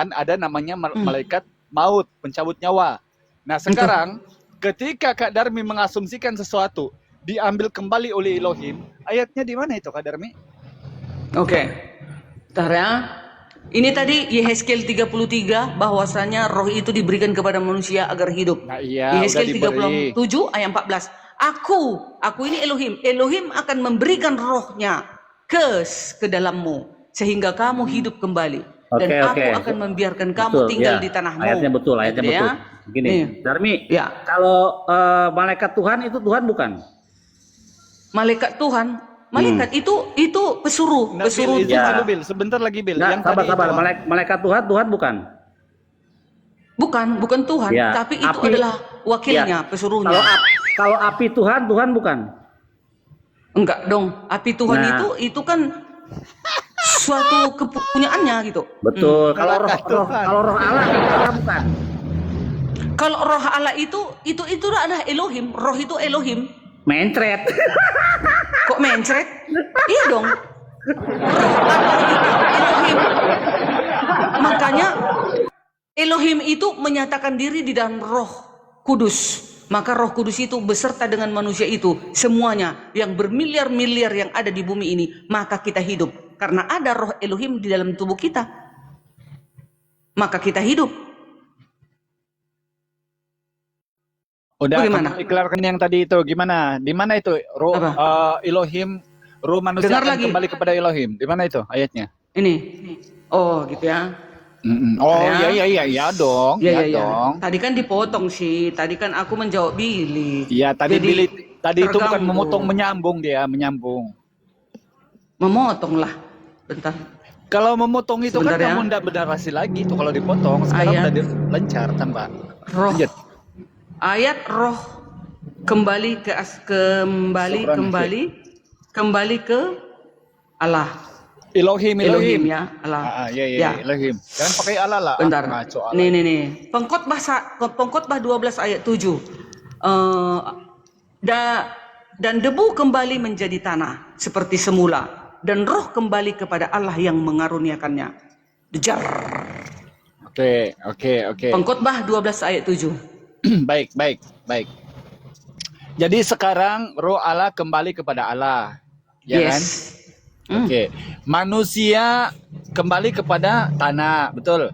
kan ada namanya malaikat maut, pencabut nyawa. Nah sekarang ketika Kak Darmi mengasumsikan sesuatu diambil kembali oleh Elohim, ayatnya di mana itu Kak Darmi? Oke. Bentar ya. Ini tadi Yehezkiel 33 bahwasanya roh itu diberikan kepada manusia agar hidup. Nah, iya, Yehezkiel udah 37 ayat 14. Aku ini Elohim. Elohim akan memberikan rohnya ke dalammu sehingga kamu hidup kembali. Dan aku akan membiarkan kamu tinggal di tanahmu. Ayatnya betul. Ya? Gini, Darmi, Ya. kalau malaikat Tuhan itu Tuhan bukan? Malaikat Tuhan, malaikat itu pesuruh, Nah, pesuruh Bil, Tuhan. dulu, Bil, sebentar lagi Bil. Nggak, Yang sabar. tadi Malaikat Tuhan bukan? Bukan Tuhan, Ya, tapi itu api- adalah wakilnya, pesuruhnya. Kalau api Tuhan bukan? Enggak dong, api Tuhan Nah. itu kan suatu kepunyaannya gitu. Betul. Kalau roh Tuhan. Allah bukan? Kalau roh Allah itu adalah Elohim, roh itu Elohim. Mencret. Kok mencret? Iya dong. Roh Allah itu Elohim. Makanya Elohim itu menyatakan diri di dalam Roh Kudus. Maka Roh Kudus itu beserta dengan manusia itu semuanya yang bermiliar-miliar yang ada di bumi ini, maka kita hidup karena ada Roh Elohim di dalam tubuh kita. Maka kita hidup. udah Bagaimana? kamu ikrarkan yang tadi itu gimana? Di mana itu? Roh Elohim, roh manusia Dengar akan lagi. kembali kepada Elohim. Di mana itu ayatnya? Ini. Oh, gitu ya. Oh Ya. iya dong. Ya, Iya dong. Tadi kan dipotong sih. Tadi kan aku menjawab Billy. Iya, tadi Jadi, Billy tadi itu bukan terganggu. memotong, menyambung. Memotong lah. Bentar. Kalau memotong itu Sebentar kan ya. kamu ndak berdurasi lagi tuh kalau dipotong. Sekarang Ayat. udah lancar tambah. Roh. Lanjut. Ayat roh kembali ke Allah. Elohim ya, Allah. Iya, Elohim. Jangan pakai Allah lah. Bentar. Ngaco Allah. Nih. Pengkhotbah 12 ayat 7. Dan debu kembali menjadi tanah seperti semula dan roh kembali kepada Allah yang mengaruniakannya. Dejar. Oke. Pengkhotbah 12 ayat 7. Baik. Jadi sekarang roh Allah kembali kepada Allah. Ya kan? Yes. Oke. Manusia kembali kepada tanah, betul?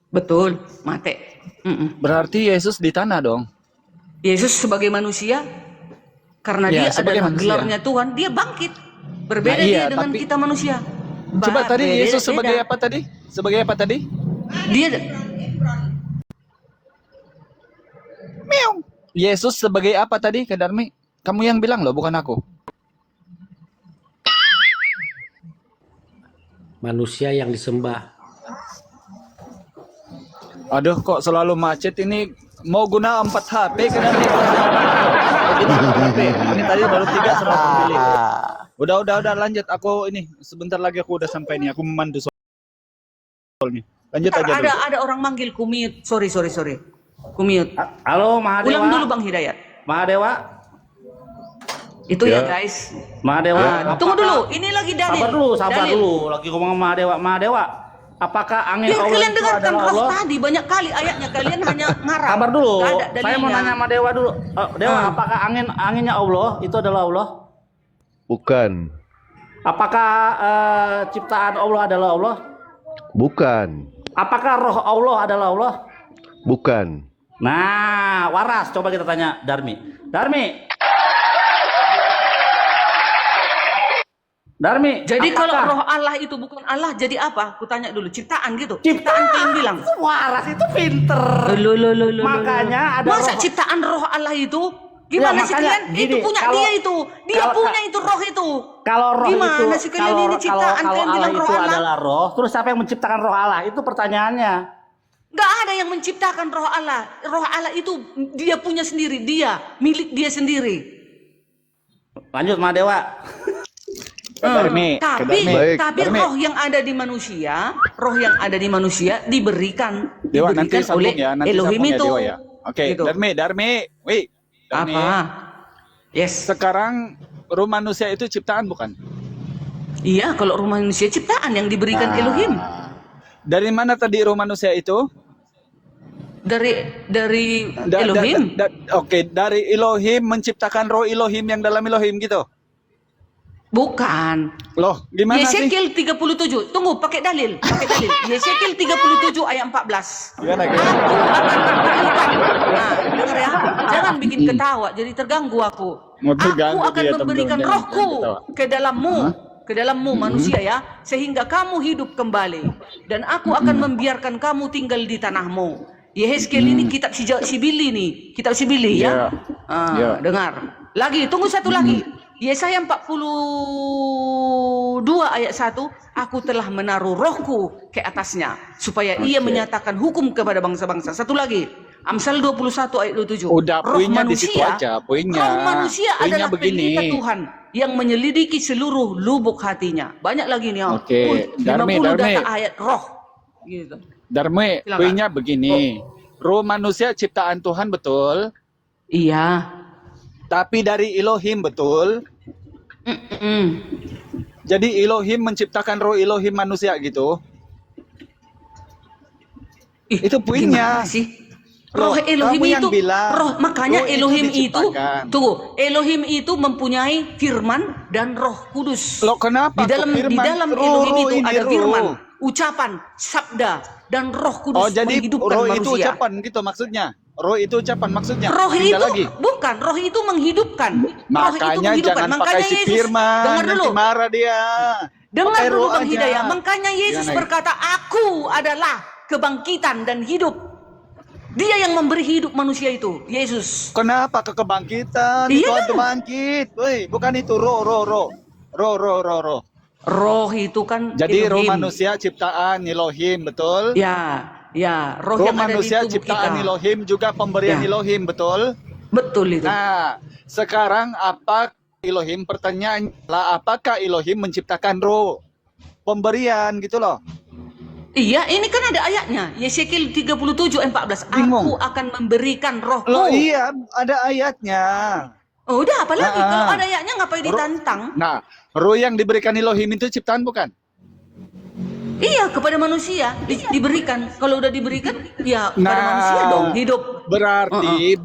Betul, mate. Berarti Yesus di tanah dong. Yesus sebagai manusia, karena Ya, dia sebagai adalah manusia. gelarnya Tuhan, dia bangkit. Berbeda Nah, iya, dia dengan tapi- kita manusia. Coba tadi Beda- Yesus beda. sebagai apa tadi? Sebagai apa tadi? Dia Yesus sebagai apa tadi, Kak Darmi? Kamu yang bilang loh, bukan aku. Manusia yang disembah. Aduh, kok selalu macet ini. Mau guna 4 HP Kak Darmi? Jadi 4 HP. Ini tadi baru 3 sama pemilih. Udah lanjut. Aku ini sebentar lagi aku udah sampai nih. Aku memandu soalnya. Lanjut aja dulu. ada orang manggil kumute. Sorry. Kumute. Halo, Mahadewa. Ulang dulu Bang Hidayat. Mahadewa. Itu ya guys. Mahadewa. Tunggu dulu. Ini lagi dalil. Sabar Dalil. dulu. Lagi ngomong sama Mahadewa. Apakah angin Biar Allah kalian itu dengarkan adalah roh Allah? tadi banyak kali ayatnya, kalian hanya ngarang. Sabar dulu. Nggak ada Saya mau dalilnya. nanya sama Dewa dulu. Dewa, apakah anginnya Allah itu adalah Allah? Bukan. Apakah ciptaan Allah adalah Allah? Bukan. Apakah roh Allah adalah Allah? Bukan. Nah, waras. Coba kita tanya Darmi. Jadi kalau apakah- roh Allah itu bukan Allah, jadi apa? Aku tanya dulu. Ciptaan gitu. Ciptaan kalian bilang. Waras itu pinter. Loh. Makanya ada Masa roh. ciptaan roh Allah itu? Gimana Ya, sih makanya kalian? gini, Itu punya kalau- dia itu. Dia kalau- punya itu roh itu. Kalau roh Gimana itu, sih kalian ini ciptaan? kalau Kalian Allah bilang roh itu Allah? adalah roh, terus siapa yang menciptakan roh Allah? Itu pertanyaannya. Gak ada yang menciptakan roh Allah. Roh Allah itu dia punya sendiri. Dia milik dia sendiri. Lanjut, Mahadewa. Darmi, Tapi Baik. Darmi. roh yang ada di manusia diberikan Dewa nanti oleh sambung ya, nanti Elohim sambung ya, itu. Dewa ya. Oke, Gitu. Darmi. Wih, Darmi. Apa? Yes. Sekarang roh manusia itu ciptaan bukan? Iya, kalau roh manusia ciptaan yang diberikan Elohim. Dari mana tadi roh manusia itu? Dari Elohim. Oke, dari Elohim menciptakan roh Elohim yang dalam Elohim gitu. Bukan. Loh, gimana sih? Yesekiel 37. Tunggu, pakai dalil. Yesekiel 37 ayat 14. Gimana? Aku akan memberikan. Nah, dengar ya. Jangan bikin ketawa, jadi terganggu aku. Mau Aku terganggu akan dia, memberikan teman-teman, rohku jangan ke dalammu manusia ya, sehingga kamu hidup kembali, dan aku akan membiarkan kamu tinggal di tanahmu. Yehezkiel ini kitab Sibili nih, kitab Sibili ya. Dengar. Lagi, tunggu satu lagi. Yesaya 42 ayat 1, aku telah menaruh rohku ke atasnya supaya ia menyatakan hukum kepada bangsa-bangsa. Satu lagi, Amsal 21 ayat 27. Udah, poinnya di situ aja, poinnya. Roh manusia Poinnya adalah begini. pelita Tuhan yang menyelidiki seluruh lubuk hatinya. Banyak lagi nih. Oke, 50 Darmi. data ayat roh. Gitu. Darme, Silakan. poinnya begini. Roh manusia ciptaan Tuhan betul, Iya. tapi dari Elohim betul. Jadi Elohim menciptakan roh Elohim manusia gitu. Itu poinnya. Gimana sih? Roh Loh, Elohim kamu yang itu bilang, roh, makanya roh itu Elohim itu diciptakan. tunggu, Elohim itu mempunyai firman dan Roh Kudus. Loh, kenapa Di dalam kok firman? Elohim itu ini ada roh. firman, ucapan, sabda dan Roh Kudus Oh, jadi menghidupkan roh itu manusia. ucapan gitu maksudnya. Roh itu ucapan maksudnya. Roh Pindah itu lagi. bukan, roh itu menghidupkan. Roh itu Makanya menghidupkan. jangan pakai si firman, dengar dulu. nanti marah dia. Dengar Pakai dulu roh Bang aja. Hidayah. Makanya Yesus Gimana? berkata, aku adalah kebangkitan dan hidup. Dia yang memberi hidup manusia itu, Yesus. Kenapa ke kebangkitan? Iya. Itu ada bangkit. Woi, bukan itu roh. Roh. Roh itu kan Jadi roh Elohim. manusia ciptaan Elohim, betul? Ya, roh, Roh yang ada di manusia tubuh ciptaan kita. Elohim juga pemberian Ya. Elohim, betul? Betul itu. Nah, sekarang apa Elohim? Pertanyaannya adalah apakah Elohim menciptakan roh? Pemberian gitu loh. Iya, ini kan ada ayatnya. Yesekiel 37 ayat 14. Bingung. Aku akan memberikan rohku. Loh iya, ada ayatnya. Oh, udah apalagi Ah, kalau ada ayatnya ngapain ditantang? Nah, roh yang diberikan Elohim itu ciptaan bukan? Iya, kepada manusia diberikan. Kalau udah diberikan, ya kepada Nah, manusia dong hidup. Berarti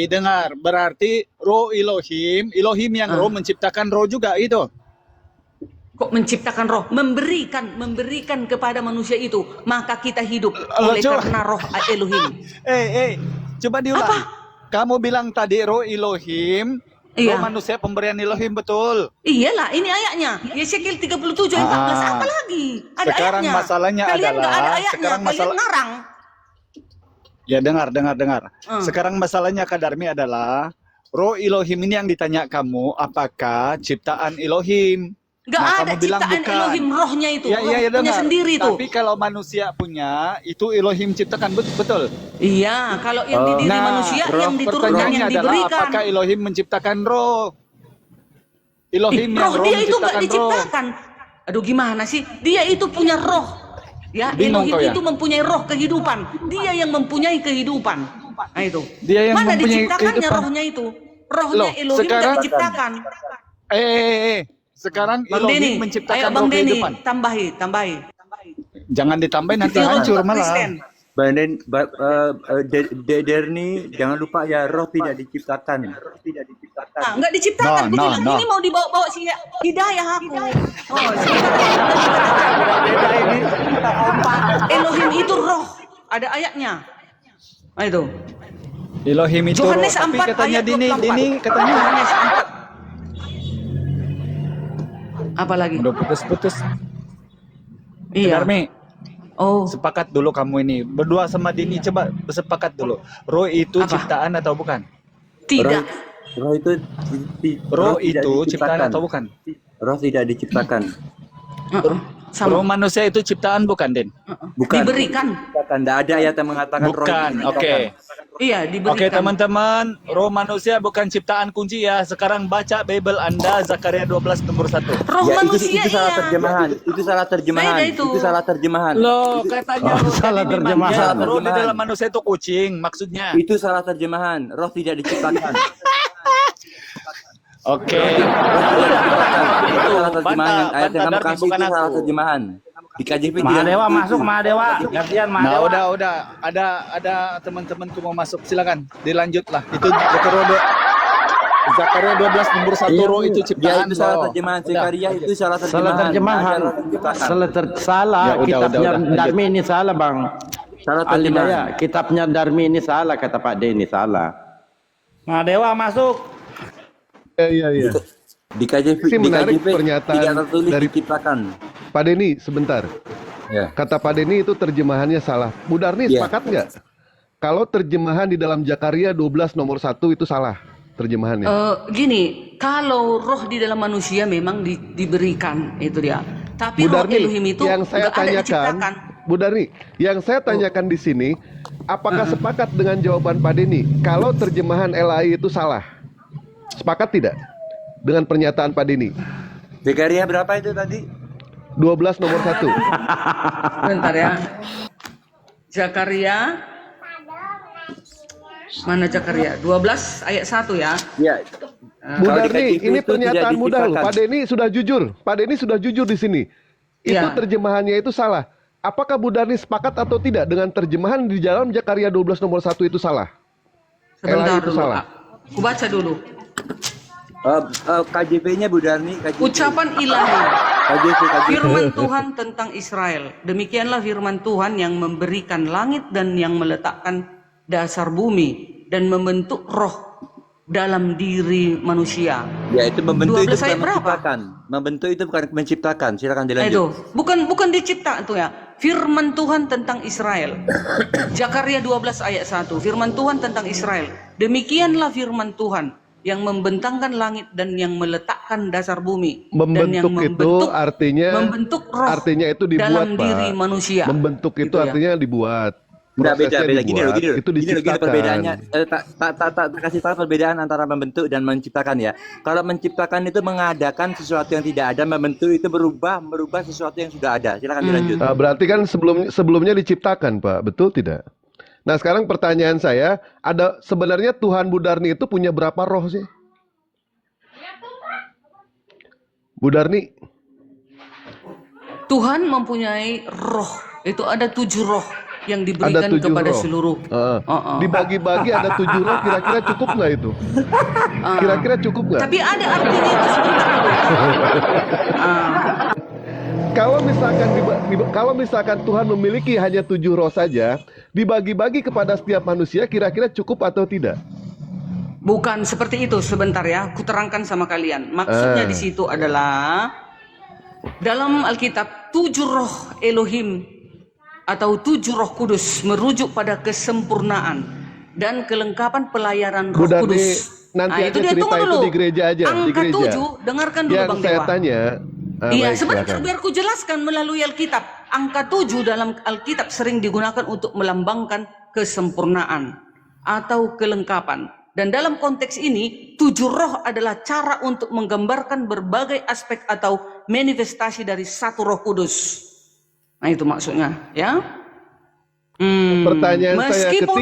dengar, berarti roh Elohim yang roh menciptakan roh juga itu. Kok menciptakan roh? Memberikan kepada manusia itu, maka kita hidup oleh coba. karena roh Elohim. Coba diulang. Apa? Kamu bilang tadi roh Elohim, Iya. roh manusia pemberian Elohim betul. Iyalah, ini ayatnya. Yesekiel 37 ayat 14. Apa lagi? Ada Sekarang ayatnya. masalahnya Kalian nggak adalah, ada ayatnya. sekarang Kalian masalah- ngarang. Ya dengar. Sekarang masalahnya Kak Darmi adalah roh Elohim ini yang ditanya kamu, apakah ciptaan Elohim? Nggak Nah, ada kamu bilang ciptaan bukan. Elohim, rohnya itu. Iya, rohnya dengar. sendiri tuh. Tapi kalau manusia punya, itu Elohim ciptakan, betul? Iya, kalau yang di diri manusia, yang diturunkan, pertanyaannya yang adalah diberikan. apakah Elohim menciptakan roh? Elohim yang Roh roh dia itu nggak menciptakan roh. diciptakan. Aduh, gimana sih? Dia itu punya roh. Ya, Bingung Elohim kau ya? itu mempunyai roh kehidupan. Dia yang mempunyai kehidupan. Nah itu. Dia yang Mana mempunyai diciptakannya kehidupan. rohnya itu? Rohnya Loh, Elohim sekarang- tidak diciptakan. Sekarang Bang Elohim Denny, menciptakan ayo roh Bang Denny, kehidupan. tambahi. Jangan ditambahin nanti Itu roh hancur juga malah. Kristen. Derni, jangan lupa ya, roh tidak diciptakan. Nah, nggak diciptakan. Aku bilang ini mau dibawa-bawa si Hidayah aku. Elohim itu roh. Ada ayatnya. Nah itu. Elohim itu roh, Yohanes tapi 4 katanya ayat Dini 24. katanya Yohanes 4. Apa lagi? udah putus-putus. Iya. Darmi, Oh, sepakat dulu kamu ini. Berdua sama Dini coba sepakat dulu. Roh itu Apa? ciptaan atau bukan? tidak. Roh itu Roh tidak itu diciptakan. ciptaan atau bukan? Roh tidak diciptakan. Sama. Roh manusia itu ciptaan bukan, Den? Bukan. Diberikan. Tidak ada ayat yang mengatakan roh Bukan. itu Oke. diciptakan. Iya, diberikan. Oke, teman-teman, roh manusia bukan ciptaan kunci ya. Sekarang baca Bible Anda Zakaria 12 nomor 1. Roh Ya, manusia itu salah iya. terjemahan. Itu salah terjemahan. Beda itu. Itu salah terjemahan. Loh, katanya roh salah tadi terjemahan. dimanggil. Salah Roh di terjemahan. dalam manusia itu kucing maksudnya. Itu salah terjemahan. Roh tidak diciptakan. Oke. Itu salah terjemahan. Bantah, Ayat yang kamu Darmi, kasih bukan itu salah aku. terjemahan. Di KJP Mahadewa masuk, Mahadewa. Gantian Nah, Mahadewa. udah. Ada teman-temanku mau masuk. Silakan, dilanjutlah. Itu Zakaria 12 nomor 1 Iya, roh itu dia ciptaan. itu salah loh. terjemahan Udah. Zakaria itu salah Salah terjemahan. terjemahan. Ada roh diciptakan. Salah. Ya, udah, Kitabnya udah. Darmi ini salah, Bang. Salah Ali terjemahan. Daya, kitabnya Darmi ini salah, kata Pak Denny salah. Mahadewa masuk. Iya. Di KJP, Ini di menarik KJP pernyataan tidak tertulis dari diciptakan. Pak Denny, sebentar. Ya. Kata Pak Denny itu terjemahannya salah. Bu Darni Iya. sepakat nggak? Kalau terjemahan di dalam Zakaria 12 nomor 1 itu salah terjemahannya. Gini, kalau roh di dalam manusia memang diberikan, itu dia. Tapi Bu roh Darni, Elohim itu yang saya nggak ada diciptakan. tanyakan, Bu Darni, yang saya tanyakan di sini, apakah sepakat dengan jawaban Pak Denny? Kalau terjemahan LAI itu salah, sepakat tidak dengan pernyataan Pak Denny? Zakaria berapa itu tadi? 12 nomor 1. Bentar ya. Zakaria. Mana Zakaria? 12 ayat 1 ya. Ya. Bu Kalau di Darni, KJP ini itu pernyataan tidak mudah loh. diciptakan. Pak Denny sudah jujur. Pak Denny sudah jujur di sini. Itu Iya. terjemahannya itu salah. Apakah Bu Darni sepakat atau tidak dengan terjemahan di dalam Zakaria 12 nomor 1 itu salah? Sebentar itu dulu. salah. Aku baca dulu. KJP-nya Bu Darni, KJP. Ucapan ilahi. KJP. Firman Tuhan tentang Israel. Demikianlah firman Tuhan yang memberikan langit dan yang meletakkan dasar bumi dan membentuk roh dalam diri manusia. Ya, itu membentuk itu 12 ayat bukan berapa? menciptakan. Membentuk itu bukan menciptakan. Silakan Itu dilanjut. bukan dicipta itu ya. Firman Tuhan tentang Israel. Zakaria 12 ayat 1. Firman Tuhan tentang Israel. Demikianlah firman Tuhan yang membentangkan langit dan yang meletakkan dasar bumi dan yang Membentuk itu artinya membentuk roh artinya itu dibuat, dalam Pak. diri manusia. Membentuk itu Gitu ya. artinya dibuat. Enggak, beda. Prosesnya Gini loh. itu Gini loh diciptakan. perbedaannya. Tak kasih tahu perbedaan antara membentuk dan menciptakan ya. Kalau menciptakan itu mengadakan sesuatu yang tidak ada, membentuk itu merubah sesuatu yang sudah ada. Silakan dilanjut. Nah, berarti kan sebelumnya diciptakan, Pak. Betul tidak? Nah, sekarang pertanyaan saya, ada sebenarnya Tuhan Bu Darni itu punya berapa roh sih? Bu Darni, Tuhan mempunyai roh. Itu ada 7 roh yang diberikan ada 7 kepada roh. seluruh. Dibagi-bagi ada 7 roh, kira-kira cukup nggak itu? Kira-kira cukup nggak? Tapi ada artinya itu sebentar dulu. Kalau misalkan Tuhan memiliki hanya 7 roh saja, dibagi-bagi kepada setiap manusia, kira-kira cukup atau tidak? Bukan seperti itu, sebentar ya. Aku terangkan sama kalian. Maksudnya di situ adalah dalam Alkitab 7 roh Elohim atau 7 roh kudus merujuk pada kesempurnaan dan kelengkapan pelayanan roh Bu Darni, kudus. nanti aja dia, cerita tunggu itu dulu. di gereja aja, di Angka gereja. 7, dengarkan dulu Yang Bang saya Dewa. tanya, Iya, baik, sebentar silakan. biar ku jelaskan melalui Alkitab. Angka 7 dalam Alkitab sering digunakan untuk melambangkan kesempurnaan atau kelengkapan. Dan dalam konteks ini, 7 roh adalah cara untuk menggambarkan berbagai aspek atau manifestasi dari satu Roh Kudus. Nah, itu maksudnya, ya. Pertanyaan saya, Meskipun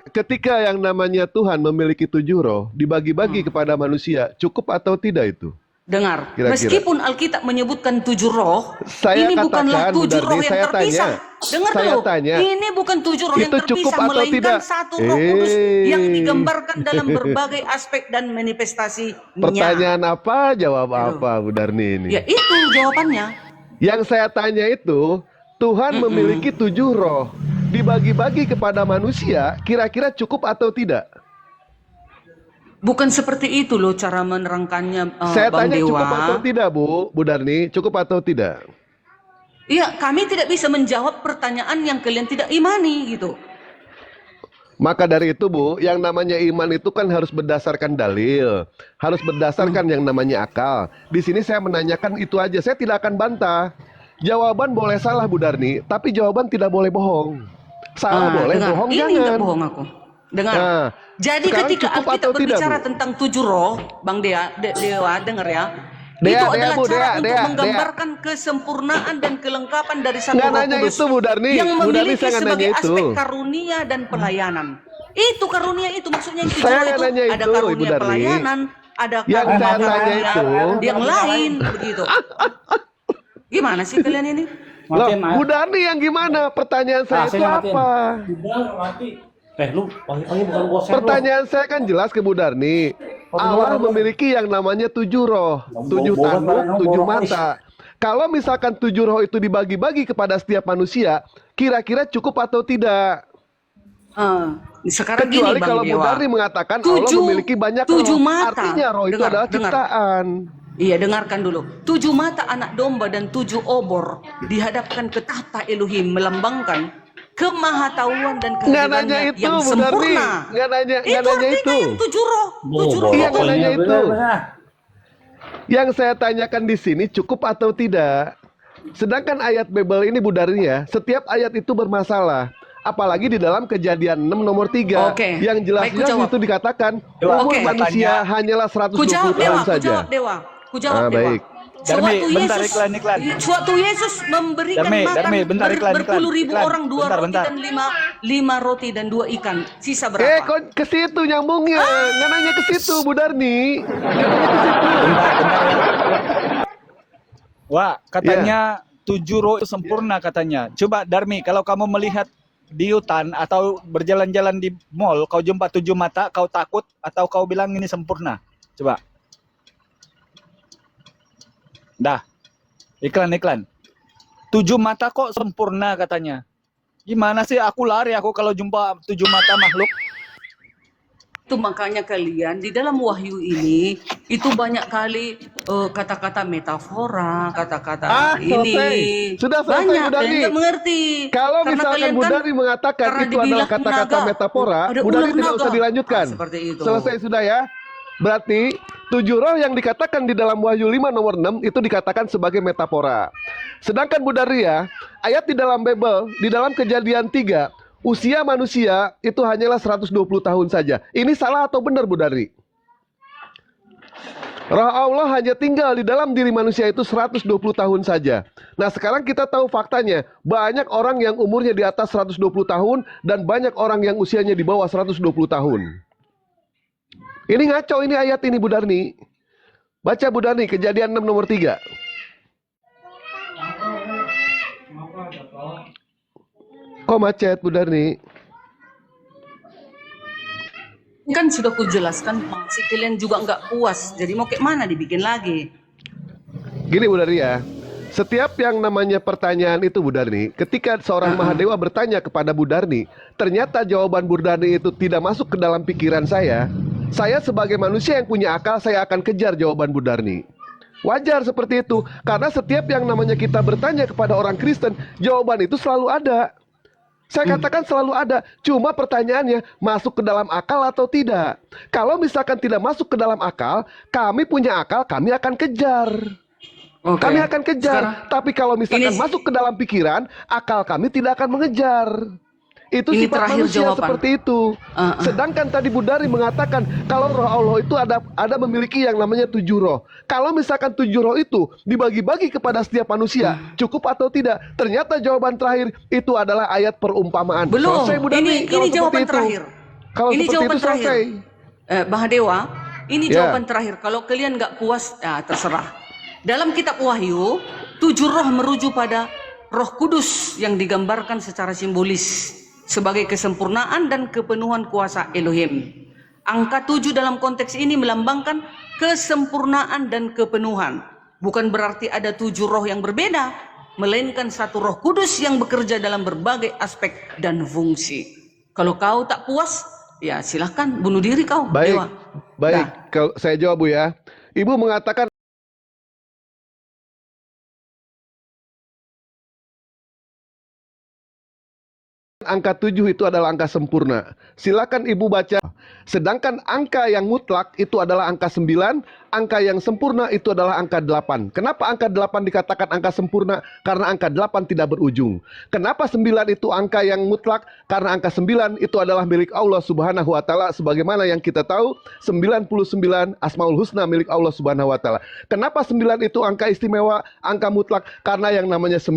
ketika yang namanya Tuhan memiliki 7 roh, dibagi-bagi kepada manusia, cukup atau tidak itu? dengar, Kira-kira. meskipun Alkitab menyebutkan 7 roh, Saya ini katakan, bukanlah 7 Bu Darni, roh yang saya terpisah. tanya. Dengar Saya dulu, tanya. ini bukan 7 roh yang Itu cukup terpisah, atau melainkan tidak? satu Roh Kudus yang digambarkan dalam berbagai aspek dan manifestasinya. Pertanyaan apa, jawab apa, Bu Darni ini? Ya itu jawabannya. Yang saya tanya itu, Tuhan memiliki 7 roh, dibagi-bagi kepada manusia, kira-kira cukup atau tidak? Bukan seperti itu loh cara menerangkannya, Saya Bang tanya Dewa. cukup atau tidak, Bu Darni? Cukup atau tidak? Iya, kami tidak bisa menjawab pertanyaan yang kalian tidak imani gitu. Maka dari itu, Bu, yang namanya iman itu kan harus berdasarkan dalil, harus berdasarkan yang namanya akal. Di sini saya menanyakan itu aja, saya tidak akan bantah. Jawaban boleh salah, Bu Darni, tapi jawaban tidak boleh bohong. Salah boleh, dengar. bohong Ini jangan. nggak bohong aku. Dengar. Nah, Jadi sekarang ketika cukup Alkitab atau tidak, berbicara Bu? tentang 7 roh, Bang Dewa, dengar ya. Dea, itu Dea, adalah Bu, cara Dea, untuk Dea, menggambarkan kesempurnaan dan kelengkapan dari satu Nggak Roh nanya Kudus itu, Bu Darni. yang Bu Darni, memiliki saya nggak sebagai nanya itu. aspek karunia dan pelayanan. Itu karunia itu maksudnya yang 7 Saya roh nggak itu nanya ada itu, Ibu karunia Darni. pelayanan, ada Yang saya tanya karunia itu, yang lain begitu. Gimana sih kalian ini? Loh, Matiin, Bu Darni yang gimana? Pertanyaan saya itu AC-nya matiin. apa? Lu pagi-pagi bukan bosen lu. Pertanyaan saya kan jelas ke Bu Darni. Allah memiliki yang namanya 7 roh, 7 tanduk, 7 mata. Kalau misalkan 7 roh itu dibagi-bagi kepada setiap manusia, kira-kira cukup atau tidak? Sekarang Kecuali gini Bang kalau Bu Dewa. Darni mengatakan Allah memiliki banyak tujuh roh. mata. Artinya roh itu adalah ciptaan. Iya, dengarkan dulu. 7 mata anak domba dan 7 obor dihadapkan ke tahta Elohim, melambangkan kemahatauan dan Nggak nanya kehadirannya itu, yang Bu Darni. sempurna. Nggak nanya Itu itu. artinya yang 7 roh. 7 roh. Iya, nggak Pokoknya nanya itu. benar. Yang saya tanyakan di sini cukup atau tidak? Sedangkan ayat Bible ini Bu Darni ya, setiap ayat itu bermasalah. Apalagi di dalam Kejadian 6 nomor 3 Oke. yang Baik, jelas-jelas ku jawab. itu dikatakan Dewa, umur Oke. manusia hanyalah 120 Kujawab tahun Dewa, saja. kujawab Dewa. Kujawab Ah, Dewa. baik. Darmi, bentar, iklan. Sewaktu Yesus memberikan makan Darmi, bentar, iklan. berpuluh ribu Iklan. orang 2 roti Bentar. dan 5 roti dan 2 ikan. Sisa berapa? Kok ke situ nyambungnya? Nggak nanya ke situ, Bu Darni. Nggak nanya ke situ. Bentar ya. Wah, katanya 7 roh itu sempurna katanya. Coba Darmi, kalau kamu melihat di hutan atau berjalan-jalan di mall, kau jumpa 7 mata, kau takut atau kau bilang ini sempurna? Coba. Dah. Iklan. 7 mata kok sempurna katanya. Gimana sih aku lari aku kalau jumpa 7 mata makhluk? Itu makanya kalian di dalam wahyu ini itu banyak kali kata-kata metafora, kata-kata ini. selesai. Sudah selesai, banyak Bu Darni. kalian nggak mengerti. Kalau Karena misalkan kalian Bu kan Darni mengatakan karena itu adalah dibilang kata-kata naga, metafora, ada Bu Darni ular tidak naga. usah dilanjutkan. Seperti itu. Selesai sudah ya. Berarti 7 roh yang dikatakan di dalam Wahyu 5 nomor 6 itu dikatakan sebagai metafora. Sedangkan Bu Darni ya, ayat di dalam Bible, di dalam Kejadian 3, usia manusia itu hanyalah 120 tahun saja. Ini salah atau benar Bu Darni? Roh Allah hanya tinggal di dalam diri manusia itu 120 tahun saja. Nah sekarang kita tahu faktanya. Banyak orang yang umurnya di atas 120 tahun dan banyak orang yang usianya di bawah 120 tahun. Ini ngaco ini ayat ini Bu Darni. Baca Bu Darni, Kejadian 6 nomor 3. Kok macet Bu Darni? Kan sudah kujelaskan, masih kalian juga nggak puas. Jadi mau kayak mana dibikin lagi? Gini Bu Darni ya, setiap yang namanya pertanyaan itu Bu Darni, ketika seorang Mahadewa bertanya kepada Bu Darni, ternyata jawaban Bu Darni itu tidak masuk ke dalam pikiran saya sebagai manusia yang punya akal, saya akan kejar jawaban Bu Darni. Wajar seperti itu, karena setiap yang namanya kita bertanya kepada orang Kristen, jawaban itu selalu ada. Saya katakan selalu ada, cuma pertanyaannya masuk ke dalam akal atau tidak. Kalau misalkan tidak masuk ke dalam akal, kami punya akal, kami akan kejar. Oke. Kami akan kejar. Sekarang, Tapi kalau misalkan ini- masuk ke dalam pikiran, akal kami tidak akan mengejar. Itu Ini sifat terakhir manusia jawaban. seperti itu. Sedangkan tadi Bu Dari mengatakan kalau roh Allah itu ada memiliki yang namanya 7 roh. Kalau misalkan 7 roh itu dibagi-bagi kepada setiap manusia, cukup atau tidak? Ternyata jawaban terakhir itu adalah ayat perumpamaan. Belum. Selesai, Bu Dari, Ini kalau seperti jawaban itu. terakhir. Kalau Ini seperti jawaban itu selesai. terakhir. Bahadewa, ini Ya. jawaban terakhir. Kalau kalian nggak puas, ya terserah. Dalam kitab Wahyu, 7 roh merujuk pada Roh Kudus yang digambarkan secara simbolis sebagai kesempurnaan dan kepenuhan kuasa Elohim. Angka 7 dalam konteks ini melambangkan kesempurnaan dan kepenuhan. Bukan berarti ada 7 roh yang berbeda, melainkan satu Roh Kudus yang bekerja dalam berbagai aspek dan fungsi. Kalau kau tak puas, ya silahkan bunuh diri kau. Baik, Dewa. baik. Dah. Kalau saya jawab Bu ya. Ibu mengatakan angka 7 itu adalah angka sempurna. Silakan Ibu baca. Sedangkan angka yang mutlak itu adalah angka 9, angka yang sempurna itu adalah angka 8. Kenapa angka 8 dikatakan angka sempurna? Karena angka 8 tidak berujung. Kenapa 9 itu angka yang mutlak? Karena angka 9 itu adalah milik Allah Subhanahu wa taala, sebagaimana yang kita tahu 99 Asmaul Husna milik Allah Subhanahu wa taala. Kenapa 9 itu angka istimewa, angka mutlak? Karena yang namanya 9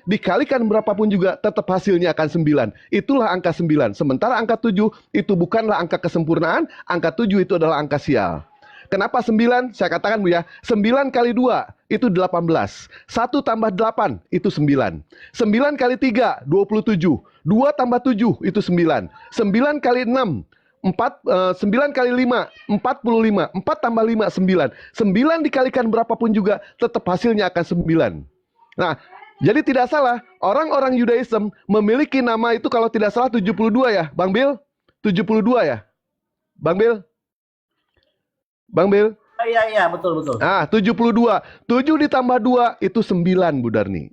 dikalikan berapapun juga tetap hasilnya akan 9. Itulah angka 9. Sementara angka 7 itu bukanlah angka kesempurnaan, angka 7 itu adalah angka sial. Kenapa 9? Saya katakan Bu ya, 9 kali 2 itu 18. 1 tambah 8 itu 9. 9 kali 3, 27. 2 tambah 7 itu 9. 9 kali 6, 9 kali 5, 45. 4 tambah 5, 9. 9 dikalikan berapapun juga tetap hasilnya akan 9. Nah, jadi tidak salah, orang-orang Yudaism memiliki nama itu kalau tidak salah 72 ya, Bang Bil? 72 ya? Bang Bil? Bang Bil? Iya, betul. 72. 7 ditambah 2 itu 9, Bu Darni.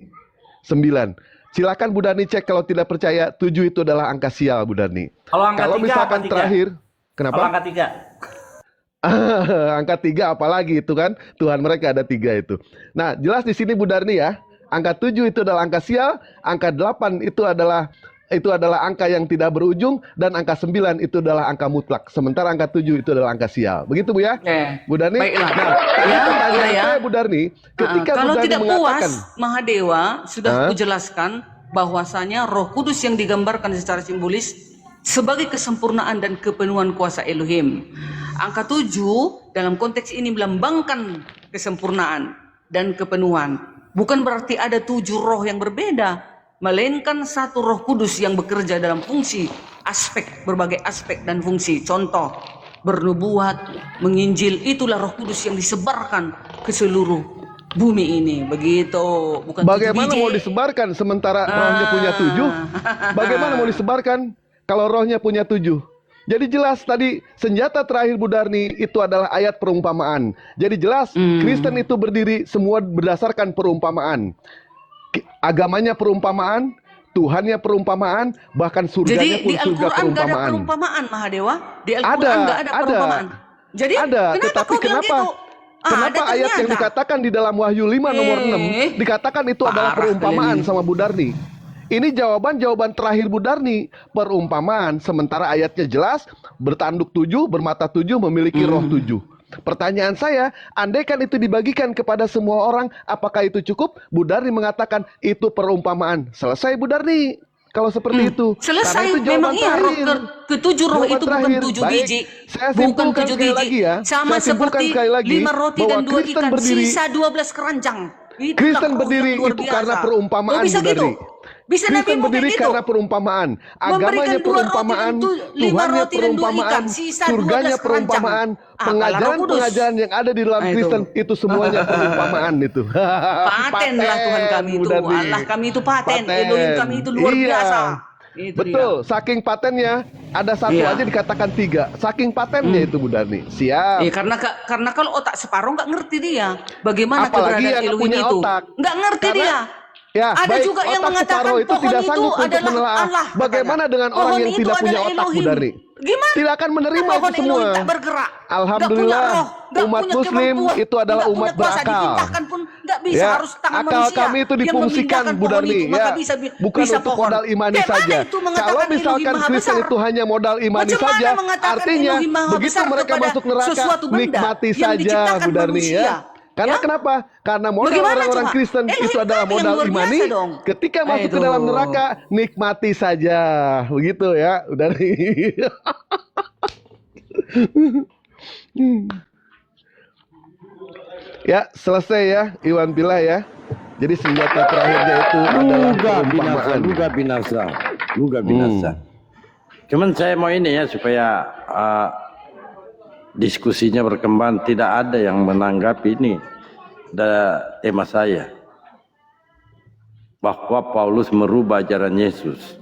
9. Silakan Bu Darni cek kalau tidak percaya, 7 itu adalah angka sial, Bu Darni. Kalau Misalkan apa, 3? terakhir, kenapa? Kalau angka 3. Angka 3 apalagi itu kan, Tuhan mereka ada 3 itu. Nah, jelas di sini Bu Darni ya. Angka 7 itu adalah angka sial, angka 8 itu adalah angka yang tidak berujung, dan angka 9 itu adalah angka mutlak. Sementara angka 7 itu adalah angka sial. Begitu Bu ya? Oke. Bu Darni. Baiklah. Nah, pertanyaan saya Bu Darni, ketika Bu kalau Darni tidak mengatakan puas, Mahadewa sudah kujelaskan bahwasanya Roh Kudus yang digambarkan secara simbolis sebagai kesempurnaan dan kepenuhan kuasa Elohim. Angka 7 dalam konteks ini melambangkan kesempurnaan dan kepenuhan. Bukan berarti ada 7 roh yang berbeda, melainkan satu Roh Kudus yang bekerja dalam fungsi, berbagai aspek dan fungsi. Contoh, bernubuat, menginjil, itulah Roh Kudus yang disebarkan ke seluruh bumi ini. Begitu, bukan bagaimana 7 biji. mau disebarkan sementara rohnya punya 7? Bagaimana mau disebarkan kalau rohnya punya 7? Jadi jelas tadi senjata terakhir Bu Darni itu adalah ayat perumpamaan. Jadi jelas Kristen itu berdiri semua berdasarkan perumpamaan. Agamanya perumpamaan, Tuhannya perumpamaan, bahkan surganya Jadi pun di surga Al-Quran nggak ada perumpamaan. perumpamaan, Mahadewa. Di Al-Quran nggak ada perumpamaan. Jadi ada, kenapa tetapi kau bilang kenapa? gitu? Kenapa Ada ayat yang ternyata. dikatakan di dalam Wahyu 5 nomor 6 dikatakan itu adalah Parah perumpamaan kalian ini. sama Bu Darni? Ini jawaban terakhir Bu Darni, perumpamaan, sementara ayatnya jelas, bertanduk 7, bermata 7, memiliki roh 7. Pertanyaan saya, andaikan itu dibagikan kepada semua orang, apakah itu cukup? Bu Darni mengatakan itu perumpamaan. Selesai Bu Darni. Kalau seperti itu. Selesai, Karena itu jawaban memang iya roh terakhir. ketujuh roh Jawaban itu bukan terakhir. 7 Baik, biji. saya Bukan simpulkan 7 sekali biji. lagi ya. Sama Saya simpulkan seperti sekali lagi 5 roti bahwa dan 2 Kristen ikan, berdiri- sisa 12 keranjang. Itulah Kristen roh berdiri yang luar itu biasa. karena perumpamaan, Oh, bisa Bu gitu. Darni. Bisa Kristen Nabi mau berdiri kayak gitu. karena perumpamaan. Agamanya Memberikan 2 roti perumpamaan, dan 5 Tuhannya roti dan 2 perumpamaan, ikan, sisa 12 surganya keranjang. perumpamaan, Kalau Roh Kudus. pengajaran-pengajaran yang ada di dalam Nah, itu. Kristen itu semuanya perumpamaan itu. Paten lah Tuhan kami Bu itu. Darni. Allah kami itu paten. Elohim kami itu luar Iya. biasa. Itu Betul, saking patennya ada satu Iya. aja dikatakan 3. Saking patennya itu Bu Darni. Siap. Iya, karena kalau otak separuh nggak ngerti dia bagaimana Apalagi keberadaan yang Elohim punya itu. otak. Nggak ngerti Karena- dia. Ya, Ada baik, juga yang otak mengatakan separuh itu pohon tidak itu sanggup untuk adalah menelaah. Allah. Bagaimana katanya. dengan orang Pohon yang itu tidak punya adalah otak, Bu Elohim. Darni? Gimana? Tidak akan menerima Pohon itu semua. Elohim tak bergerak. Alhamdulillah, Nggak punya roh, nggak umat punya Muslim kemampuan, itu adalah nggak punya umat kuasa, berakal. dipindahkan pun nggak bisa, Ya, harus tangan akal manusia kami itu yang difungsikan, memindahkan Bu pohon Darni, itu, maka ya. bisa, Bukan bisa untuk pohon. modal imani Kayak mana saja. itu mengatakan Kalau Elohim misalkan Maha Kristen Besar? itu hanya modal imani Macam mana saja, mengatakan artinya Elohim Maha begitu Besar mereka kepada masuk neraka, sesuatu benda nikmati yang saja, diciptakan Bu Darni, manusia? ya. Karena Ya? kenapa? Karena modal Bagaimana orang-orang coba? Kristen Elohim itu adalah kami yang modal luar imani. biasa dong. Ketika masuk ke Aduh. dalam neraka, nikmati saja. Begitu ya, Bu Darni. Ya, selesai ya, Iwan Pila ya. Jadi senjata terakhirnya itu adalah perumpamaan. Luga binasa. Cuman saya mau ini ya supaya diskusinya berkembang, tidak ada yang menanggapi ini tema saya bahwa Paulus merubah ajaran Yesus.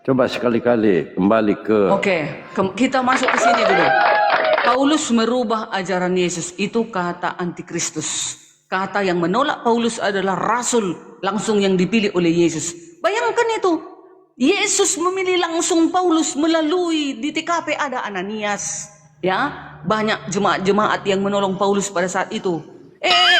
Coba sekali-kali kembali ke Oke, kita masuk ke sini dulu. Paulus merubah ajaran Yesus, itu kata antikristus. Kata yang menolak Paulus adalah rasul langsung yang dipilih oleh Yesus. Bayangkan itu. Yesus memilih langsung Paulus melalui di TKP ada Ananias. Ya, banyak jemaat-jemaat yang menolong Paulus pada saat itu.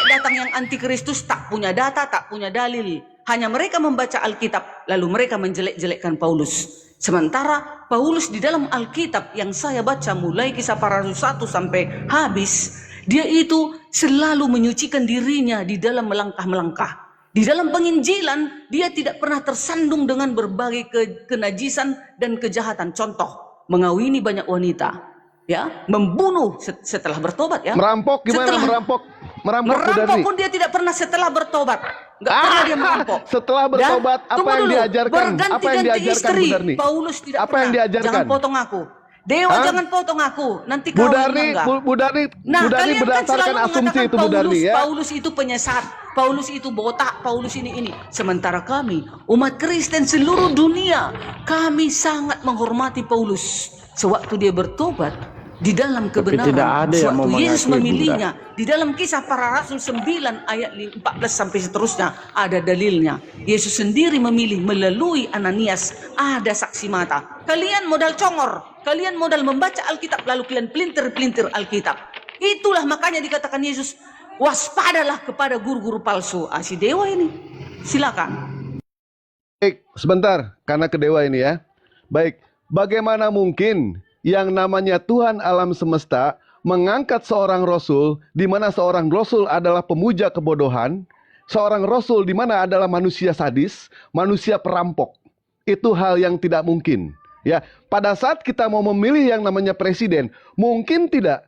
Datang yang antikristus, tak punya data, tak punya dalil. Hanya mereka membaca Alkitab, lalu mereka menjelek-jelekkan Paulus. Sementara Paulus di dalam Alkitab yang saya baca mulai Kisah Para Rasul 1 sampai habis, dia itu selalu menyucikan dirinya di dalam melangkah-melangkah. Di dalam penginjilan, dia tidak pernah tersandung dengan berbagai kenajisan dan kejahatan. Contoh, mengawini banyak wanita. ya, membunuh setelah bertobat ya. Merampok gimana? Setelah- Merampok Bu Merampok Darni. pun dia tidak pernah setelah bertobat. Nggak pernah dia merampok. Setelah Ya, bertobat, apa tunggu yang dulu. diajarkan? Apa yang Berganti-ganti diajarkan, istri. Bu Darni? Paulus tidak Apa pernah. yang diajarkan? Jangan potong aku. Dewa Hah? jangan potong aku. Nanti Bu kau Darni, menganggap. Bu Darni, Nah, Bu Darni kalian kan berdasarkan selalu asumsi mengatakan itu Bu Darni ya. Paulus itu penyesat, Paulus itu botak, Paulus ini. Sementara kami, umat Kristen seluruh dunia, kami sangat menghormati Paulus. Sewaktu dia bertobat, di dalam kebenaran, tidak ada yang sewaktu mau Yesus mengakui, memilihnya, di dalam Kisah Para Rasul 9 ayat 14 sampai seterusnya, ada dalilnya. Yesus sendiri memilih melalui Ananias, ada saksi mata. Kalian modal congor, kalian modal membaca Alkitab, lalu kalian pelintir-pelintir Alkitab. Itulah makanya dikatakan Yesus, waspadalah kepada guru-guru palsu. Si dewa ini, silakan. Baik, sebentar, karena ke dewa ini ya. Baik, bagaimana mungkin yang namanya Tuhan alam semesta mengangkat seorang rasul, di mana seorang rasul adalah pemuja kebodohan, seorang rasul di mana adalah manusia sadis, manusia perampok. Itu hal yang tidak mungkin. Ya, pada saat kita mau memilih yang namanya presiden, mungkin tidak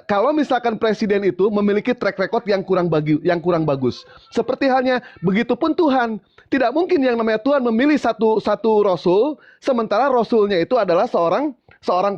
kalau misalkan presiden itu memiliki track record yang kurang bagus. Seperti halnya begitupun Tuhan. Tidak mungkin yang namanya Tuhan memilih satu rasul, sementara rasulnya itu adalah seorang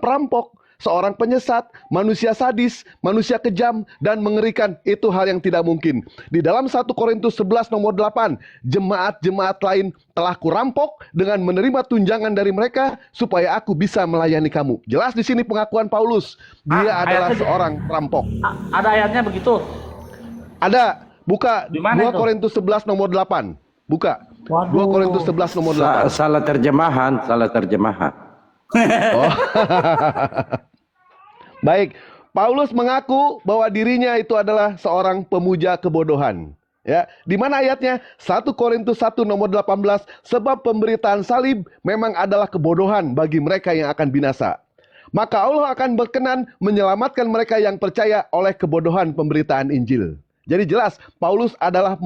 perampok, seorang penyesat, manusia sadis, manusia kejam dan mengerikan. Itu hal yang tidak mungkin. Di dalam 1 Korintus 11 nomor 8, jemaat-jemaat lain telah kurampok dengan menerima tunjangan dari mereka supaya aku bisa melayani kamu. Jelas di sini pengakuan Paulus. Dia adalah ayatnya- seorang perampok. Ada ayatnya begitu. Ada, buka Di mana 2 itu? Korintus 11 nomor 8. Buka. Waduh. 2 Korintus 11 nomor 8. Salah terjemahan. Oh. Baik, Paulus mengaku bahwa dirinya itu adalah seorang pemuja kebodohan. Ya, di mana ayatnya? 1 Korintus 1 nomor 18, sebab pemberitaan salib memang adalah kebodohan bagi mereka yang akan binasa. Maka Allah akan berkenan menyelamatkan mereka yang percaya oleh kebodohan pemberitaan Injil. Jadi jelas, Paulus adalah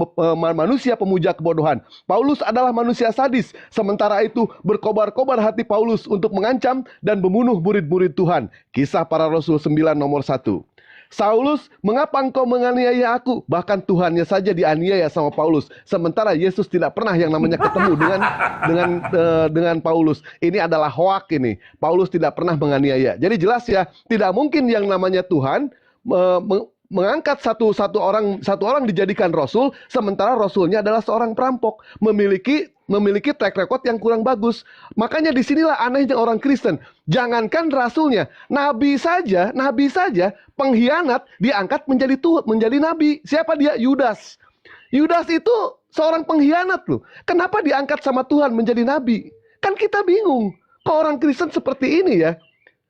manusia pemuja kebodohan. Paulus adalah manusia sadis. Sementara itu, berkobar-kobar hati Paulus untuk mengancam dan membunuh murid-murid Tuhan. Kisah Para Rasul 9 nomor 1. Saulus, mengapa engkau menganiaya aku? Bahkan Tuhannya saja dianiaya sama Paulus. Sementara Yesus tidak pernah yang namanya ketemu dengan Paulus. Ini adalah hoak ini. Paulus tidak pernah menganiaya. Jadi jelas ya, tidak mungkin yang namanya Tuhan mengangkat satu orang dijadikan rasul, sementara rasulnya adalah seorang perampok, memiliki track record yang kurang bagus. Makanya disinilah anehnya orang Kristen. Jangankan rasulnya, nabi saja pengkhianat diangkat menjadi nabi. Siapa dia? Yudas. Yudas itu seorang pengkhianat loh. Kenapa diangkat sama Tuhan menjadi nabi? Kan kita bingung. Kok orang Kristen seperti ini ya?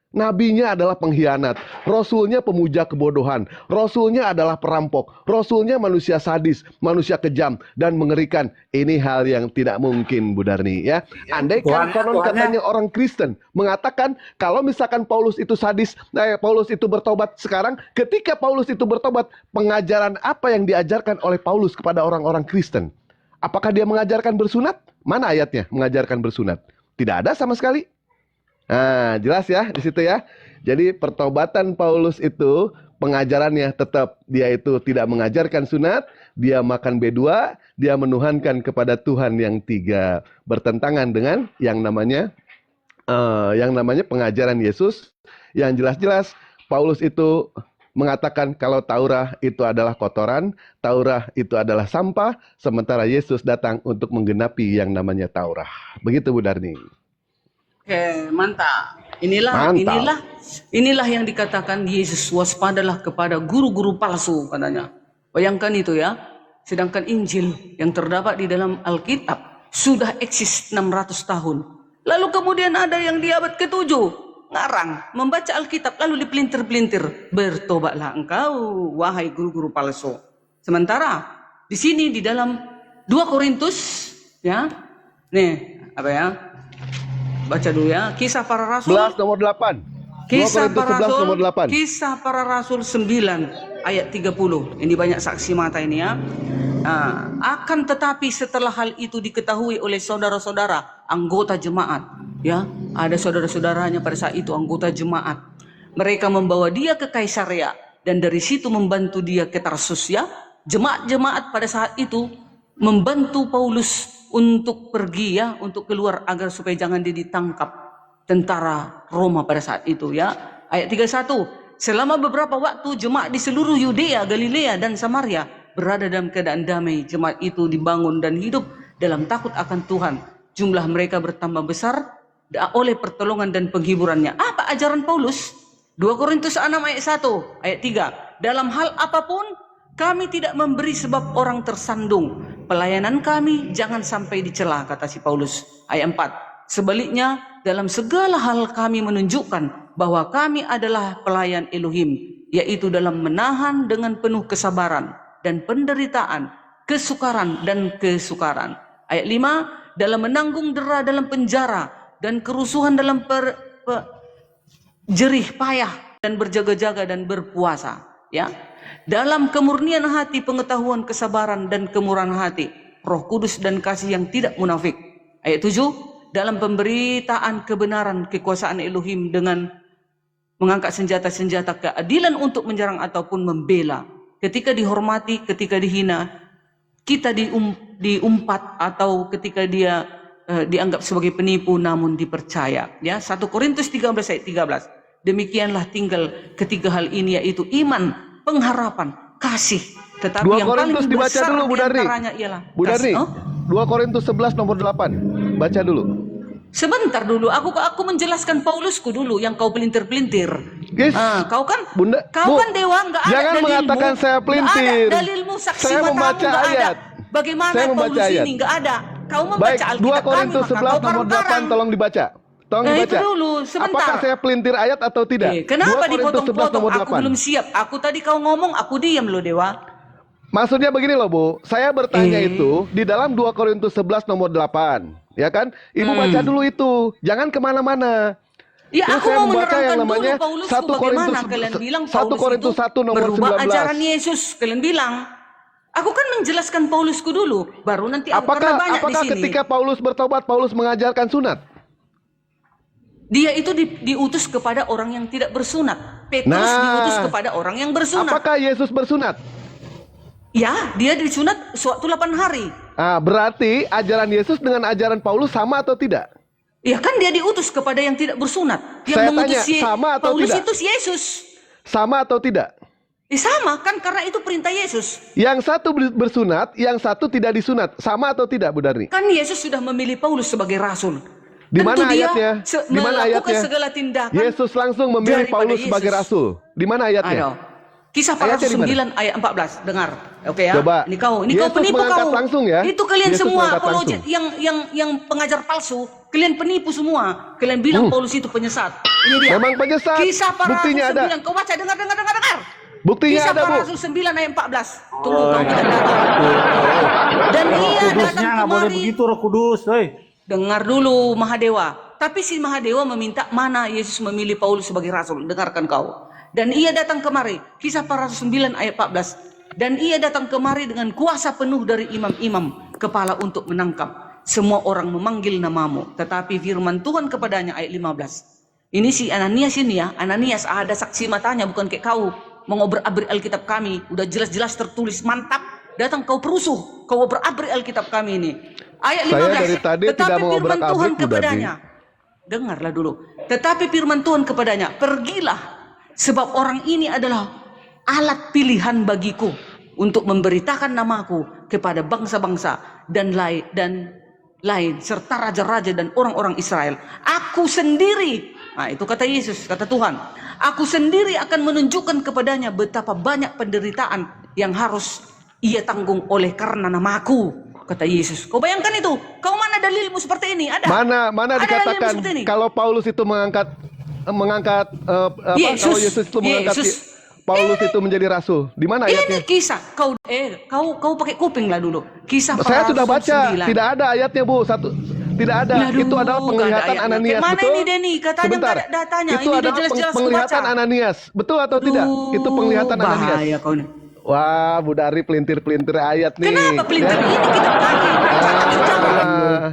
Nabinya adalah pengkhianat, rasulnya pemuja kebodohan, rasulnya adalah perampok, rasulnya manusia sadis, manusia kejam dan mengerikan. Ini hal yang tidak mungkin, Bu Darni ya. Andai kan konon katanya orang Kristen mengatakan kalau misalkan Paulus itu sadis, Paulus itu bertobat sekarang, ketika Paulus itu bertobat, pengajaran apa yang diajarkan oleh Paulus kepada orang-orang Kristen? Apakah dia mengajarkan bersunat? Mana ayatnya mengajarkan bersunat? Tidak ada sama sekali. Nah, jelas ya di situ ya. Jadi pertobatan Paulus itu pengajarannya tetap dia itu tidak mengajarkan sunat, dia makan B2, dia menuhankan kepada Tuhan yang tiga, bertentangan dengan yang namanya pengajaran Yesus. Yang jelas-jelas Paulus itu mengatakan kalau Taurat itu adalah kotoran, Taurat itu adalah sampah, sementara Yesus datang untuk menggenapi yang namanya Taurat. Begitu Bu Darni. Oke, mantap. Inilah yang dikatakan Yesus, waspadalah kepada guru-guru palsu katanya. Bayangkan itu ya. Sedangkan Injil yang terdapat di dalam Alkitab sudah eksis 600 tahun. Lalu kemudian ada yang di abad ke-7 ngarang, membaca Alkitab lalu dipelintir-pelintir. Bertobatlah engkau, wahai guru-guru palsu. Sementara di sini di dalam 2 Korintus ya. Nih, apa ya? Baca dulu ya, Kisah Para Rasul 11 nomor 8. Kisah 2 Korintus Para 11 Rasul, nomor 8. Kisah Para Rasul 9 ayat 30. Ini banyak saksi mata ini ya. Nah, akan tetapi setelah hal itu diketahui oleh saudara-saudara anggota jemaat, ya, ada saudara-saudaranya pada saat itu anggota jemaat. Mereka membawa dia ke Kaisarea dan dari situ membantu dia ke Tarsus ya. Jemaat-jemaat pada saat itu membantu Paulus untuk pergi ya, untuk keluar agar supaya jangan dia ditangkap tentara Roma pada saat itu ya. Ayat 31. Selama beberapa waktu jemaat di seluruh Yudea, Galilea dan Samaria berada dalam keadaan damai. Jemaat itu dibangun dan hidup dalam takut akan Tuhan. Jumlah mereka bertambah besar oleh pertolongan dan penghiburannya. Apa ajaran Paulus? 2 Korintus 6 ayat 1, ayat 3. Dalam hal apapun kami tidak memberi sebab orang tersandung. Pelayanan kami jangan sampai dicela, kata si Paulus. Ayat 4. Sebaliknya, dalam segala hal kami menunjukkan bahwa kami adalah pelayan Elohim, yaitu dalam menahan dengan penuh kesabaran dan penderitaan, kesukaran dan kesukaran. Ayat 5, dalam menanggung dera dalam penjara dan kerusuhan dalam jerih payah dan berjaga-jaga dan berpuasa. Ya, dalam kemurnian hati, pengetahuan, kesabaran dan kemurahan hati, Roh Kudus dan kasih yang tidak munafik. Ayat 7, dalam pemberitaan kebenaran kekuasaan Elohim dengan mengangkat senjata-senjata keadilan untuk menyerang ataupun membela. Ketika dihormati, ketika dihina, kita diumpat atau ketika dia dianggap sebagai penipu namun dipercaya. Ya, 1 Korintus 13 ayat 13. Demikianlah tinggal ketiga hal ini, yaitu iman, pengharapan, kasih. Tetapi 2 yang paling Korintus dibaca besar dulu, Bu Darni. diantaranya ialah Bu Darni, kasih. Oh? 2 Korintus 11 nomor 8. Baca dulu. Sebentar dulu, aku menjelaskan Paulusku dulu yang kau pelintir-pelintir. Yes. Kau kan, Bunda, kau Bu, kan dewa, nggak ada jangan dalilmu. mengatakan saya pelintir. Nggak ada dalilmu, saksi Saya matamu membaca nggak ada. ayat. Bagaimana Saya membaca Paulus ayat. ini nggak ada? Kau membaca Baik, 2 Alkitab Korintus kami, maka 11 kau nomor 8 karang-karang. tolong dibaca. Tolong Itu dibaca. dulu, sebentar. Apakah saya pelintir ayat atau tidak? Kenapa 2 Korintus 11 dipotong-potong? nomor Aku belum siap. Aku tadi kau ngomong, aku diam loh dewa. Maksudnya begini loh Bu, saya bertanya itu di dalam 2 Korintus 11 nomor 8. Ya kan? Ibu baca dulu itu. Jangan kemana-mana. Ya, Terus aku saya mau membaca menerangkan yang dulu namanya Paulusku 1 bagaimana Korintus kalian bilang 1 Paulus Korintus itu 1 nomor berubah 19. ajaran Yesus. Kalian bilang. Aku kan menjelaskan Paulusku dulu, baru nanti aku karena banyak Apakah di sini. ketika Paulus bertobat, Paulus mengajarkan sunat? Dia itu diutus kepada orang yang tidak bersunat. Petrus Nah, diutus kepada orang yang bersunat. Apakah Yesus bersunat? Ya, dia disunat suatu 8 hari. Ah, berarti ajaran Yesus dengan ajaran Paulus sama atau tidak? Ya kan dia diutus kepada yang tidak bersunat. Yang Saya mengutus tanya, sama atau Paulus tidak? itu Yesus. Sama atau tidak? Sama kan karena itu perintah Yesus. Yang satu bersunat, yang satu tidak disunat. Sama atau tidak, Bu Darni? Kan Yesus sudah memilih Paulus sebagai rasul. Di Tentu mana dia ayatnya? Di mana melakukan ayatnya? segala tindakan. Yesus langsung memilih daripada Paulus Yesus. sebagai rasul. Di mana ayatnya? Ayo. Kisah para Ayatnya rasul di mana? 9 ayat 14. Dengar. Oke ya. Coba. Ini kau Yesus penipu mengangkat kau. langsung ya. Itu kalian Yesus semua mengangkat apologet langsung. yang pengajar palsu, kalian penipu semua. Kalian bilang Paulus itu penyesat. Ini dia. Memang penyesat. Kisah para Buktinya rasul ada. 9. Kau baca dengar. Buktinya Kisah ada, para Bu. rasul 9 ayat 14. Tunggu kau tidak datang. Dan ia datang Kudusnya nggak boleh kemari. begitu, Roh Kudus. Hei. Dengar dulu Mahadewa. Tapi si Mahadewa meminta mana Yesus memilih Paulus sebagai rasul. Dengarkan kau. Dan ia datang kemari. Kisah para rasul 9 ayat 14. Dan ia datang kemari dengan kuasa penuh dari imam-imam kepala untuk menangkap. Semua orang memanggil namamu. Tetapi firman Tuhan kepadanya ayat 15. Ini si Ananias ini ya. Ananias ada saksi matanya bukan kayak kau. Mengobrak-abrik Alkitab kami. Udah jelas-jelas tertulis mantap. Datang kau perusuh. Kau obrak-abrik Alkitab kami ini. Ayat 15. Saya dari tadi Tetapi tidak mau firman obrak-abrik, Tuhan Bu kepadanya. Dengarlah dulu. Tetapi firman Tuhan kepadanya. Pergilah. Sebab orang ini adalah alat pilihan bagiku. Untuk memberitakan namaku kepada bangsa-bangsa dan lain. Serta raja-raja dan orang-orang Israel. Aku sendiri. Nah itu kata Yesus, kata Tuhan. Aku sendiri akan menunjukkan kepadanya betapa banyak penderitaan yang harus ia tanggung oleh karena namaku. Kata Yesus. Kau bayangkan itu. Kau mana dalilmu seperti ini? Ada. Mana Ada dikatakan dalilmu seperti ini? kalau Paulus itu mengangkat Yesus. kalau Yesus itu mengangkat Yesus. Paulus itu menjadi rasul. Di mana ayatnya? Ini kisah. Kau pakai kuping lah dulu. Kisah Saya para sudah rasul baca, 9. tidak ada ayatnya, Bu. Tidak ada. Aduh, Itu adalah nggak ada penglihatan ayatnya. Ananias, Kayak mana betul? ini, Denny? Katanya Sebentar. nggak ada datanya. Itu Ini udah adalah jelas-jelas penglihatan kubaca. Ananias. Betul atau tidak? Itu penglihatan Ananias. Bahaya kau nih. Wah, Bu Dari pelintir-pelintir ayat nih. Kenapa pelintir Ya. ini kita kami? Ah,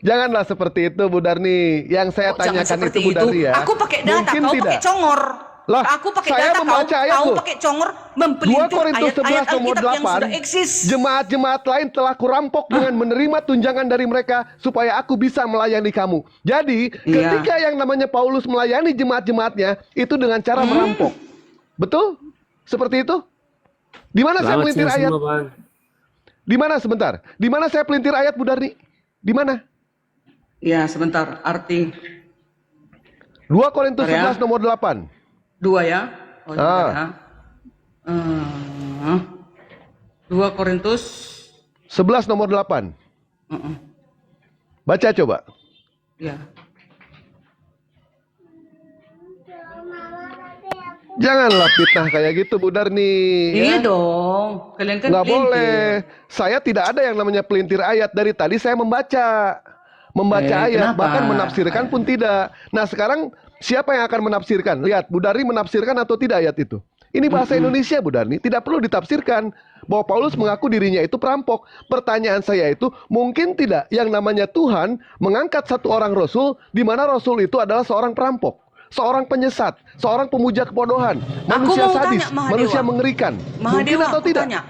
Janganlah seperti itu, Bu Darni. Yang saya Kok jangan tanyakan seperti itu, Bu Darni ya. Aku pakai data, Mungkin kau tidak. pakai congor. Lah, Aku pakai saya data, membaca ayat kau loh. pakai congor 2 mempelintir Korintus 11 ayat-ayat nomor Alkitab yang sudah 8. eksis. Jemaat-jemaat lain telah kurampok dengan menerima tunjangan dari mereka supaya aku bisa melayani kamu. Jadi, Iya. ketika yang namanya Paulus melayani jemaat-jemaatnya itu dengan cara merampok. Betul? Seperti itu? Di mana saya pelintir ayat? Di mana sebentar? Di mana saya pelintir ayat, Bu Darni? Di mana? Ya, sebentar. Arti 2 Korintus Bentar ya. 11 nomor 8. 2 ya. Oh, Ah. ya. 2 Korintus 11 nomor 8. Baca coba. ya. Janganlah fitnah kayak gitu, Bu Darni. Iya Ya. dong. Kalian kan Nggak pelintir. boleh. Saya tidak ada yang namanya pelintir ayat. Dari tadi saya membaca ayat, Kenapa? bahkan menafsirkan pun tidak. Nah sekarang siapa yang akan menafsirkan? Lihat, Bu Darni menafsirkan atau tidak ayat itu? Ini bahasa Indonesia, Bu Darni. Tidak perlu ditafsirkan. Bahwa Paulus mengaku dirinya itu perampok. Pertanyaan saya itu, mungkin tidak yang namanya Tuhan mengangkat satu orang Rasul, di mana Rasul itu adalah seorang perampok, seorang penyesat, seorang pemuja kebodohan, manusia mau sadis, tanya, Mahadewa. manusia mengerikan. Mungkin Mahadewa, atau aku tidak? tanya.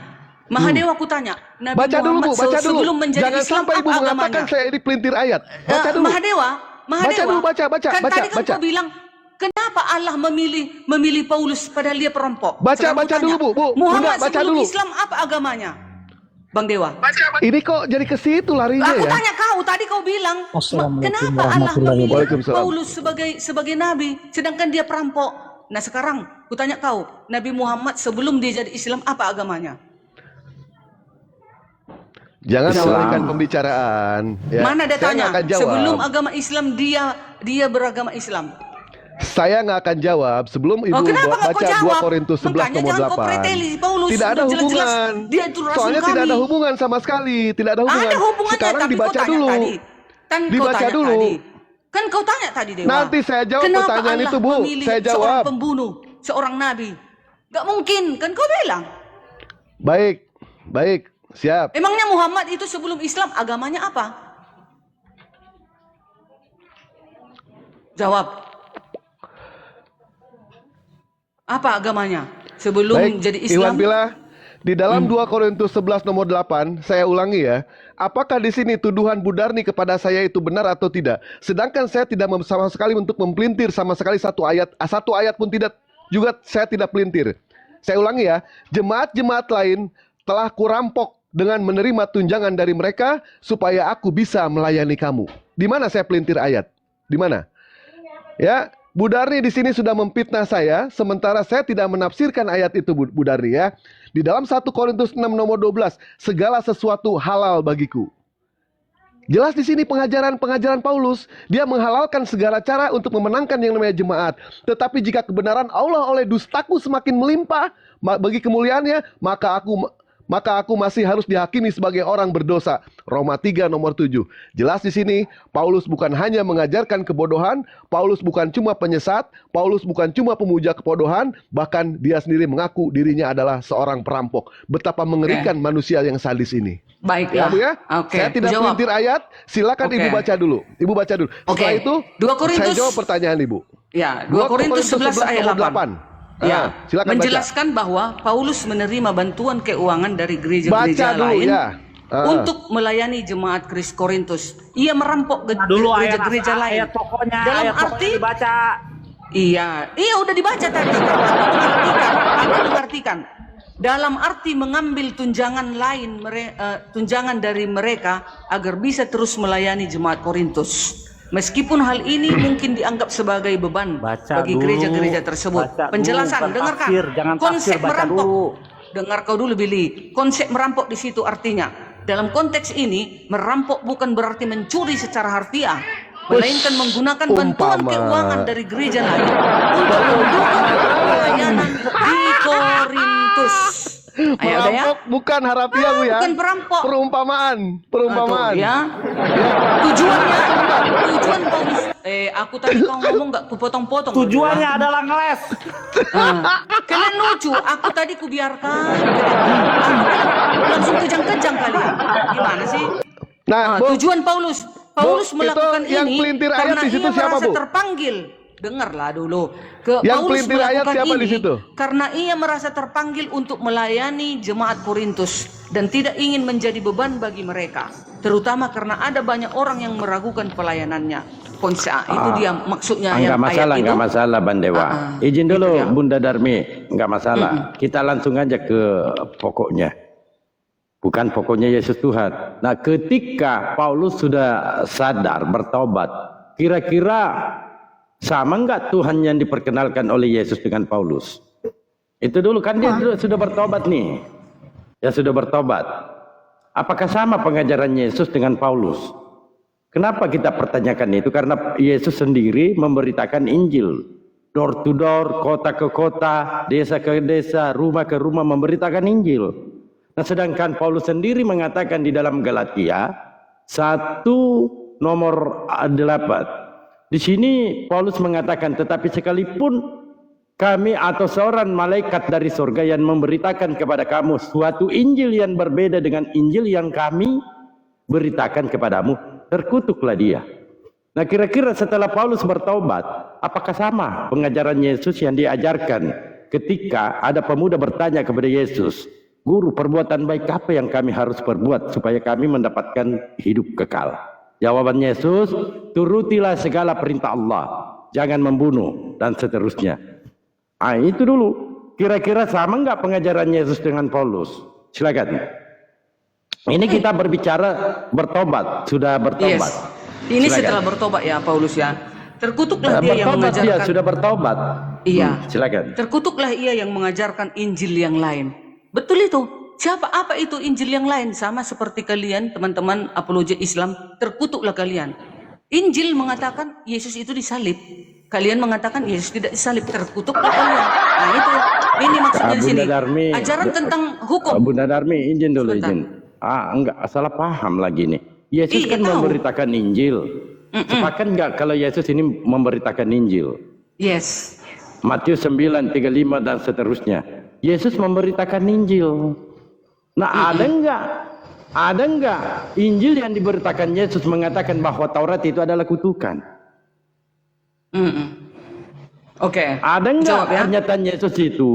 Mahadewa, aku tanya. Nabi Baca dulu, Bu, Muhammad baca dulu. sebelum menjadi Jangan Islam, sampai Ibu apa mengatakan agamanya? saya ini pelintir ayat. Baca dulu. Mahadewa, Baca dulu, baca. Kan tadi kan baca. kau bilang, kenapa Allah memilih Paulus padahal dia perampok? Baca, Sekarang aku baca tanya, dulu, Bu. Muhammad Bunda, baca sebelum dulu. Islam apa agamanya? Bang Dewa. Ini kok jadi ke situ larinya Aku ya? tanya kau, tadi kau bilang, Assalamualaikum kenapa Allah warahmatullahi memilih wabarakatuh. Paulus sebagai nabi, sedangkan dia perampok? Nah sekarang, aku tanya kau, Nabi Muhammad sebelum dia jadi Islam apa agamanya? Jangan Jawab. mengalihkan pembicaraan. Ya. Mana dia Saya tanya? nggak akan jawab. Sebelum agama Islam dia beragama Islam. Saya nggak akan jawab sebelum Ibu Kenapa nggak baca kau jawab? 2 Korintus 11 Makanya nomor jangan kau 8. preteli, Paulus Tidak ada sudah jelas-jelas hubungan. dia itu rasul Soalnya tidak ada kami. hubungan sama sekali. Tidak ada hubungan. Ada hubungannya, Sekarang tapi dibaca kau tanya dulu. tadi. Kan kau Dibaca tanya dulu. tadi. Kan kau tanya tadi, Dewa. Nanti saya jawab Kenapa pertanyaan Allah itu, Bu. memilih Saya seorang jawab. pembunuh, seorang nabi? Gak mungkin, kan kau bilang. Baik. Siap. Emangnya Muhammad itu sebelum Islam agamanya apa? Jawab. Apa agamanya sebelum Baik, jadi Iwan Islam? Bila, di dalam 2 Korintus 11 nomor 8, saya ulangi ya. Apakah di sini tuduhan Bu Darni kepada saya itu benar atau tidak? Sedangkan saya tidak sama sekali untuk mempelintir sama sekali satu ayat pun tidak, juga saya tidak pelintir. Saya ulangi ya, jemaat-jemaat lain telah kurampok dengan menerima tunjangan dari mereka supaya aku bisa melayani kamu. Di mana saya pelintir ayat? Di mana? Ya, Bu Darni di sini sudah memfitnah saya, sementara saya tidak menafsirkan ayat itu, Bu Darni ya. Di dalam 1 Korintus 6 nomor 12, segala sesuatu halal bagiku. Jelas di sini pengajaran Paulus, dia menghalalkan segala cara untuk memenangkan yang namanya jemaat. Tetapi jika kebenaran Allah oleh dustaku semakin melimpah bagi kemuliaannya, maka aku masih harus dihakimi sebagai orang berdosa. Roma 3 nomor 7. Jelas di sini Paulus bukan hanya mengajarkan kebodohan, Paulus bukan cuma penyesat, Paulus bukan cuma pemuja kebodohan, bahkan dia sendiri mengaku dirinya adalah seorang perampok. Betapa mengerikan manusia yang sadis ini. Baiklah. Ya, Bu ya? Oke. Saya tidak Jawab. pelintir ayat, silakan Oke. Ibu baca dulu. Ibu baca dulu. Setelah Oke. itu 2 Korintus- saya jawab pertanyaan Ibu. Ya, 2 Korintus 11 ayat 8. Ya, silakan menjelaskan bahwa Paulus menerima bantuan keuangan dari gereja-gereja baca dulu lain ya. untuk melayani jemaat Korintus. Ia merampok Dulu gereja-gereja lain. ayat pokoknya, Dalam ayat pokoknya arti dibaca. iya udah dibaca tadi. Aku mengartikan. Dalam arti mengambil tunjangan lain, tunjangan dari mereka agar bisa terus melayani jemaat Korintus. Meskipun hal ini mungkin dianggap sebagai beban Baca bagi dulu. gereja-gereja tersebut. Baca dulu, Penjelasan, bukan dengarkan. tafsir, jangan Konsep tafsir, baca merampok. dulu. Dengar kau dulu, Billy. Konsep merampok di situ artinya, dalam konteks ini, merampok bukan berarti mencuri secara harfiah, melainkan menggunakan bantuan umpama. keuangan dari gereja lain untuk mendukung pelayanan di Korintus. Ayo, udah ya? Perampok bukan harafiah, Bu ya. Bukan perampok. Perumpamaan. Tuh, ya. Tujuan Paulus. Aku tadi kau ngomong nggak kupotong-potong. Tujuannya adalah ngeles. Kalian lucu. Aku tadi kubiarkan. Langsung kejang-kejang kalian. Gimana sih? Nah, Bu, Tujuan Paulus Paulus Bu, melakukan itu yang ini pelintir ayat karena di situ ia siapa, merasa Bu? terpanggil. Dengarlah dulu. Yang Paulus pelintir ayat melakukan siapa ini di situ? karena ia merasa terpanggil untuk melayani jemaat Korintus dan tidak ingin menjadi beban bagi mereka, terutama karena ada banyak orang yang meragukan pelayanannya. Konsa, itu dia maksudnya Enggak yang masalah, ayat itu. enggak masalah Bandewa. Izin itu dulu dia. Bunda Darmi, enggak masalah. Kita langsung aja ke pokoknya. Bukan pokoknya Yesus Tuhan. Nah, ketika Paulus sudah sadar, bertobat, kira-kira sama enggak Tuhan yang diperkenalkan oleh Yesus dengan Paulus? Itu dulu kan dia sudah bertobat nih. Ya sudah bertobat. Apakah sama pengajaran Yesus dengan Paulus? Kenapa kita pertanyakan itu? Karena Yesus sendiri memberitakan Injil. Door to door, kota ke kota, desa ke desa, rumah ke rumah memberitakan Injil. Nah, sedangkan Paulus sendiri mengatakan di dalam Galatia 1 nomor 8. Di sini Paulus mengatakan, tetapi sekalipun kami atau seorang malaikat dari surga yang memberitakan kepada kamu suatu Injil yang berbeda dengan Injil yang kami beritakan kepadamu, terkutuklah dia. Nah, kira-kira setelah Paulus bertobat, apakah sama pengajaran Yesus yang diajarkan ketika ada pemuda bertanya kepada Yesus, Guru, perbuatan baik apa yang kami harus perbuat supaya kami mendapatkan hidup kekal? Jawaban Yesus, turutilah segala perintah Allah, jangan membunuh, dan seterusnya. Itu dulu. Kira-kira sama nggak pengajaran Yesus dengan Paulus? Silakan. Ini kita berbicara bertobat, sudah bertobat. Ini Silakan. setelah bertobat ya Paulus ya. Terkutuklah dia yang Bertobat dia mengajarkan. sudah bertobat. Iya. Silakan. Terkutuklah ia yang mengajarkan Injil yang lain. Betul itu. Siapa apa itu Injil yang lain? Sama seperti kalian teman-teman apologet Islam, terkutuklah kalian. Injil mengatakan Yesus itu disalib. Kalian mengatakan Yesus tidak disalib, terkutuklah kalian. Nah itu. Ini maksudnya di sini. Bunda Darmi, Ajaran tentang hukum. Bunda Darmi, izin dulu, Sebentar. izin. Enggak, salah paham lagi nih. Yesus Iya, kan tahu. memberitakan Injil. Sepakat enggak kalau Yesus ini memberitakan Injil? Yes. Matius 9, 35 dan seterusnya. Yesus memberitakan Injil. Nah, ada enggak Injil yang diberitakan Yesus mengatakan bahwa Taurat itu adalah kutukan? Oke. Ada enggak Jawab ya. pernyataan Yesus itu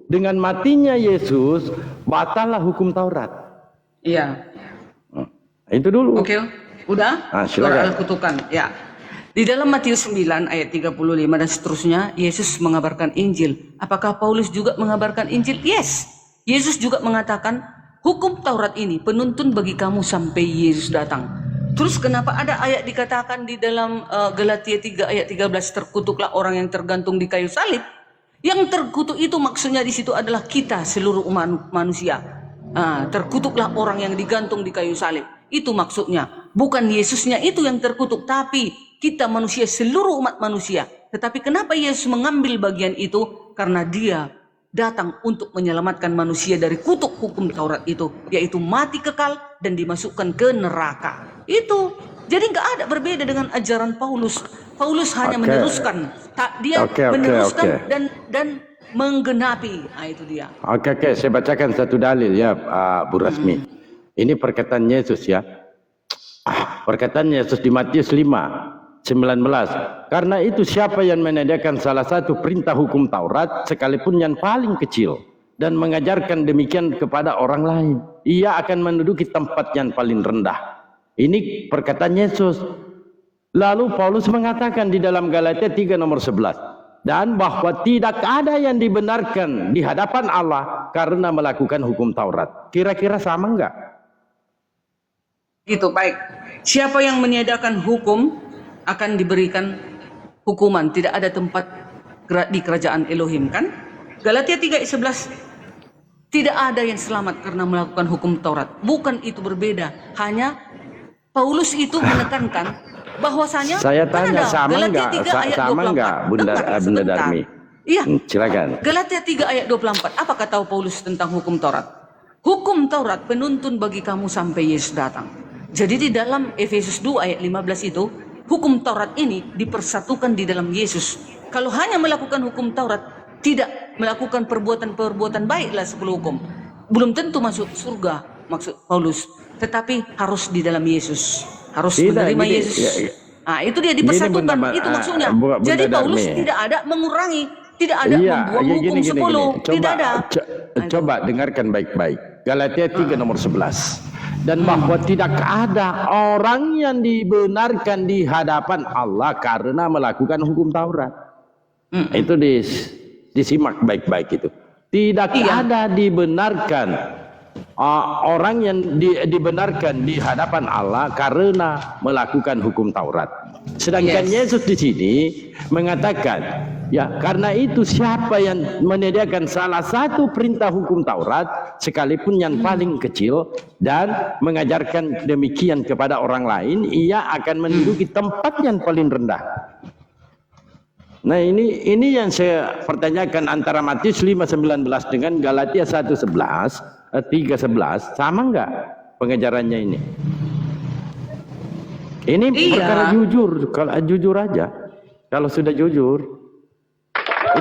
dengan matinya Yesus batallah hukum Taurat? Iya. Itu dulu. Oke. Udah? Silakan. Surat Al-Kutukan. Ya. Di dalam Matius 9 ayat 35 dan seterusnya, Yesus mengabarkan Injil. Apakah Paulus juga mengabarkan Injil? Yes. Yesus juga mengatakan, hukum Taurat ini penuntun bagi kamu sampai Yesus datang. Terus kenapa ada ayat dikatakan di dalam Galatia 3 ayat 13, terkutuklah orang yang tergantung di kayu salib? Yang terkutuk itu maksudnya di situ adalah kita seluruh umat manusia. Terkutuklah orang yang digantung di kayu salib. Itu maksudnya. Bukan Yesusnya itu yang terkutuk, tapi kita manusia, seluruh umat manusia. Tetapi kenapa Yesus mengambil bagian itu? Karena dia datang untuk menyelamatkan manusia dari kutuk hukum Taurat itu, yaitu mati kekal dan dimasukkan ke neraka. Itu. Jadi nggak ada berbeda dengan ajaran Paulus. Paulus hanya meneruskan. Dia meneruskan dan menggenapi. Itu dia. Oke, saya bacakan satu dalil ya, Bu Rasmi. Ini perkataan Yesus ya. Perkataan Yesus di Matius 5, 19. Karena itu siapa yang menegakkan salah satu perintah hukum Taurat, sekalipun yang paling kecil, dan mengajarkan demikian kepada orang lain, ia akan menduduki tempat yang paling rendah. Ini perkataan Yesus. Lalu Paulus mengatakan di dalam Galatia 3 nomor 11. Dan bahwa tidak ada yang dibenarkan di hadapan Allah karena melakukan hukum Taurat. Kira-kira sama enggak? Gitu, baik. Siapa yang meniadakan hukum akan diberikan hukuman. Tidak ada tempat di kerajaan Elohim, kan? Galatia 3:11. Tidak ada yang selamat karena melakukan hukum Taurat. Bukan itu berbeda. Hanya Paulus itu menekankan bahwasanya saya tanya sama Galatia enggak? 3 ayat Sama 24. enggak, Bunda Sebentar. Darmi? Iya. Silakan. Galatia 3 ayat 24. Apa kata Paulus tentang hukum Taurat? Hukum Taurat penuntun bagi kamu sampai Yesus datang. Jadi di dalam Efesus 2 ayat 15 itu, hukum Taurat ini dipersatukan di dalam Yesus. Kalau hanya melakukan hukum Taurat, tidak melakukan perbuatan-perbuatan baiklah 10 hukum, belum tentu masuk surga, maksud Paulus. Tetapi harus di dalam Yesus. harus Tidak, menerima gini, Yesus. ya, Nah, itu dia Gini, dipersatukan, Bunda, itu maksudnya. Bunda Jadi Paulus Darmi. tidak ada mengurangi, tidak ada Iya, membuang ya, hukum 10, tidak ada. Coba dengarkan baik-baik. Galatia 3 nomor 11. Dan bahwa tidak ada orang yang dibenarkan di hadapan Allah karena melakukan hukum Taurat. Itu disimak baik-baik itu. Tidak Iya. ada dibenarkan orang yang dibenarkan di hadapan Allah karena melakukan hukum Taurat. Sedangkan Yesus di sini mengatakan, ya karena itu siapa yang menyediakan salah satu perintah hukum Taurat, sekalipun yang paling kecil, dan mengajarkan demikian kepada orang lain, ia akan menduduki tempat yang paling rendah. Nah ini yang saya pertanyakan antara Matius 5:19 dengan Galatia 1:11, 3:11, sama enggak pengejarannya ini? Ini Iya. perkara jujur, kalau jujur aja. Kalau sudah jujur,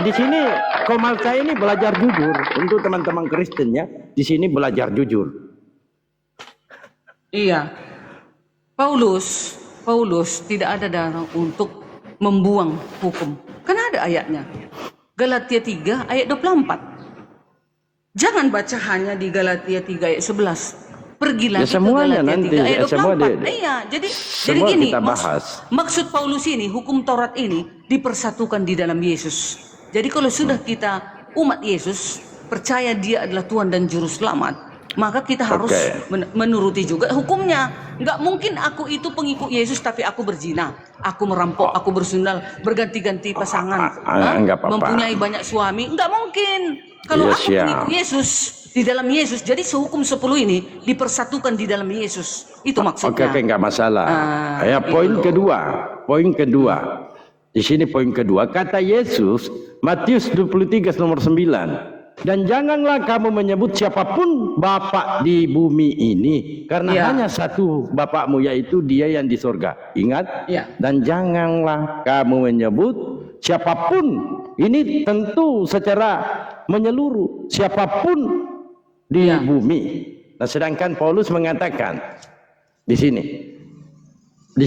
di sini Komalka ini belajar jujur untuk teman-teman Kristen ya. Di sini belajar jujur. Iya. Paulus tidak ada dana untuk membuang hukum. Kan ada ayatnya. Galatia 3 ayat 24. Jangan baca hanya di Galatia 3 ayat 11. Pergi lagi Ya, semuanya ke Galatia nanti, 3 ayat 24. semua Iya, jadi semua gini, kita bahas. maksud Paulus ini, hukum Taurat ini dipersatukan di dalam Yesus. Jadi kalau sudah kita umat Yesus, percaya dia adalah Tuhan dan Juru Selamat, maka kita harus menuruti juga hukumnya. Nggak mungkin aku itu pengikut Yesus tapi aku berzina, aku merampok, aku bersundal, berganti-ganti pasangan, enggak apa-apa. mempunyai banyak suami. Nggak mungkin. Kalau Yes, aku pengikut Yesus, di dalam Yesus, jadi sehukum 10 ini dipersatukan di dalam Yesus. Itu maksudnya. Oke, enggak masalah. Ya, itu poin loh. kedua. Di sini poin kedua, kata Yesus, Matius 23 nomor 9. Dan janganlah kamu menyebut siapapun Bapak di bumi ini, karena hanya satu Bapakmu, yaitu Dia yang di surga. Ingat? Ya. Dan janganlah kamu menyebut siapapun. Ini tentu secara menyeluruh, siapapun di bumi. Nah, sedangkan Paulus mengatakan di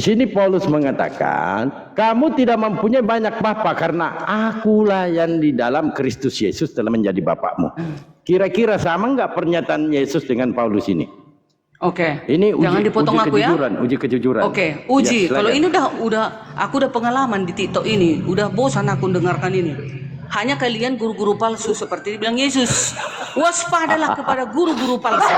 sini Paulus mengatakan, kamu tidak mempunyai banyak bapa karena akulah yang di dalam Kristus Yesus telah menjadi bapakmu. Kira-kira sama enggak pernyataan Yesus dengan Paulus ini? Oke. Ini Jangan dipotong aku ya. Uji kejujuran. Oke, uji. Ya, Kalau silakan. ini aku udah pengalaman di TikTok ini, udah bosan aku dengarkan ini. Hanya kalian guru-guru palsu seperti dibilang Yesus. Waspadalah kepada guru-guru palsu.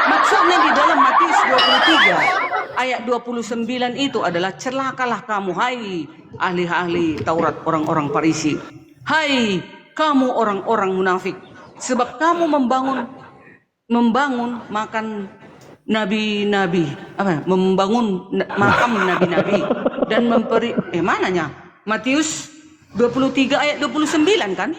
Maksudnya di dalam Matius 23 ayat 29 itu adalah celakalah kamu hai ahli-ahli Taurat, orang-orang Farisi. Hai kamu orang-orang munafik, sebab kamu membangun makan nabi-nabi, membangun makam nabi-nabi dan mananya? Matius 23 ayat 29 kan?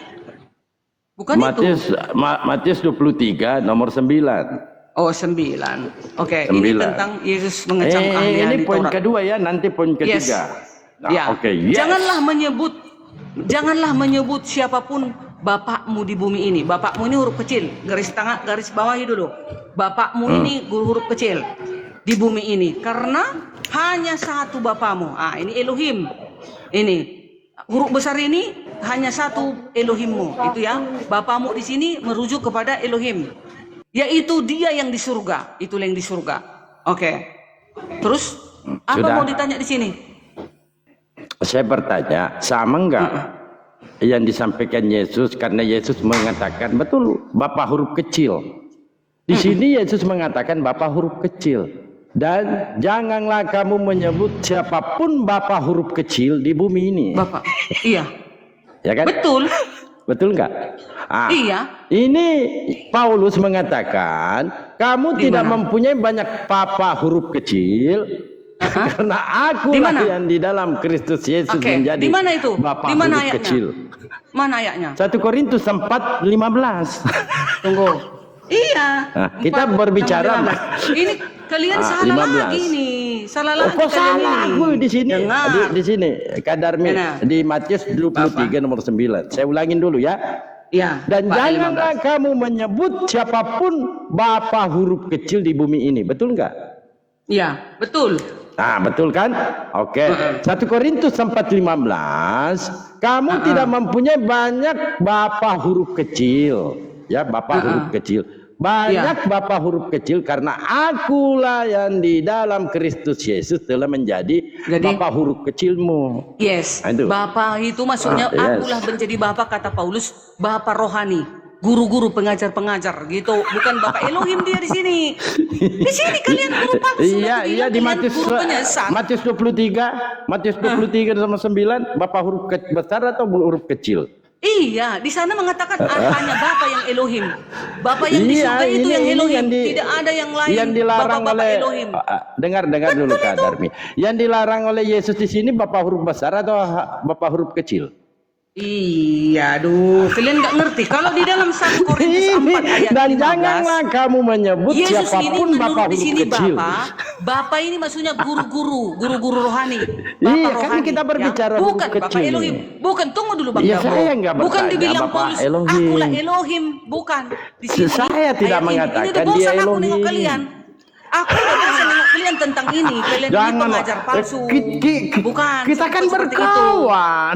Bukan itu. Matius 23 nomor 9. Oh 9. Oke, ini tentang Yesus mengecam ahli-ahli Ini poin Taurat. kedua ya, nanti poin ketiga. Yes. Nah, Ya. Oke, yes. Janganlah menyebut siapapun bapakmu di bumi ini. Bapakmu ini huruf kecil, garis tengah, garis bawahi dulu. Bapakmu ini huruf kecil di bumi ini, karena hanya satu bapakmu. Ini Elohim. Ini huruf besar ini hanya satu Elohimmu. Itu ya. Bapakmu di sini merujuk kepada Elohim, yaitu Dia yang di surga. Itulah yang di surga. Oke. Terus apa Sudah. mau ditanya di sini? Saya bertanya, sama enggak yang disampaikan Yesus, karena Yesus mengatakan betul Bapa huruf kecil. Di sini Yesus mengatakan Bapa huruf kecil. Dan janganlah kamu menyebut siapapun Bapa huruf kecil di bumi ini. Bapak. Iya. Ya kan? Betul. Betul enggak? Iya. Ini Paulus mengatakan kamu tidak mempunyai banyak papa huruf kecil karena aku yang di dalam Kristus Yesus menjadi di mana itu? Bapa Di mana huruf ayatnya? kecil. Mana ayatnya? 1 Korintus 4:15. Tunggu. Iya. Nah, kita berbicara. Ini kalian salah 15. lagi nih. Salah lagi Kok kalian salah ini. aku di sini? Dengar. Di sini Kadarmi Mana? di Matius 23 nomor 9. Saya ulangin dulu ya. Iya. Dan Pak, janganlah kamu menyebut siapapun Bapa huruf kecil di bumi ini. Betul enggak? Iya, betul. Nah, betul kan? Oke. 1 Korintus 4:15, kamu tidak mempunyai banyak bapa huruf kecil. Ya, bapa huruf kecil. Banyak bapa huruf kecil karena akulah yang di dalam Kristus Yesus telah menjadi bapa huruf kecilmu. Yes. Nah, itu. Bapa itu maksudnya Yes. akulah menjadi bapa, kata Paulus, bapa rohani. Guru-guru, pengajar-pengajar gitu, bukan Bapak Elohim dia di sini. Di sini kalian guru palsu. Iya, di Matius Matius 23 sama 9, Bapak huruf besar atau huruf kecil? Iya, di sana mengatakan hanya Bapa yang Elohim. Bapa yang di surga itu yang Elohim, tidak ada yang lain. Yang dilarang Bapak oleh Elohim. dengar dulu Kak Darmi. Yang dilarang oleh Yesus di sini Bapak huruf besar atau Bapak huruf kecil? Iya, aduh, kalian nggak ngerti. Kalau di dalam 1 Korintus 4 ayat Dan 15, janganlah kamu menyebut Yesus ini siapapun Bapak menurut di huruf sini kecil. Bapak ini maksudnya guru-guru rohani. Iya, Bapak kan rohani, kita berbicara ya. huruf Bukan Bapak kecil Elohim. nih. Bukan, tunggu dulu Bang Iya, Gabro. saya nggak Bukan bertanya dibilang Bapak Paulus, Elohim. akulah Elohim, bukan. Di sini Saya tidak ayat mengatakan ini udah dia bosan aku nengok Elohim. kalian. Aku udah bosan nengok kalian tentang ini. Kalian ini Jangan, pengajar palsu. Bukan. Kita kan seperti itu. berkawan.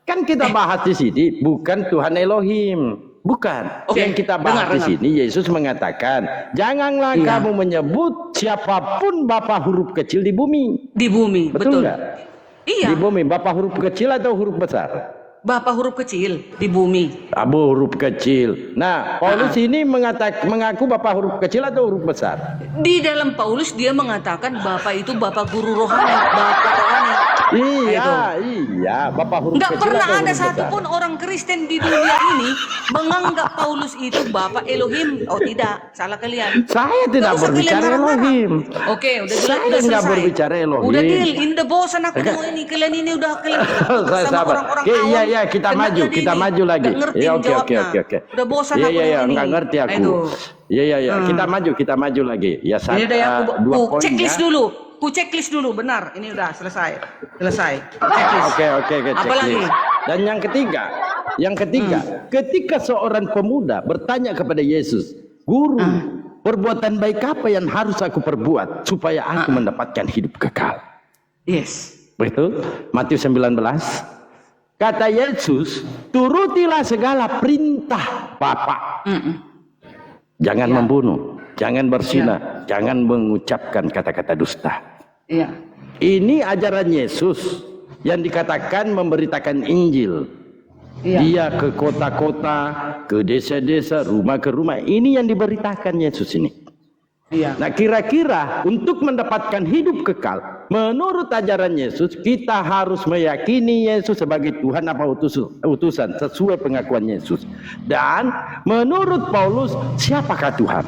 Kan kita bahas di sini bukan Tuhan Elohim. Bukan. Oke, Yang kita bahas dengar. di sini Yesus mengatakan, janganlah kamu menyebut siapapun Bapak huruf kecil di bumi. Di bumi, Betul betul. nggak? Iya, Di bumi Bapak huruf kecil atau huruf besar? Bapak huruf kecil di bumi. Abu huruf kecil. Nah, Paulus ini mengaku Bapak huruf kecil atau huruf besar? Di dalam Paulus dia mengatakan Bapak itu Bapak guru rohani, Bapak rohani. Iya, Bapak huruf Nggak kecil pernah atau ada huruf satupun besar? orang Kristen di dunia ini menganggap Paulus itu Bapak Elohim. Oh tidak, salah kalian. Saya tidak Nggak usah berbicara kalian marah-marah. Elohim. Oke, udah jelas, Saya udah nggak selesai. berbicara Elohim. Udah deal, ini udah bosan aku nengok ini. Kalian ini udah kalian Saya sama sabar. orang-orang Oke, awam. iya, kita Kena maju, jadi kita ini. maju lagi. Nggak ngerti Ya, oke. jawabnya. Udah bosan aku Iya, nengok ini. nggak ngerti aku. Aduh. Iya, kita maju lagi. Ya, Ini udah ya, dua aku poin checklist ya. dulu. Ku checklist dulu, benar. Ini udah selesai. Checklist. Oke, Apa lagi? checklist. Dan yang ketiga, ketika seorang pemuda bertanya kepada Yesus, Guru, perbuatan baik apa yang harus aku perbuat supaya aku mendapatkan hidup kekal? Yes. Betul? Matius 19. Kata Yesus, turutilah segala perintah Bapa. Jangan membunuh, jangan berzina, jangan mengucapkan kata-kata dusta. Iya. Ini ajaran Yesus yang dikatakan memberitakan Injil. Iya. Dia ke kota-kota, ke desa-desa, rumah ke rumah. Ini yang diberitakan Yesus ini. Iya. Nah, kira-kira untuk mendapatkan hidup kekal, menurut ajaran Yesus, kita harus meyakini Yesus sebagai Tuhan apa utusan sesuai pengakuan Yesus. Dan menurut Paulus, siapakah Tuhan?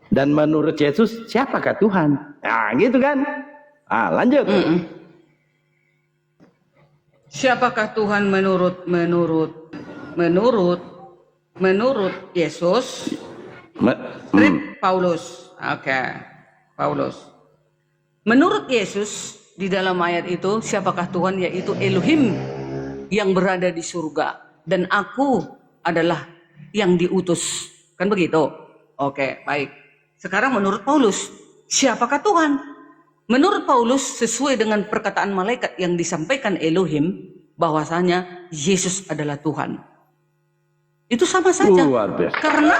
Dan menurut Yesus, siapakah Tuhan? Nah, gitu kan? Ah, lanjut. Siapakah Tuhan menurut Yesus? Paulus. Oke. Paulus. Menurut Yesus di dalam ayat itu, siapakah Tuhan? Yaitu Elohim yang berada di surga, dan aku adalah yang diutus. Kan begitu? Oke, baik. Sekarang menurut Paulus, siapakah Tuhan? Menurut Paulus, sesuai dengan perkataan malaikat yang disampaikan Elohim, bahwasanya Yesus adalah Tuhan. Itu sama saja. Luar biasa. Karena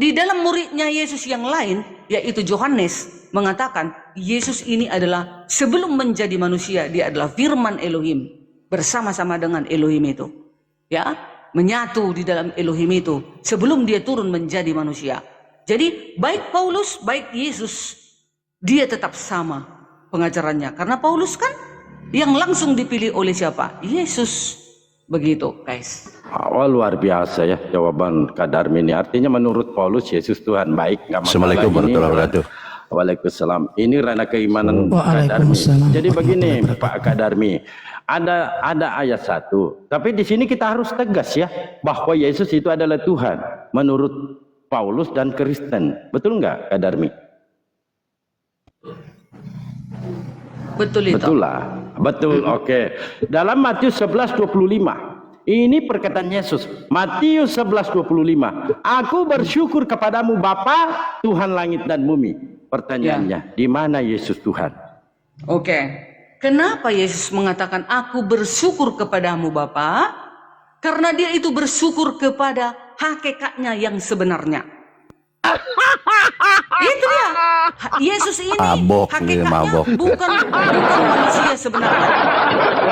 di dalam muridnya Yesus yang lain, yaitu Yohanes, mengatakan Yesus ini adalah sebelum menjadi manusia, dia adalah firman Elohim bersama-sama dengan Elohim itu. Ya, menyatu di dalam Elohim itu sebelum dia turun menjadi manusia. Jadi baik Paulus, baik Yesus, dia tetap sama pengajarannya. Karena Paulus kan yang langsung dipilih oleh siapa? Yesus. Begitu, guys. Oh, luar biasa ya jawaban Kak Darmi ini. Artinya menurut Paulus Yesus Tuhan baik. Assalamualaikum warahmatullahi wabarakatuh. Waalaikumsalam. Ini ranah keimanan Kak Darmi. Jadi begini Pak Kak Darmi, ada ayat 1. Tapi di sini kita harus tegas ya bahwa Yesus itu adalah Tuhan menurut Paulus dan Kristen. Betul nggak Kak Darmi? Betul itu. Betul lah. Betul, oke. Dalam Matius 11:25. Ini perkataan Yesus. Matius 11:25. Aku bersyukur kepadamu Bapa, Tuhan langit dan bumi. Pertanyaannya, di mana Yesus Tuhan? Oke. Kenapa Yesus mengatakan aku bersyukur kepadamu Bapa? Karena dia itu bersyukur kepada hakikatnya yang sebenarnya. Itu dia. Yesus ini Mabok, hakikatnya mabok. bukan manusia sebenarnya.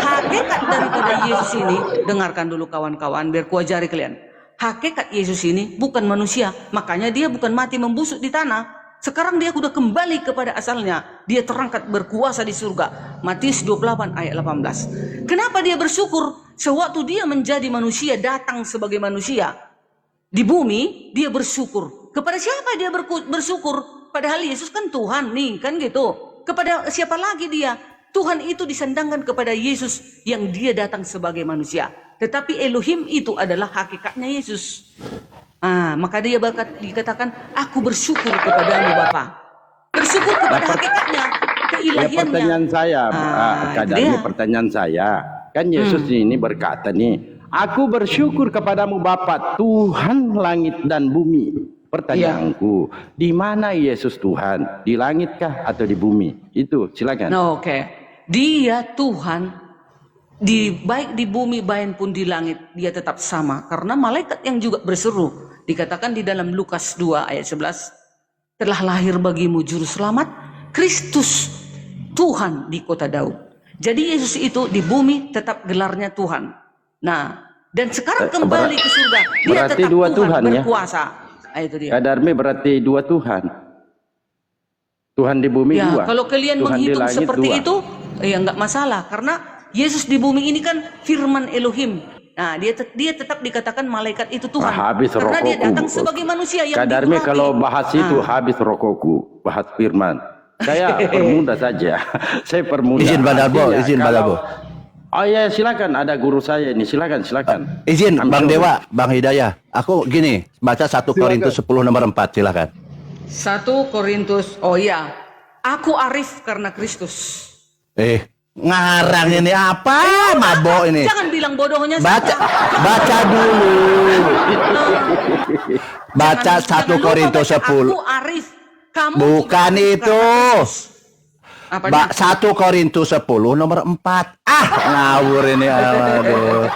Hakikat daripada Yesus ini, dengarkan dulu kawan-kawan biar kuajari kalian. Hakikat Yesus ini bukan manusia, makanya dia bukan mati membusuk di tanah. Sekarang dia sudah kembali kepada asalnya. Dia terangkat berkuasa di surga. Matius 28 ayat 18. Kenapa dia bersyukur? Sewaktu dia menjadi manusia, datang sebagai manusia di bumi, dia bersyukur. Kepada siapa dia bersyukur? Padahal Yesus kan Tuhan nih, kan gitu. Kepada siapa lagi dia? Tuhan itu disandangkan kepada Yesus yang dia datang sebagai manusia. Tetapi Elohim itu adalah hakikatnya Yesus. Maka dia dikatakan, aku bersyukur kepadamu Bapa. Bersyukur kepada hakikatnya, Ya, keilahiannya. pertanyaan saya, itu ini dia. pertanyaan saya. Kan Yesus ini berkata nih, aku bersyukur kepadamu Bapa, Tuhan langit dan bumi. Pertanyaanku, di mana Yesus Tuhan? Di langitkah atau di bumi? Itu, silakan. Oke. Dia Tuhan baik di bumi baik pun di langit, dia tetap sama karena malaikat yang juga berseru. Dikatakan di dalam Lukas 2 ayat 11, telah lahir bagimu juru selamat Kristus Tuhan di kota Daud. Jadi Yesus itu di bumi tetap gelarnya Tuhan. Nah, dan sekarang kembali ke surga, dia berarti tetap dua Tuhan, Tuhan, ya? berkuasa. Itu dia. Kak Darmi berarti dua Tuhan. Tuhan di bumi Ya, dua. kalau kalian Tuhan di menghitung langit seperti dua. itu, ya nggak masalah. Karena Yesus di bumi ini kan firman Elohim. Nah, dia tetap dikatakan malaikat itu Tuhan. Habis Karena dia rokokku. datang sebagai manusia yang Kak Darmi diurapi. kalau bahas itu habis rokokku, bahas firman. Saya permudah saja. Saya permudah. Izin Bang Darbo, Artinya izin Bang kalau- Darbo. Oh ya, silakan, ada guru saya ini, silakan. Izin Ambil Bang dulu. Dewa, Bang Hidayah. Aku gini, baca 1 Korintus 10 nomor 4, silakan. 1 Korintus, oh iya. Aku arif karena Kristus. Ngarang ini apa? Mabok ini. Jangan bilang bodohnya. Baca dulu. Baca 1 Korintus 10. Aku arif. Kamu Bukan juga arif itu. karena Kristus. Apanya? 1 Korintus 10 nomor 4. Ngawur ini. Aduh.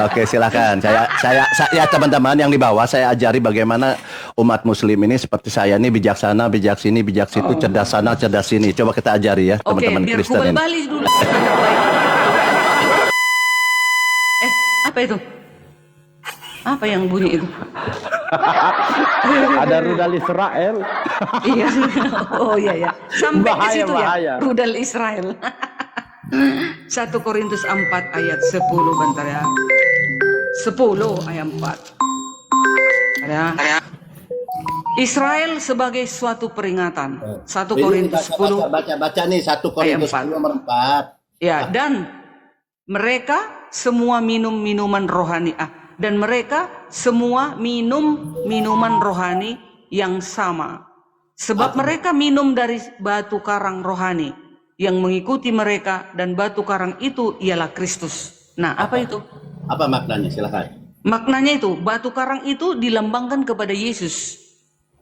Oke, silakan. Saya teman-teman yang di bawah saya ajari bagaimana umat muslim ini seperti saya ini bijaksana, bijak sini, bijak situ, cerdas sana, cerdas sini. Coba kita ajari ya, Oke, teman-teman biar Kristen ku ini. balik dulu. Apa itu? Apa yang bunyi itu? Ada rudal Israel. Iya. Oh iya ya. Sampai ke situ Bahaya. ya. Rudal Israel. 1 Korintus 4 ayat 10 bentar ya. 10 ayat 4. Ya. Israel sebagai suatu peringatan. 1 Korintus 10 Baca nih 1 Korintus Ayat 4. 10 nomor 4. ya, dan mereka semua minum minuman rohani. Dan mereka semua minum minuman rohani yang sama. Sebab mereka minum dari batu karang rohani yang mengikuti mereka, dan batu karang itu ialah Kristus. Nah, apa itu? Apa maknanya? Silakan. Maknanya itu, batu karang itu dilambangkan kepada Yesus.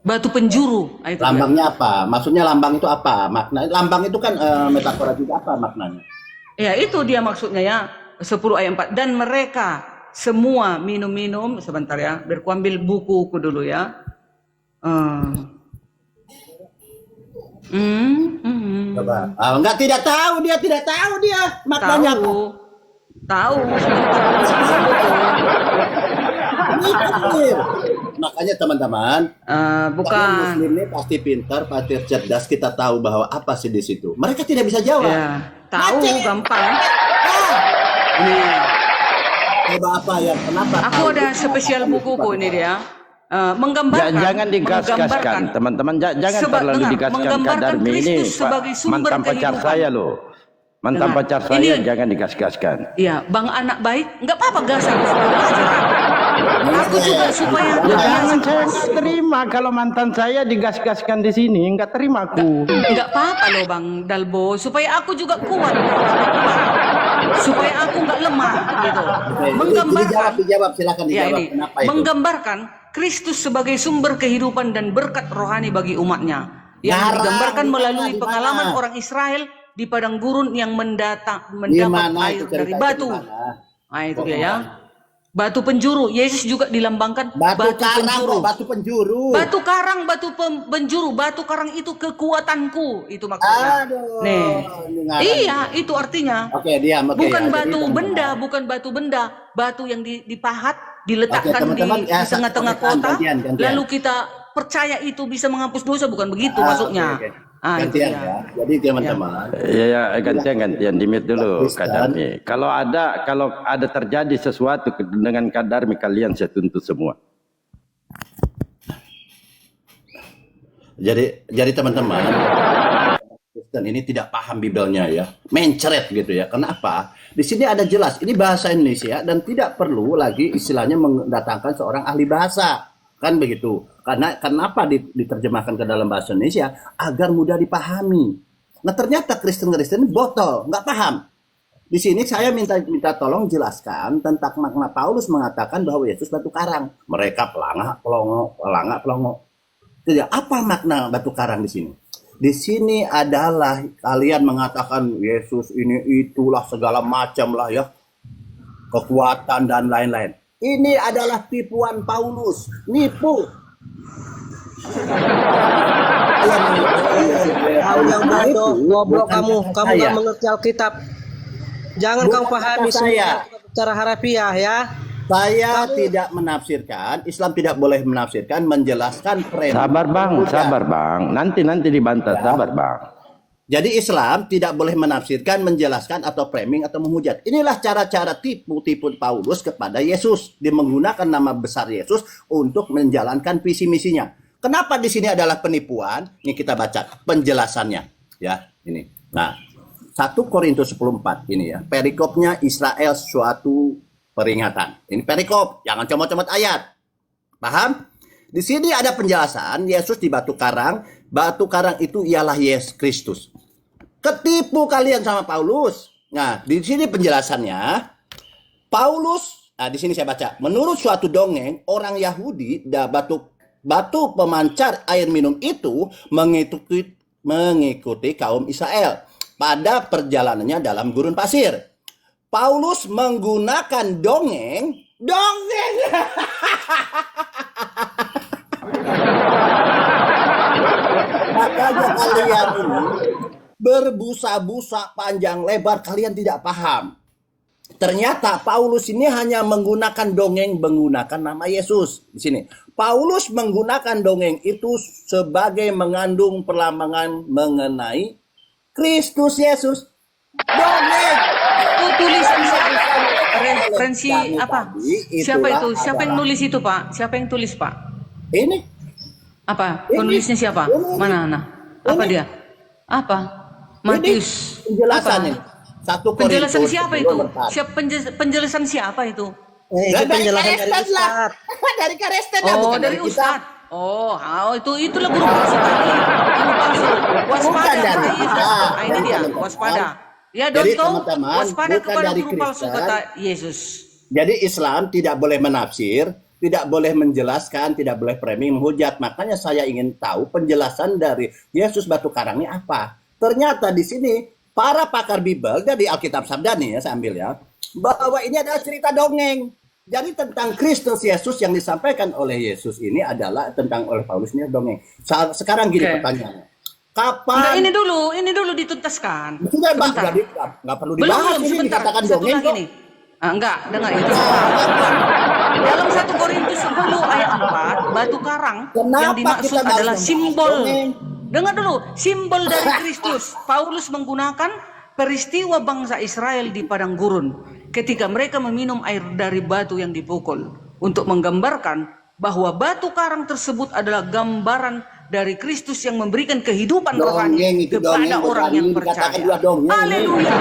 Batu penjuru. Itu dia. Lambangnya apa? Maksudnya lambang itu apa? Makna lambang itu kan metafora juga, apa maknanya? Ya, itu dia maksudnya ya. 10 ayat 4. Dan mereka semua minum-minum, sebentar ya, biar ku ambil bukuku dulu ya. Coba. Enggak, tidak tahu dia maknanya apa. Tahu. Makanya teman-teman, kalian Bukan. muslim ini pasti pintar, pasti cerdas, kita tahu bahwa apa sih di situ. Mereka tidak bisa jawab. Ya, tahu gampang. Coba apa yang kenapa? Aku ada spesial bukuku ini dia. Menggambarkan. Jangan digas-gaskan, teman-teman. Jangan terlalu digaskan. Kak Menggambarkan Darmi ini Kristus sebagai sumber mantan pacar kehidupan. saya loh. Mantan Dengar, pacar saya, ini- jangan digas-gaskan. Ya, bang anak baik, nggak apa-apa gasan. Aku juga supaya Jangan, saya nggak terima kalau mantan saya digas-gaskan di sini, nggak terima aku. nggak apa-apa loh Bang Dalbo, supaya aku juga kuat, supaya aku nggak lemah gitu. Menggambarkan, Dijawab, silakan ya dijawab. ini, Kenapa itu? menggambarkan Kristus sebagai sumber kehidupan dan berkat rohani bagi umatnya. yang Ngarang, digambarkan di mana, melalui di pengalaman mana? orang Israel di padang gurun yang mendapat Gimana air itu dari ceritanya, batu. gimana? Nah, itu dia ya. Batu penjuru. Yesus juga dilambangkan Batu karang penjuru. kok, batu penjuru. Batu karang, penjuru. Batu karang itu kekuatanku. Itu maksudnya. Aduh, Nih. ini ngarang. Iya, itu artinya. Oke, diam. Oke, Bukan ya. Jadi, batu teman-teman. benda, bukan batu benda. Batu yang dipahat, diletakkan Oke, teman-teman, di ya, tengah-tengah oke, kota. gantian. Lalu kita percaya itu bisa menghapus dosa, bukan begitu Ah, maksudnya. oke, oke. Ah, itu Gantian dia. ya. Jadi teman-teman, Ya, gantian di mute dulu Kristen. Kak Darmi. Kalau ada terjadi sesuatu dengan Kak Darmi, kalian saya tuntut semua. jadi teman-teman, Kristen ini tidak paham Bibelnya ya, mencret gitu ya. Kenapa? Di sini ada jelas, ini bahasa Indonesia dan tidak perlu lagi istilahnya mendatangkan seorang ahli bahasa, kan begitu. Karena kenapa diterjemahkan ke dalam bahasa Indonesia agar mudah dipahami. Nah ternyata Kristen-Kristen botol, nggak paham. Di sini saya minta tolong jelaskan tentang makna Paulus mengatakan bahwa Yesus batu karang. Mereka pelangak pelongo. Tidak, apa makna batu karang di sini? Di sini adalah kalian mengatakan Yesus ini itulah segala macam lah ya, kekuatan dan lain-lain. Ini adalah tipuan Paulus, nipu. Kau yang bodoh, goblok kamu Saya. nggak mengerti Alkitab. Jangan Bukan kau pahami kata saya. semua secara harafiah ya. Saya tidak menafsirkan, Islam tidak boleh menafsirkan, menjelaskan premis. Sabar bang, nanti dibantah. Ya. Sabar bang. Jadi Islam tidak boleh menafsirkan, menjelaskan atau framing atau menghujat. Inilah cara-cara tipu Paulus kepada Yesus. Dia menggunakan nama besar Yesus untuk menjalankan visi misinya. Kenapa di sini adalah penipuan? Ini kita baca penjelasannya ya, ini. Nah, 1 Korintus 10:4 ini ya. Perikopnya Israel suatu peringatan. Ini perikop, jangan comot-comot ayat. Paham? Di sini ada penjelasan Yesus di batu karang. Batu karang itu ialah Yesus Kristus. Ketipu kalian sama Paulus. Nah, di sini penjelasannya Paulus, nah di sini saya baca, menurut suatu dongeng orang Yahudi batu pemancar air minum itu mengikuti kaum Israel pada perjalanannya dalam gurun pasir. Paulus menggunakan dongeng. Makanya kalian ini berbusa-busa panjang lebar, kalian tidak paham. Ternyata Paulus ini hanya menggunakan dongeng menggunakan nama Yesus. Di sini Paulus menggunakan dongeng itu sebagai mengandung perlambangan mengenai Kristus Yesus. Dongeng. Itu tulisan siapa? Referensi Dari apa? tadi, Siapa itulah itu? Siapa yang adalah- nulis itu, Pak? Siapa yang tulis, Pak? Ini Apa? Ini. Penulisnya siapa? Ini. Mana? Apa Ini. dia? Apa? Matius. penjelasannya. Apa? 1 Penjelasan Korintus siapa 10 itu? berkat. Penjelasan siapa itu? Itu penjelasan dari Ustaz. Dari Karesten lah, Oh, bukan dari kita. Ustadz. Oh, itulah guru palsu tadi. Guru palsu. Waspada Bukan dari kepada kita. Yesus. Ah, ini Dari dia, teman-teman. waspada. Ya, Jadi, don't go. teman-teman, Waspada bukan kepada dari guru palsu Kristen. kata Yesus. Jadi Islam tidak boleh menafsir, tidak boleh menjelaskan, tidak boleh framing, menghujat. Makanya saya ingin tahu penjelasan dari Yesus batu karang ini apa. Ternyata di sini para pakar Bible dari Alkitab Sabda nih ya, saya ambil ya, bahwa ini adalah cerita dongeng. Jadi tentang Kristus Yesus yang disampaikan oleh Yesus ini adalah tentang oleh Paulus ini dongeng. Sekarang gini Oke. pertanyaannya. Enggak, Kapan? ini dulu dituntaskan. Sudah, Pak, Sebentar. nggak perlu Belum, dibahas ini sebentar. dikatakan Satu dongeng lagi kok. nih. Enggak, dengar itu. Dalam 1 Korintus 10 ayat 4, batu karang Kenapa yang dimaksud kita harus adalah membahas simbol. dongeng? Dengar dulu, simbol dari Kristus. Paulus menggunakan peristiwa bangsa Israel di padang gurun ketika mereka meminum air dari batu yang dipukul untuk menggambarkan bahwa batu karang tersebut adalah gambaran dari Kristus yang memberikan kehidupan Dongeng rohani itu kepada dongeng, orang bukan yang dikatakan percaya. dua dongeng. Haleluya.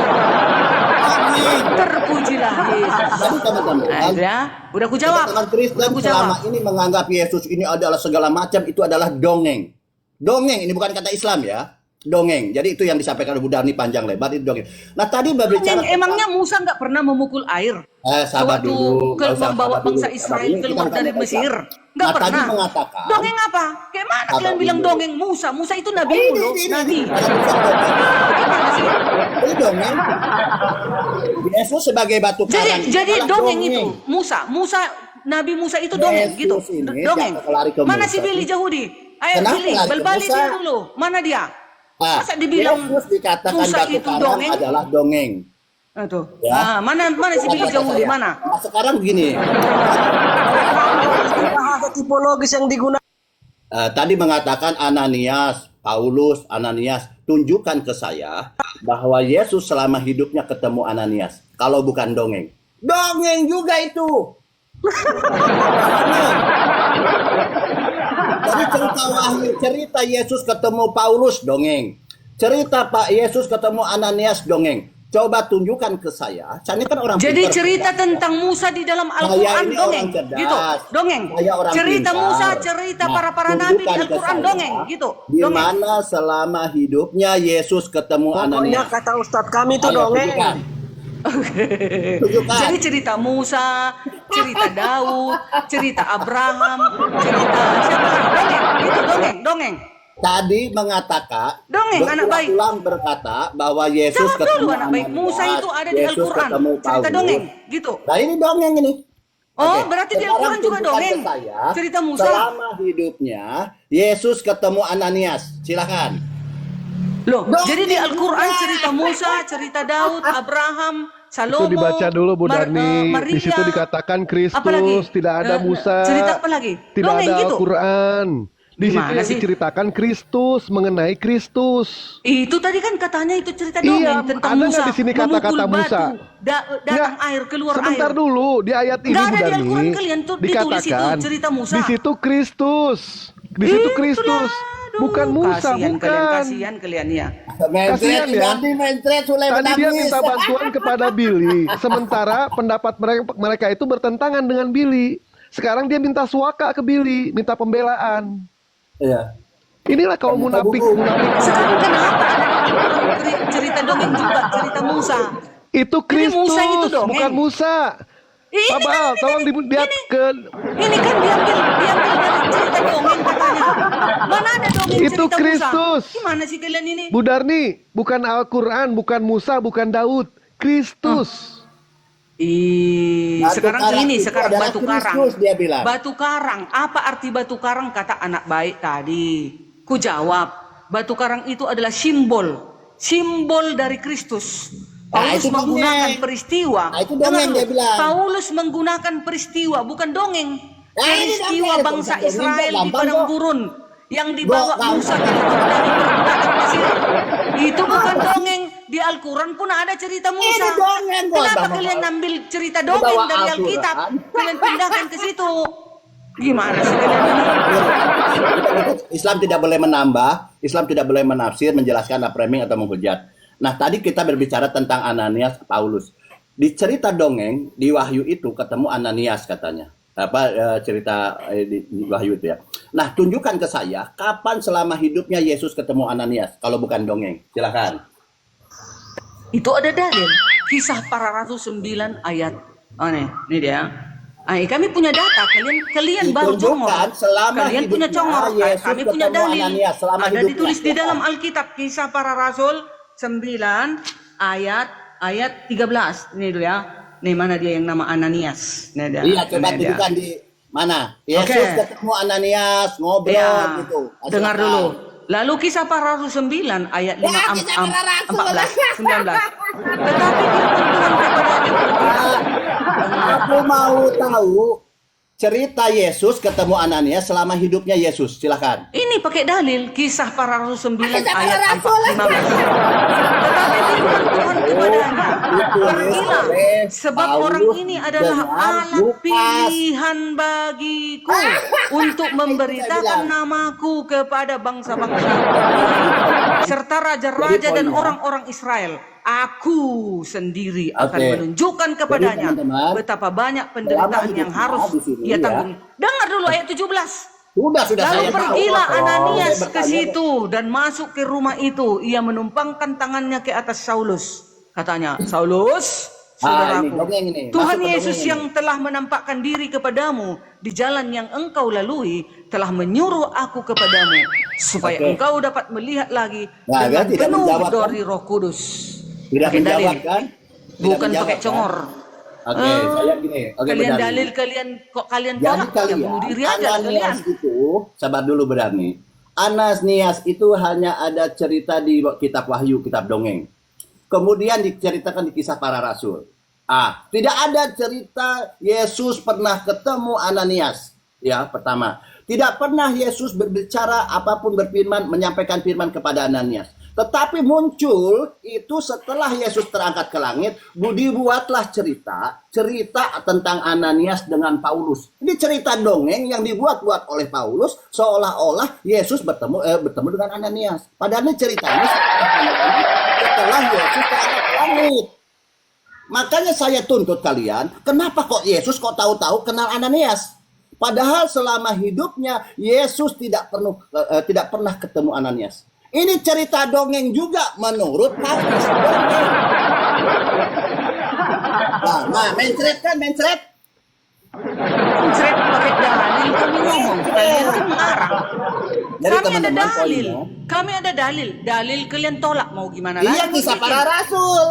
Amin. Terpujilah Yesus. Jadi teman-teman, Nah, itu ya. Udah ku jawab. teman-teman Kristen Udah ku selama jawab. ini menganggap Yesus ini adalah segala macam, itu adalah dongeng. Dongeng ini bukan kata Islam ya. dongeng. Jadi itu yang disampaikan Bu Darni panjang lebar itu dongeng. Nah tadi berbicara Emangnya Musa nggak pernah memukul air? sabar Waktu dulu, nggak usah membawa sabar bangsa dulu. Israel Ini kita keluar bukan dari baca. Mesir. Nggak Nah, tadi pernah. mengatakan Dongeng apa? Kayak mana Sabar kalian bilang dulu. dongeng Musa? Musa itu nabi loh, nabi. Gimana sih? Ini dongeng. Yesus sebagai batu karang. Jadi Malah dongeng itu Musa, Nabi Musa itu dongeng gitu. Yesus ini Dongeng. jangan lari ke Mana Musa. si Billy Jahudi? Ayo Kenapa Billy, lari ke berbalik Musa? dia dulu. Mana dia? Ah, Masa dibilang Yesus dikatakan Musa batu itu karang dongeng? adalah dongeng. Tuh. Ya. Mana si Billy Kata Jahudi saya. mana? Nah, sekarang begini. Bahasa tipologis yang digunakan. Tadi mengatakan Paulus, Ananias, tunjukkan ke saya bahwa Yesus selama hidupnya ketemu Ananias. Kalau bukan dongeng. Dongeng juga itu. Jadi cerita Yesus ketemu Paulus, dongeng. Cerita Pak Yesus ketemu Ananias, dongeng. Coba tunjukkan ke saya. Saya ini kan orang Jadi pintar. cerita tentang Musa di dalam Al-Quran ini dongeng, orang cerdas. gitu, dongeng. Saya orang Cerita pintar. Musa, cerita Nah, para nabi di tunjukkan ke Al-Quran saya dongeng, gitu, Di dongeng. mana selama hidupnya Yesus ketemu Pokoknya Ananias? kata Ustadz kami itu Ayo, dongeng. tunjukkan. Tunjukkan. Jadi cerita Musa, cerita Daud, cerita Abraham, cerita siapa? Dongeng, gitu, dongeng. Tadi mengatakan Dongeng, anak baik. berulang berkata bahwa Yesus Jawab ketemu dulu anak baik. Ananias, Musa itu ada di Yesus Al-Quran, ketemu cerita Paulus. dongeng, gitu. Nah ini dongeng ini. Oh, Oke, berarti di sekarang Al-Quran juga tunjukkan dongeng. ke saya, Cerita Musa. Selama hidupnya Yesus ketemu Ananias. Silakan. Loh, Dongeng jadi di Al-Quran juga. cerita Musa, cerita Daud, Abraham, Salomo, Itu dibaca dulu Bu Darni. Maria. Di situ dikatakan Kristus, Apalagi? tidak ada Musa. Cerita apa lagi? Tidak Dongeng ada gitu. Al-Quran. Di situ Gimana yang sih? diceritakan Kristus, mengenai Kristus. Itu tadi kan katanya itu cerita Iya, dongeng tentang ada nggak Musa. di sini kata-kata memukul Musa? batu, datang air, keluar Sebentar air. dulu, di ayat ini Nggak Bu ada di Darni Al-Quran kalian tuh ditulis itu dikatakan cerita Musa. di situ Kristus. Di situ Itulah, Kristus. aduh, Bukan Musa, bukan. Kasihan kalian ya. Kasihan ya. Mentret Sule Tadi dia menangis. minta bantuan kepada Billy, sementara pendapat mereka itu bertentangan dengan Billy. Sekarang dia minta suaka ke Billy, minta pembelaan. Iya. Inilah kaum munafik. Sekarang kenapa ada di Al-Quran cerita dongeng juga, cerita Musa? Itu Ini Kristus, Musa itu dongeng. bukan Musa. Ini Pak Baal, kan- tolong lihat ke Ini kan diambil dari cerita dongeng katanya. Mana ada dongeng Itu cerita Kristus. Musa? Gimana sih kalian ini? Bu Darni, bukan Al-Quran, bukan Musa, bukan Daud. Kristus. Batu Sekarang karang ini itu sekarang adalah batu karang. Kristus, dia bilang. Batu karang. Apa arti batu karang kata anak baik tadi? Ku jawab, batu karang itu adalah simbol dari Kristus. Nah, Paulus itu menggunakan dongeng. peristiwa. Nah, itu dongeng Dengar dia dulu. bilang. Paulus menggunakan peristiwa, bukan dongeng. Nah, ini Peristiwa dongeng. bangsa Dongeng Israel di gampang padang kok. gurun yang dibawa Gampang. Musa keluar dari perbudakan Mesir. Itu bukan dongeng. Di Al-Quran pun ada cerita Musa. Ini dongeng kok, Kenapa Bang. kalian ambil cerita Di dongeng bawah dari Al-Quran. Alkitab? Kalian pindahkan ke situ. Gimana sih kalian ini? Islam tidak boleh menambah, Islam tidak boleh menafsir, menjelaskan, framing atau menghujat. Nah, tadi kita berbicara tentang Ananias, Paulus. Di cerita dongeng di Wahyu itu ketemu Ananias katanya. Cerita di Wahyu itu ya. Nah, tunjukkan ke saya kapan selama hidupnya Yesus ketemu Ananias kalau bukan dongeng. Silakan. Itu ada dalil. Kisah para Rasul 9 ayat. Oh nih, ini dia. Kami punya data, kalian baru congor. Ditunjukkan selama Kalian punya hidupnya congor, Yesus kami punya ketemu dalil. Ananias selama Ada hidupnya. ditulis di dalam Alkitab Kisah para Rasul 9 ayat 13. Ini dulu ya. Nih mana dia yang nama Ananias. Nih dia. Iya, coba Ini dia. tunjukkan di mana. Yesus Oke. ketemu Ananias, ngobrol Ya, gitu. dengar Silakan. dulu. Lalu Kisah para Rasul 9 ayat 14 19. Tetapi firman Tuhan kepada Aku mau tahu cerita Yesus ketemu Ananias selama hidupnya Yesus. Silakan. ini pakai dalil Kisah para Rasul 9 ayat 15. Tetapi firman Tuhan kepadanya, pergilah, sebab orang ini adalah alat pilihan bagiku untuk memberitakan namaku kepada bangsa-bangsa serta raja-raja dan orang-orang Israel. Aku sendiri akan Oke. menunjukkan kepadanya Jadi, teman-teman, betapa banyak penderitaan selama yang hidupnya harus di sini, ia ya. tanggung. Dengar dulu ayat 17. Sudah Lalu saya tahu. pergilah Oh, Ananias saya ke bertanya. situ dan masuk ke rumah itu. Ia menumpangkan tangannya ke atas Saulus. Katanya, Saulus, ini saudaraku, dongeng ini. Tuhan Masuk ke Yesus dongeng yang telah menampakkan diri kepadamu di jalan yang engkau lalui telah menyuruh aku kepadamu supaya Oke. engkau dapat melihat lagi Nah, dengan kan tidak penuh menjawab, kan? dari Roh Kudus. Tidak Pakai dalil, menjawab kan? Tidak bukan menjawab, pakai kan? congor. Oke, saya gini. Oke, Kalian Berdarni. dalil, kalian Jadi tolak, ya bunuh kalian, diri aja lah kalian. Ananias itu, sabar dulu Berdarni. Ananias itu hanya ada cerita di kitab Wahyu, kitab dongeng. Kemudian diceritakan di kisah para rasul. Tidak ada cerita Yesus pernah ketemu Ananias. Ya, pertama. Tidak pernah Yesus berbicara apapun berfirman, menyampaikan firman kepada Ananias. Tetapi muncul itu setelah Yesus terangkat ke langit, dibuatlah cerita tentang Ananias dengan Paulus. Ini cerita dongeng yang dibuat-buat oleh Paulus seolah-olah Yesus bertemu dengan Ananias. Padahal ini ceritanya setelah Yesus terangkat ke langit. Makanya saya tuntut kalian, kenapa kok Yesus kok tahu-tahu kenal Ananias? Padahal selama hidupnya Yesus tidak pernah ketemu Ananias. Ini cerita dongeng juga menurut Paulus. Nah, mencret kan, mencret. Mencret pakai dalil, kami ngomong, kalian kan mengarang. Jadi Kami ada teman-teman dalil, poinnya. kami ada dalil kalian tolak mau gimana Iya, lagi? kisah para rasul.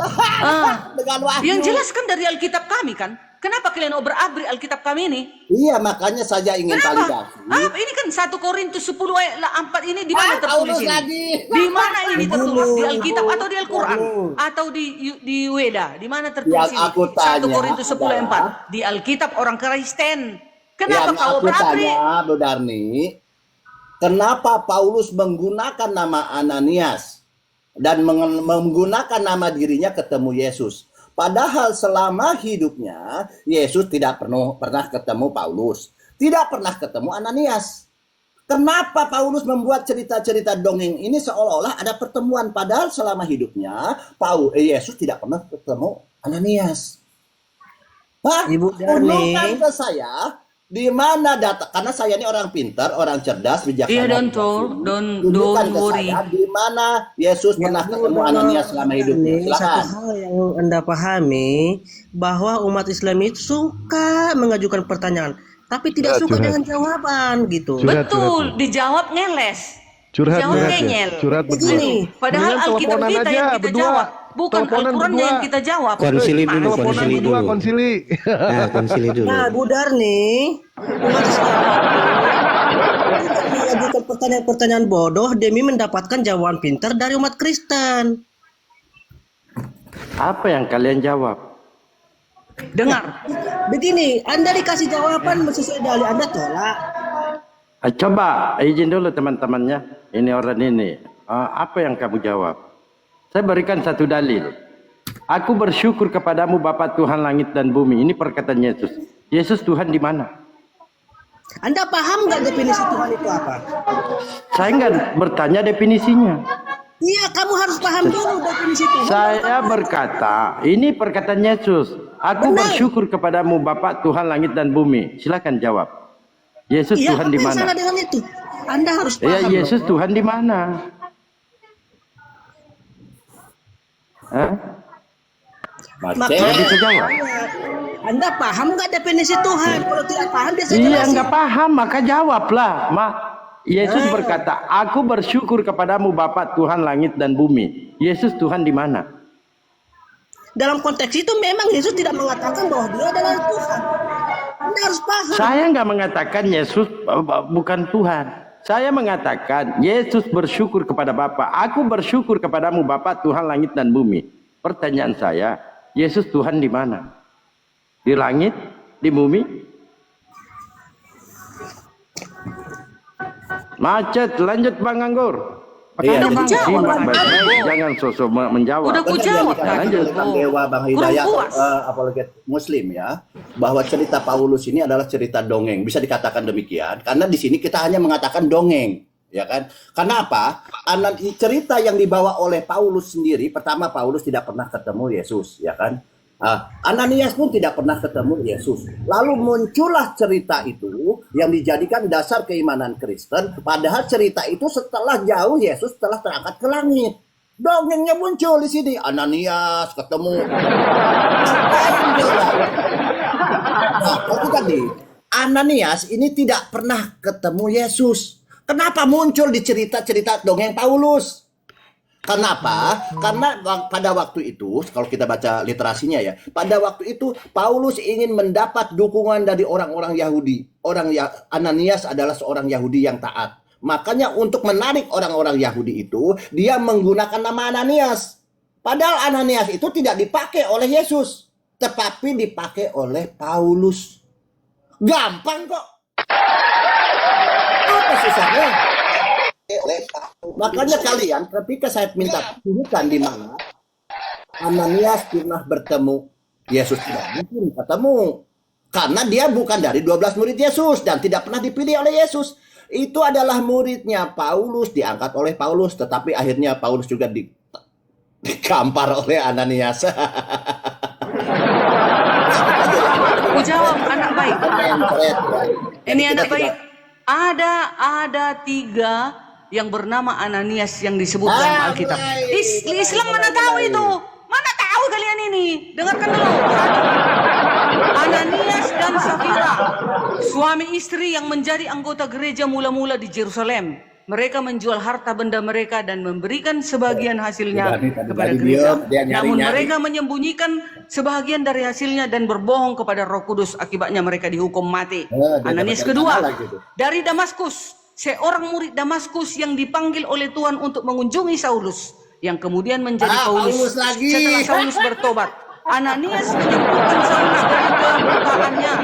Dengan Wahyu. Yang jelas kan dari Alkitab kami kan. Kenapa kalian ober-abri Alkitab kami ini? Iya, makanya saja ingin Kenapa? validasi. Ini kan 1 Korintus 10 ayat 4 ini di mana tertulis Paulus ini? lagi. Di mana ini tertulis? Di Alkitab atau di Al-Quran? Atau di Weda? Di mana tertulis Yang ini? aku 1 tanya Korintus 10 ayat 4. Di Alkitab orang Kristen. Kenapa Yang kau aku ober-abri? tanya, Bu Darni, kenapa Paulus menggunakan nama Ananias dan menggunakan nama dirinya ketemu Yesus? Padahal selama hidupnya Yesus tidak pernah ketemu Paulus, tidak pernah ketemu Ananias. Kenapa Paulus membuat cerita-cerita dongeng ini seolah-olah ada pertemuan, padahal selama hidupnya Yesus tidak pernah ketemu Ananias? Ibu Darni. Tunjukkan ke saya di mana data, karena saya ini orang pintar, orang cerdas, bijaksana. Iya, Tunjukkan don't ke worry. saya di mana Yesus pernah ketemu Ananias selama hidupnya. Ini satu Silakan. hal yang Anda pahami bahwa umat Islam itu suka mengajukan pertanyaan, tapi tidak suka dengan jawaban gitu. Betul, dijawab ngeles. Curhat, Jawab curhat ya? ngeyel. Curhat berdua. Begini, Padahal Mendingan Alkitab teleponan kita aja, yang kita berdua. jawab, bukan Teleponan Al-Qurannya berdua. yang kita jawab. Konsili dulu, Teleponan konsili berdua, dulu. konsili. Nah, konsili dulu. Nah, Bu Darni, umat Islam itu mengajukan pertanyaan-pertanyaan bodoh demi mendapatkan jawaban pintar dari umat Kristen. Apa yang kalian jawab? Dengar, Begini, Anda dikasih jawaban sesuai dalil, Anda tolak. Coba izin dulu teman-temannya. Ini orang ini. Apa yang kamu jawab? Saya berikan satu dalil. Aku bersyukur kepadamu Bapa Tuhan langit dan bumi. Ini perkataan Yesus. Yesus Tuhan di mana? Anda paham nggak definisi Tuhan itu apa? Saya nggak bertanya definisinya. Iya, kamu harus paham dulu definisi Tuhan. Saya berkata, ini perkataan Yesus. Aku Benar. bersyukur kepadamu Bapa Tuhan langit dan bumi. Silakan jawab. Yesus Iya, Tuhan apa di yang salah mana? dengan itu? Anda harus Ya, paham. Yesus loh. Tuhan di mana? Hah? Macet. Nggak bisa jawab. Anda paham nggak definisi Tuhan? Kalau tidak paham, dia saya Iya jelasin. nggak paham maka jawablah. Yesus berkata, aku bersyukur kepadamu Bapa Tuhan langit dan bumi. Yesus Tuhan di mana? Dalam konteks itu memang Yesus tidak mengatakan bahwa dia adalah Tuhan. Anda harus paham. Saya nggak mengatakan Yesus bukan Tuhan. Saya mengatakan Yesus bersyukur kepada Bapa. Aku bersyukur kepadamu Bapa Tuhan langit dan bumi. Pertanyaan saya, Yesus Tuhan di mana? Di langit? Di bumi? Macet, lanjut Bang Anggur. Iya, Udah kujawab, Bang. Jangan sosok menjawab. Udah kujawab Kita tadi. tentang Dewa Bang Hidayat, Kurang puas. apologet Muslim ya, bahwa cerita Paulus ini adalah cerita dongeng. Bisa dikatakan demikian karena di sini kita hanya mengatakan dongeng, ya kan? Karena apa? Karena cerita yang dibawa oleh Paulus sendiri, pertama Paulus tidak pernah ketemu Yesus, ya kan? Ananias pun tidak pernah ketemu Yesus. Lalu muncullah cerita itu yang dijadikan dasar keimanan Kristen. Padahal cerita itu setelah jauh Yesus telah terangkat ke langit. Dongengnya muncul di sini. Ananias ketemu. Nah, itu tadi. Ananias ini tidak pernah ketemu Yesus. Kenapa muncul di cerita-cerita dongeng Paulus? Kenapa? Karena pada waktu itu, kalau kita baca literasinya ya, pada waktu itu Paulus ingin mendapat dukungan dari orang-orang Yahudi. Ananias adalah seorang Yahudi yang taat. Makanya untuk menarik orang-orang Yahudi itu, dia menggunakan nama Ananias. Padahal Ananias itu tidak dipakai oleh Yesus, tetapi dipakai oleh Paulus. Gampang kok. Apa susahnya? Makanya kalian ketika saya minta tunjukkan di mana Ananias pernah bertemu Yesus, tidak mungkin ketemu karena dia bukan dari 12 murid Yesus dan tidak pernah dipilih oleh Yesus. Itu adalah muridnya Paulus, diangkat oleh Paulus, tetapi akhirnya Paulus juga dikampar oleh Ananias. Aku jawab, anak baik. Ini anak baik. Ada 3 yang bernama Ananias yang disebut dalam Alkitab. Islam mana tahu itu? Mana tahu kalian ini? Dengarkan dulu. Ananias dan Safira, suami istri yang menjadi anggota gereja mula-mula di Yerusalem. Mereka menjual harta benda mereka dan memberikan sebagian hasilnya kepada gereja. Namun mereka menyembunyikan sebagian dari hasilnya dan berbohong kepada Roh Kudus. Akibatnya mereka dihukum mati. Ananias kedua, dari Damaskus, seorang murid Damaskus yang dipanggil oleh Tuhan untuk mengunjungi Saulus, yang kemudian menjadi Paulus setelah Saulus bertobat. Ananias menyembuhkan Saulus dari kebukaannya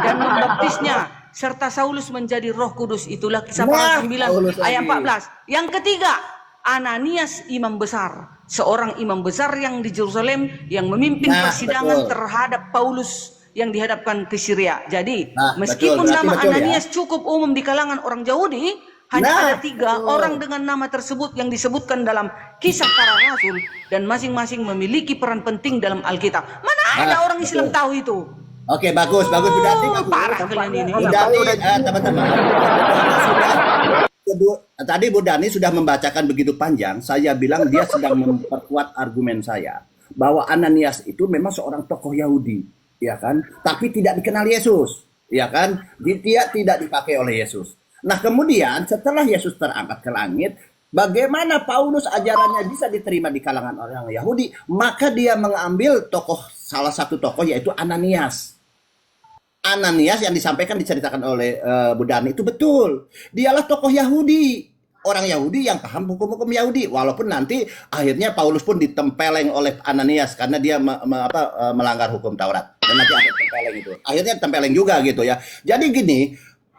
dan membaptisnya, serta Saulus menjadi Roh Kudus. Itulah Kisah Para 9 ayat 14. Yang ketiga, Ananias imam besar, seorang imam besar yang di Yerusalem yang memimpin persidangan terhadap Paulus yang dihadapkan ke Syria. Jadi, meskipun nama Ananias cukup umum di kalangan orang Yahudi, hanya ada 3 orang dengan nama tersebut yang disebutkan dalam Kisah Para Rasul dan masing-masing memiliki peran penting dalam Alkitab. Mana ada orang Islam tahu itu? Oke, bagus Bu Dani. Parah kalian ini. Bu Dani, teman-teman. Tadi Bu Dani sudah membacakan begitu panjang. Saya bilang dia sedang memperkuat argumen saya bahwa Ananias itu memang seorang tokoh Yahudi, ya kan? Tapi tidak dikenal Yesus, ya kan? Dia tidak dipakai oleh Yesus. Nah, kemudian setelah Yesus terangkat ke langit, bagaimana Paulus ajarannya bisa diterima di kalangan orang Yahudi? Maka dia mengambil salah satu tokoh yaitu Ananias. Ananias yang diceritakan oleh Bu Dani itu betul. Dialah tokoh Yahudi, orang Yahudi yang paham hukum-hukum Yahudi. Walaupun nanti akhirnya Paulus pun ditempeleng oleh Ananias karena dia melanggar hukum Taurat. Dan nanti ada tempeleng itu. Akhirnya tempeleng juga gitu ya. Jadi gini,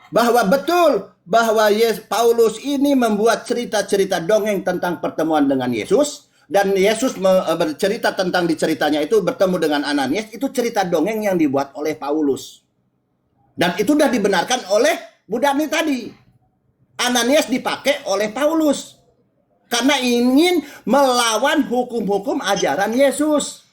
bahwa betul bahwa Paulus ini membuat cerita-cerita dongeng tentang pertemuan dengan Yesus, dan Yesus bercerita tentang ceritanya itu bertemu dengan Ananias, itu cerita dongeng yang dibuat oleh Paulus. Dan itu sudah dibenarkan oleh Bu Dani tadi. Ananias dipakai oleh Paulus karena ingin melawan hukum-hukum ajaran Yesus.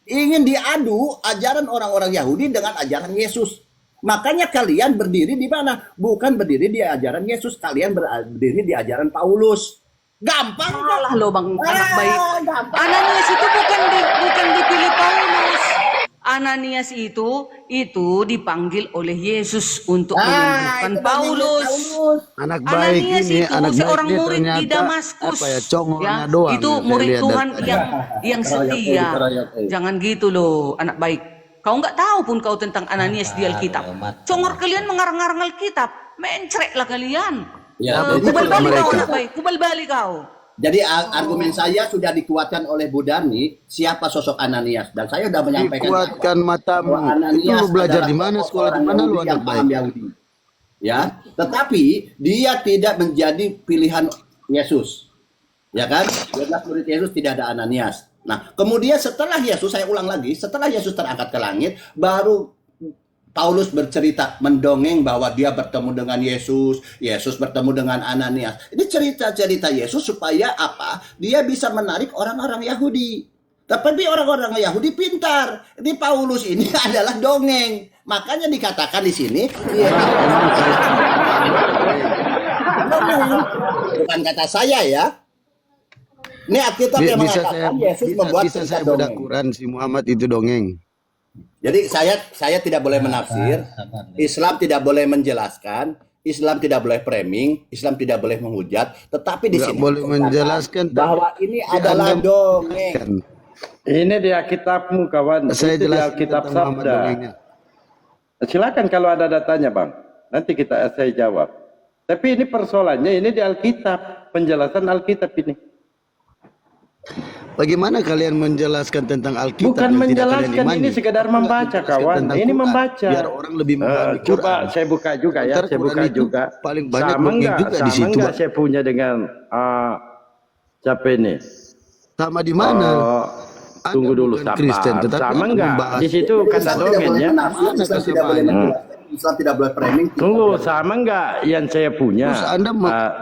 Ingin diadu ajaran orang-orang Yahudi dengan ajaran Yesus. Makanya kalian berdiri di mana? Bukan berdiri di ajaran Yesus, kalian berdiri di ajaran Paulus. Gampang lah lo Bang, anak baik. Ananias itu bukan dipilih Paulus. Ananias itu dipanggil oleh Yesus untuk menyembuhkan Paulus. Anak baik Ananias ini, itu anak seorang baik murid di Damaskus. Doang itu murid Tuhan yang setia. Jangan gitu loh, anak baik. Kau nggak tahu pun kau tentang Ananias di Alkitab. Congor kalian mengarang-arang Alkitab. Mencrek lah kalian. Kubal balik kau, anak baik. Kubal balik kau. Jadi argumen saya sudah dikuatkan oleh Bu Dani, siapa sosok Ananias. Dan saya sudah menyampaikan. Dikuatkan matamu. Itu lu belajar di mana, sekolah di mana lu anak baik. Ya, tetapi dia tidak menjadi pilihan Yesus. Ya kan? 12 murid Yesus tidak ada Ananias. Nah, kemudian setelah Yesus, saya ulang lagi, setelah Yesus terangkat ke langit, baru Paulus bercerita, mendongeng bahwa dia bertemu dengan Yesus, Yesus bertemu dengan Ananias. Ini cerita-cerita Yesus supaya apa? Dia bisa menarik orang-orang Yahudi. Tapi orang-orang Yahudi pintar. Ini Paulus ini adalah dongeng. Makanya dikatakan di sini bukan kata saya ya. Ini Alkitab yang mengatakan Yesus membuat bisa cerita saya bedah dongeng. Quran si Muhammad itu dongeng. Jadi saya tidak boleh menafsir, Islam tidak boleh menjelaskan, Islam tidak boleh framing, Islam tidak boleh menghujat, tetapi di Nggak sini boleh menjelaskan bahwa ini adalah dongeng. Ini di Alkitabmu kawan. Saya Itu di jelaskan Alkitab tentang Muhammad Sabda. dongengnya. Silakan kalau ada datanya bang. Nanti saya jawab. Tapi ini persoalannya ini di Alkitab. Penjelasan Alkitab ini. Bagaimana kalian menjelaskan tentang Alkitab? Bukan yang tidak menjelaskan, kalian imani? ini sekedar Kenapa nggak membaca menjelaskan kawan. tentang Ini Quran? membaca. Biar orang lebih memahami Coba Quran. saya buka juga ya. Ntar Saya Quran buka itu juga. paling banyak Sama dongeng enggak? juga di Sama situ, enggak Bang. saya punya dengan siapa ini? Sama di mana? Anda Tunggu dulu bukan sabar. Kristen, tetapi Sama Anda enggak? membahas. Di situ kata Islam tidak dongeng boleh ya. menafsir, Islam tidak boleh menjelaskan, Islam tidak boleh framing. Tunggu, sama enggak yang saya punya? Terus Anda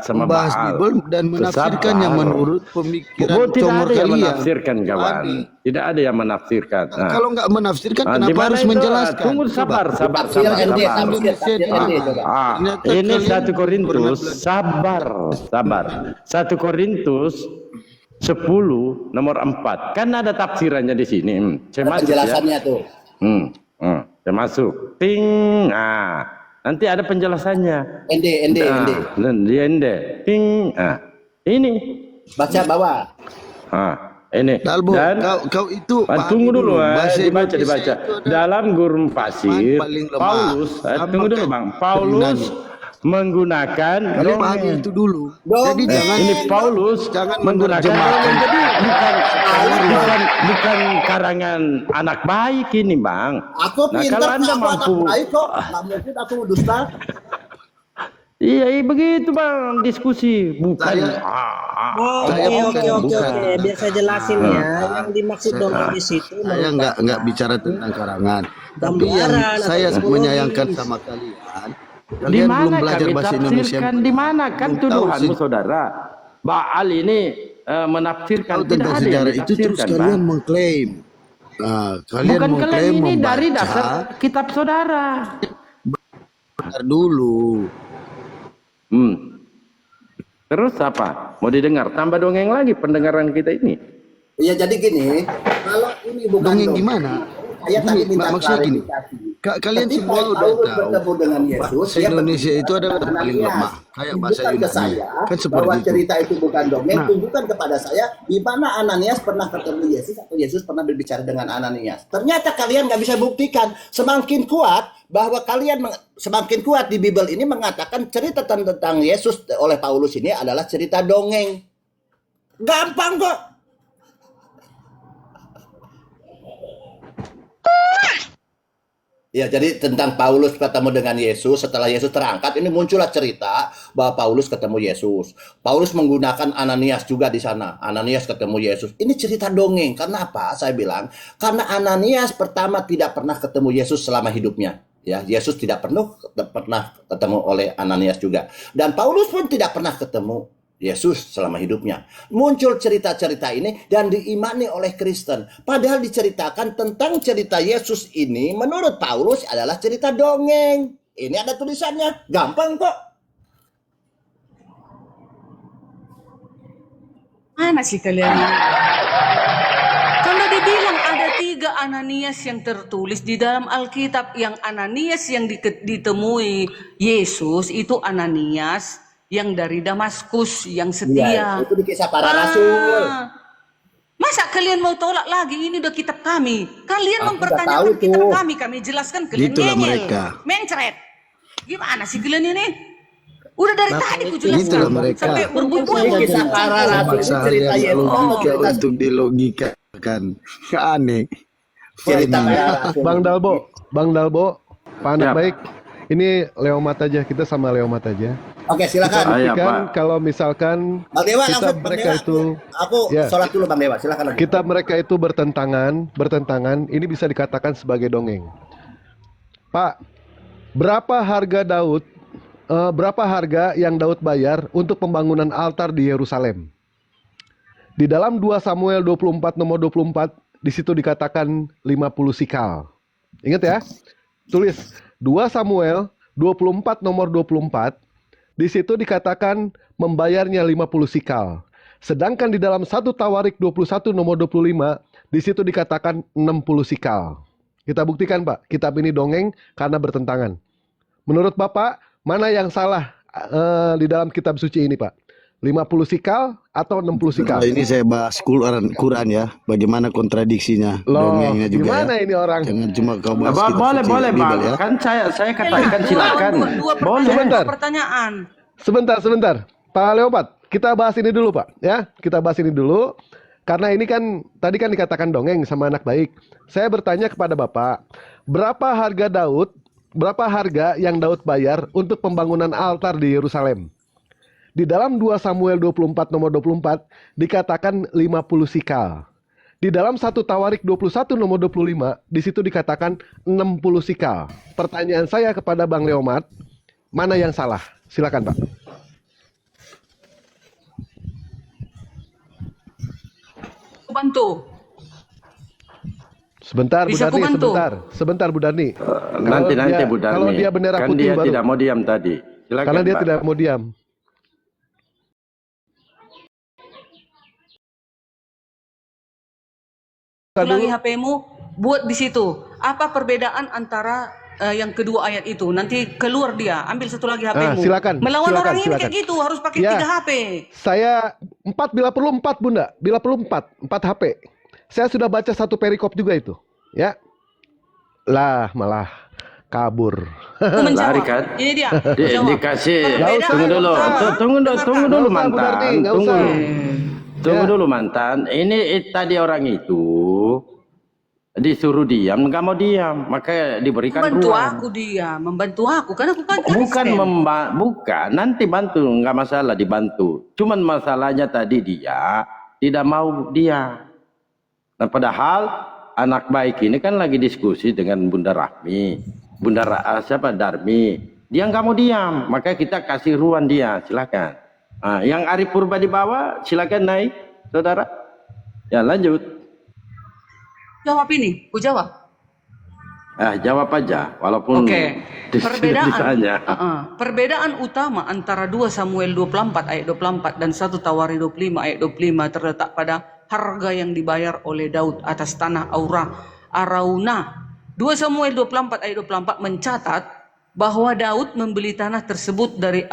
sama membahas Baal. Bible dan menafsirkannya Sabar. menurut pemikiran Oh, tidak comor ada yang kalian. menafsirkan kawan. Aneh. Tidak ada yang menafsirkan. Nah. Kalau nggak menafsirkan, Di kenapa mana harus itu? menjelaskan? Tunggu, sabar, Coba. sabar, Tafsir sabar, ND, sabar. tafsir ND, coba. Ternyata Ini kalian 1 Korintus, pernah sabar. 1 Korintus 10 nomor 4. Kan ada tafsirannya di sini. Saya Ada masuk penjelasannya ya. tuh. Saya masuk. Ting. Nah, nanti ada penjelasannya. ND. Dan dia ende. Ting. Ini. Baca bawah. Ini. Dalbo, Dan kau itu tunggu pahami dulu, bahasa dibaca. Indonesia itu ada Dalam gurun pasir, paling lemah. Paulus, tunggu dulu bang. Paulus menggunakan Kalian pahami dongeng. itu dulu. Dongeng. Jadi jangan Ini Paulus jangan menggunakan menerjemahkan. dongeng. Jadi bukan karangan anak baik ini bang. Aku Nah, pintar, kalau anda aku mampu, anak baik kok. Nggak mungkin aku dusta. iya begitu bang diskusi, bukan. Saya- bukan. Biar saya jelasin ya. Yang dimaksud dongeng di situ Saya nggak bicara tentang karangan. Tapi yang Gambaran atau saya psikologi. menyayangkan sama kalian, Di kalian belum mana belajar kami bahasa Indonesia. tafsirkan? Di mana kan Belum tahu tuduhanmu saudara? Baal ini menafsirkan, tahu tidak tentang ada yang sejarah itu, terus ditafsirkan, kalian Bang. mengklaim. Nah, kalian Bukan mengklaim klaim ini membaca. dari dasar kitab saudara. Bentar dulu. Terus apa? Mau didengar? Tambah dongeng lagi pendengaran kita ini. Ya jadi gini, kalau ini bukan Dongeng gimana? saya tadi Gini, minta maksudnya gini. klarifikasi. Kalian Ketika semua udah Paulus tahu bertemu dengan Yesus, bahasa dia Indonesia bertemu itu adalah dengan paling Ananias. lemah, kayak bahasa Tunjukkan ke Yunani. saya Kan seperti bahwa itu. cerita itu bukan dongeng. Nah. Tunjukkan kepada saya di mana Ananias pernah ketemu Yesus atau Yesus pernah berbicara dengan Ananias. Ternyata kalian nggak bisa buktikan. Semakin kuat bahwa semakin kuat di Bible ini mengatakan cerita tentang Yesus oleh Paulus ini adalah cerita dongeng. Gampang kok. Ya, jadi tentang Paulus ketemu dengan Yesus, setelah Yesus terangkat, ini muncullah cerita bahwa Paulus ketemu Yesus. Paulus menggunakan Ananias juga di sana. Ananias ketemu Yesus. Ini cerita dongeng. Karena apa? Saya bilang, karena Ananias pertama tidak pernah ketemu Yesus selama hidupnya. Ya, Yesus tidak pernah ketemu oleh Ananias juga. Dan Paulus pun tidak pernah ketemu Yesus selama hidupnya. Muncul cerita-cerita ini dan diimani oleh Kristen. Padahal diceritakan tentang cerita Yesus ini menurut Paulus adalah cerita dongeng. Ini ada tulisannya. Gampang kok. Mana sih kalian ini? Kalau dibilang ada 3 Ananias yang tertulis di dalam Alkitab, yang Ananias yang ditemui Yesus itu Ananias yang dari Damaskus, yang setia. Ya, itu di kisah para rasul. Masa kalian mau tolak lagi? Ini udah kitab kami. Kalian Aku mempertanyakan udah tahu kitab tuh. kami jelaskan kalian Itulah ngeyel, mereka. mencret. Gimana sih kalian ini? Udah dari tadi ku itulah jelaskan mereka. sampai berbuntut. Ini kisah para rasul, Memaksa cerita hal yang Yesus. logika untuk dilogikakan. Aneh. Cerita Funny. para rasul. Bang Dalbo, Pak anak Ya. baik. Ini Leomat aja, kita sama Leomat aja. Oke, silakan. Iya, Kan Pak. kalau misalkan Bang Dewa kita langsung. Bang mereka Dewa. itu Aku Ya. sholat dulu Bang Dewa. Silakan lagi. kita mereka itu bertentangan, ini bisa dikatakan sebagai dongeng. Pak, berapa harga yang Daud bayar untuk pembangunan altar di Yerusalem? Di dalam 2 Samuel 24 nomor 24, di situ dikatakan 50 sikal. Ingat ya, tulis 2 Samuel 24 nomor 24, di situ dikatakan membayarnya 50 sikal. Sedangkan di dalam 1 Tawarik 21 nomor 25, di situ dikatakan 60 sikal. Kita buktikan Pak, kitab ini dongeng karena bertentangan. Menurut Bapak, mana yang salah di dalam kitab suci ini Pak? 50 sikal atau 60 sikal? Nah, ini saya bahas Quran ya, bagaimana kontradiksinya, dongengnya juga gimana ya. ini orang? Jangan cuma kau bahas kitab Boleh, suci, boleh Bible Bang. ya. Kan saya katakan silakan. Dua Sebentar. pertanyaan. Sebentar. Pak Leopat, kita bahas ini dulu Pak. Ya, kita bahas ini dulu. Karena ini kan, tadi kan dikatakan dongeng sama anak baik. Saya bertanya kepada Bapak, berapa harga yang Daud bayar untuk pembangunan altar di Yerusalem? Di dalam 2 Samuel 24 nomor 24 dikatakan 50 sikal. Di dalam 1 Tawarik 21 nomor 25 di situ dikatakan 60 sikal. Pertanyaan saya kepada Bang Leomat, mana yang salah? Silakan Pak. Bantu. Sebentar Bu Bisa Darni, kubantu? Sebentar Bu Darni. Nanti Bu Darmi. Kalau dia bendera Kan putih dia baru. tidak mau diam tadi. Silakan, Karena dia Pak. tidak mau diam. Ulangi HP-mu, buat di situ. Apa perbedaan antara yang kedua ayat itu? Nanti keluar dia, ambil satu lagi HP-mu. Silakan, Melawan silakan, orang ini silakan. kayak gitu, harus pakai Ya. 3 HP. Saya 4 bila perlu 4 Bunda, bila perlu 4 HP. Saya sudah baca satu perikop juga itu, ya. Lah malah kabur. Aku menjawab. Lari kan? Ini dia. Di- Jawab. dikasih Perbedaan tunggu dulu utama, tunggu dulu dengarkan. tunggu dulu Nggak usah, Bu mantan Darni, nggak tunggu usah. tunggu Ya. dulu mantan ini tadi orang itu disuruh diam nggak mau diam maka diberikan Membantu ruang aku dia, membantu aku kan aku kan bukan Kristen. bukan nanti bantu nggak masalah dibantu cuman masalahnya tadi dia tidak mau dia. Nah padahal anak baik ini kan lagi diskusi dengan Bunda Rahmi siapa Darmi, dia nggak mau diam, maka kita kasih ruang dia, silakan. Yang Arif Purba di bawah, silakan naik, saudara. Ya lanjut. Jawab ini, ku jawab. Jawab aja, walaupun Oke. tidak ditanya. Perbedaan utama antara 2 Samuel 24 ayat 24 dan 1 Tawari 25 ayat 25 terletak pada harga yang dibayar oleh Daud atas tanah Arauna. 2 Samuel 24 ayat 24 mencatat bahwa Daud membeli tanah tersebut dari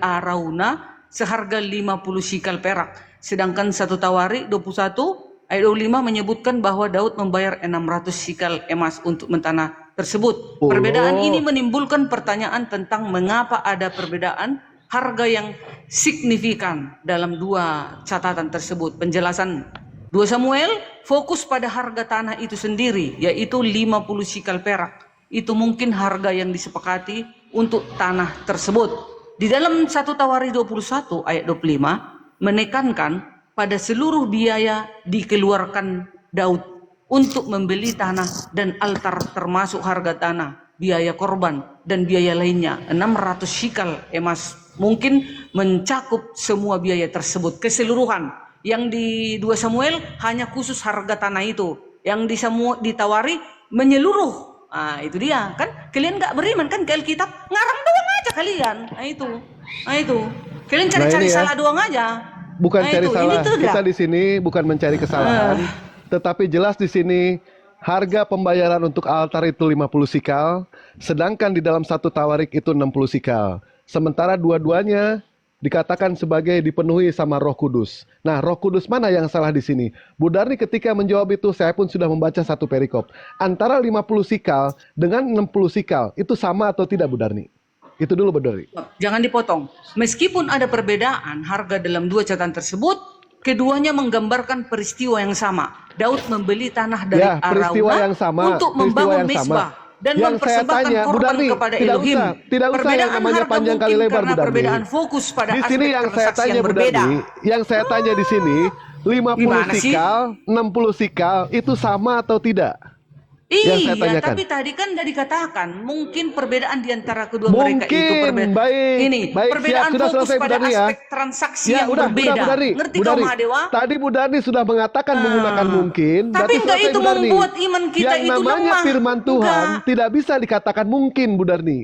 Arauna seharga 50 sikal perak. Sedangkan 1 Tawari 21 ayat 25 menyebutkan bahwa Daud membayar 600 sikal emas untuk mentanah tersebut. Perbedaan ini menimbulkan pertanyaan tentang mengapa ada perbedaan harga yang signifikan dalam dua catatan tersebut. Penjelasan 2 Samuel fokus pada harga tanah itu sendiri, yaitu 50 sikal perak. Itu mungkin harga yang disepakati untuk tanah tersebut. Di dalam 1 Tawari 21 ayat 25 menekankan pada seluruh biaya dikeluarkan Daud untuk membeli tanah dan altar, termasuk harga tanah, biaya korban dan biaya lainnya. 600 sikal emas mungkin mencakup semua biaya tersebut keseluruhan. Yang di 2 Samuel hanya khusus harga tanah itu. Yang di Tawari menyeluruh. Itu dia kan, kalian nggak beriman kan ke Alkitab, ngarang doang aja kalian. Nah itu kalian cari-cari salah doang aja. Bukan cari salah. Kita Kita di sini bukan mencari kesalahan, tetapi jelas di sini harga pembayaran untuk altar itu 50 sikal, sedangkan di dalam 1 Tawarik itu 60 sikal. Sementara dua-duanya dikatakan sebagai dipenuhi sama Roh Kudus. Nah, Roh Kudus mana yang salah di sini? Bu Darni ketika menjawab itu, saya pun sudah membaca satu perikop. Antara 50 sikal dengan 60 sikal, itu sama atau tidak Bu Darni? Itu dulu Bu Darni. Jangan dipotong. Meskipun ada perbedaan harga dalam dua catatan tersebut, keduanya menggambarkan peristiwa yang sama. Daud membeli tanah dari peristiwa Arauna yang sama, untuk peristiwa membangun yang sama. Mezbah dan Yang saya mempersembahkan tanya, Bu korban Darni, kepada tidak Elohim. usah Perbedaan yang namanya harga panjang kali mungkin lebar, karena Bu Darni. perbedaan fokus pada Di sini aspek yang saya transaksi tanya yang Bu berbeda. Darni, yang saya tanya di sini 50 Gimana sih? sikal, 60 sikal itu sama atau tidak? Yang saya Iya, tanyakan. tapi tadi kan udah dikatakan mungkin perbedaan di antara kedua Mungkin, mereka itu baik, ini baik, perbedaan siap, sudah fokus selesai, Bu pada Darni, ya. aspek transaksi Ya, yang berbeda. Bu Darni. Ngerti Bu kau Darni. Mahadewa? Tadi Bu Darni sudah mengatakan menggunakan mungkin. Tapi berarti enggak selesai, itu Bu Darni. membuat iman kita yang itu namanya lemah. firman Tuhan Enggak. tidak bisa dikatakan mungkin, Bu Darni.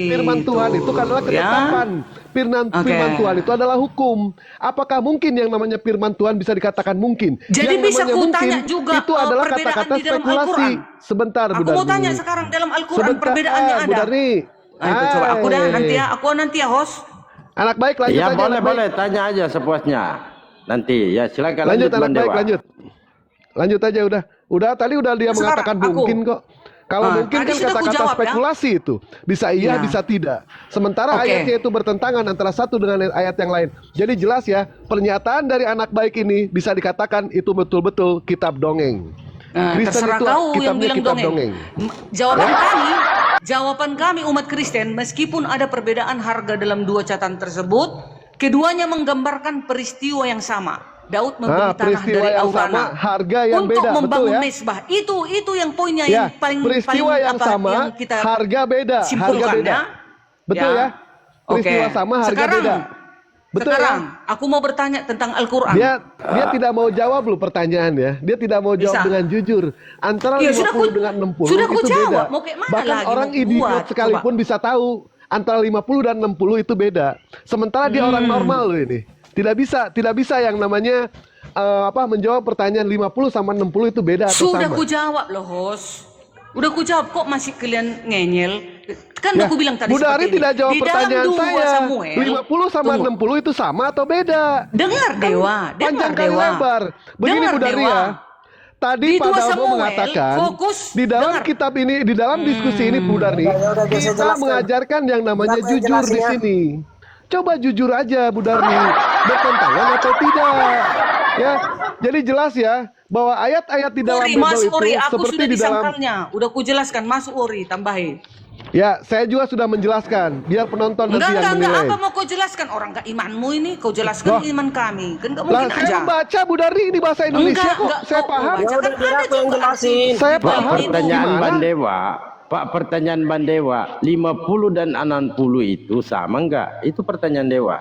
Firman Itu. Tuhan itu adalah ketetapan. Firman Tuhan itu adalah hukum. Apakah mungkin yang namanya firman Tuhan bisa dikatakan mungkin? Jadi yang bisa namanya ku mungkin tanya juga, itu adalah perbedaan kata-kata di dalam spekulasi. Al-Quran. Sebentar, Bu Aku Darni. mau tanya sekarang dalam Al-Quran Sebentar, perbedaannya Bu ada. Darni. Nah, itu coba aku nanti ya host. Anak baik, lanjut Ya aja. boleh anak baik. boleh tanya aja sepuasnya. Nanti ya silakan Lanjut, anak Bandewa. baik, lanjut. Lanjut aja udah. Udah tadi udah dia Sekarang mengatakan aku. mungkin kok. Kalau mungkin tadi kan sudah ku kata-kata jawab, ya. spekulasi itu. Bisa iya, Iya. bisa tidak. Sementara Oke. ayatnya itu bertentangan antara satu dengan ayat yang lain. Jadi jelas ya, pernyataan dari anak baik ini bisa dikatakan itu betul-betul kitab dongeng. Kristen Terserah itu kau yang kitabnya bilang kitab dongeng. Jawaban kami umat Kristen, meskipun ada perbedaan harga dalam dua catatan tersebut, keduanya menggambarkan peristiwa yang sama. Daud membeli tanah peristiwa dari yang Aurana sama, harga yang untuk beda, membangun betul ya? mesbah. Itu yang poinnya Ya, yang paling peristiwa yang sama, yang kita harga beda, harga simpulkan, beda. ya. Betul ya? Peristiwa Oke. sama, harga Sekarang, beda. Betul sekarang ya? aku mau bertanya tentang Al-Quran. Dia tidak mau jawab loh pertanyaan ya. Dia tidak mau jawab Bisa. dengan jujur. Antara Ya, 50 dengan 60 sudah ku itu jawab. beda. Mau kayak mana Bahkan lagi orang mau ku idiot buat? sekalipun bisa tahu antara 50 dan 60 itu beda. Sementara dia orang normal loh ini. Tidak bisa yang namanya menjawab pertanyaan 50 sama 60 itu beda atau Sudah sama. ku jawab loh, host. Udah ku jawab, kok masih kalian ngeyel? Kan Ya, aku bilang tadi Bu Dari seperti ini. tidak jawab Di dalam pertanyaan 2 saya. Samuel, 50 sama tunggu. 60 itu sama atau beda? Dengar Dewa, Panjang dengar kali Dewa. lebar. Begini Dengar, Bu Dari Dewa. ya. Tadi Di Pak 2 Dalmo Samuel, mengatakan fokus, di dalam dengar. kitab ini, di dalam diskusi ini Bu Dari, kita mengajarkan yang namanya jujur di sini. Coba jujur aja Bu Darni, bertentangan atau tidak? Ya, jadi jelas ya bahwa ayat-ayat di dalam Ori, Bible Mas itu Ori, aku seperti sudah di dalam. disangkalnya. Udah ku jelaskan, masuk Ori, tambahin. Ya, saya juga sudah menjelaskan biar penonton nanti yang Enggak, menilai. apa mau kau jelaskan? Orang gak imanmu ini, kau jelaskan Loh. iman kami. Kan gak Lah, mungkin saya aja. membaca Bu Darni ini bahasa Indonesia kok. Saya kau paham. baca. Kan ada juga arti. Saya Pak, paham. pertanyaan Gimana? Bandewa, Pak, pertanyaan Bandewa, 50 dan 60 itu sama enggak? Itu pertanyaan Dewa.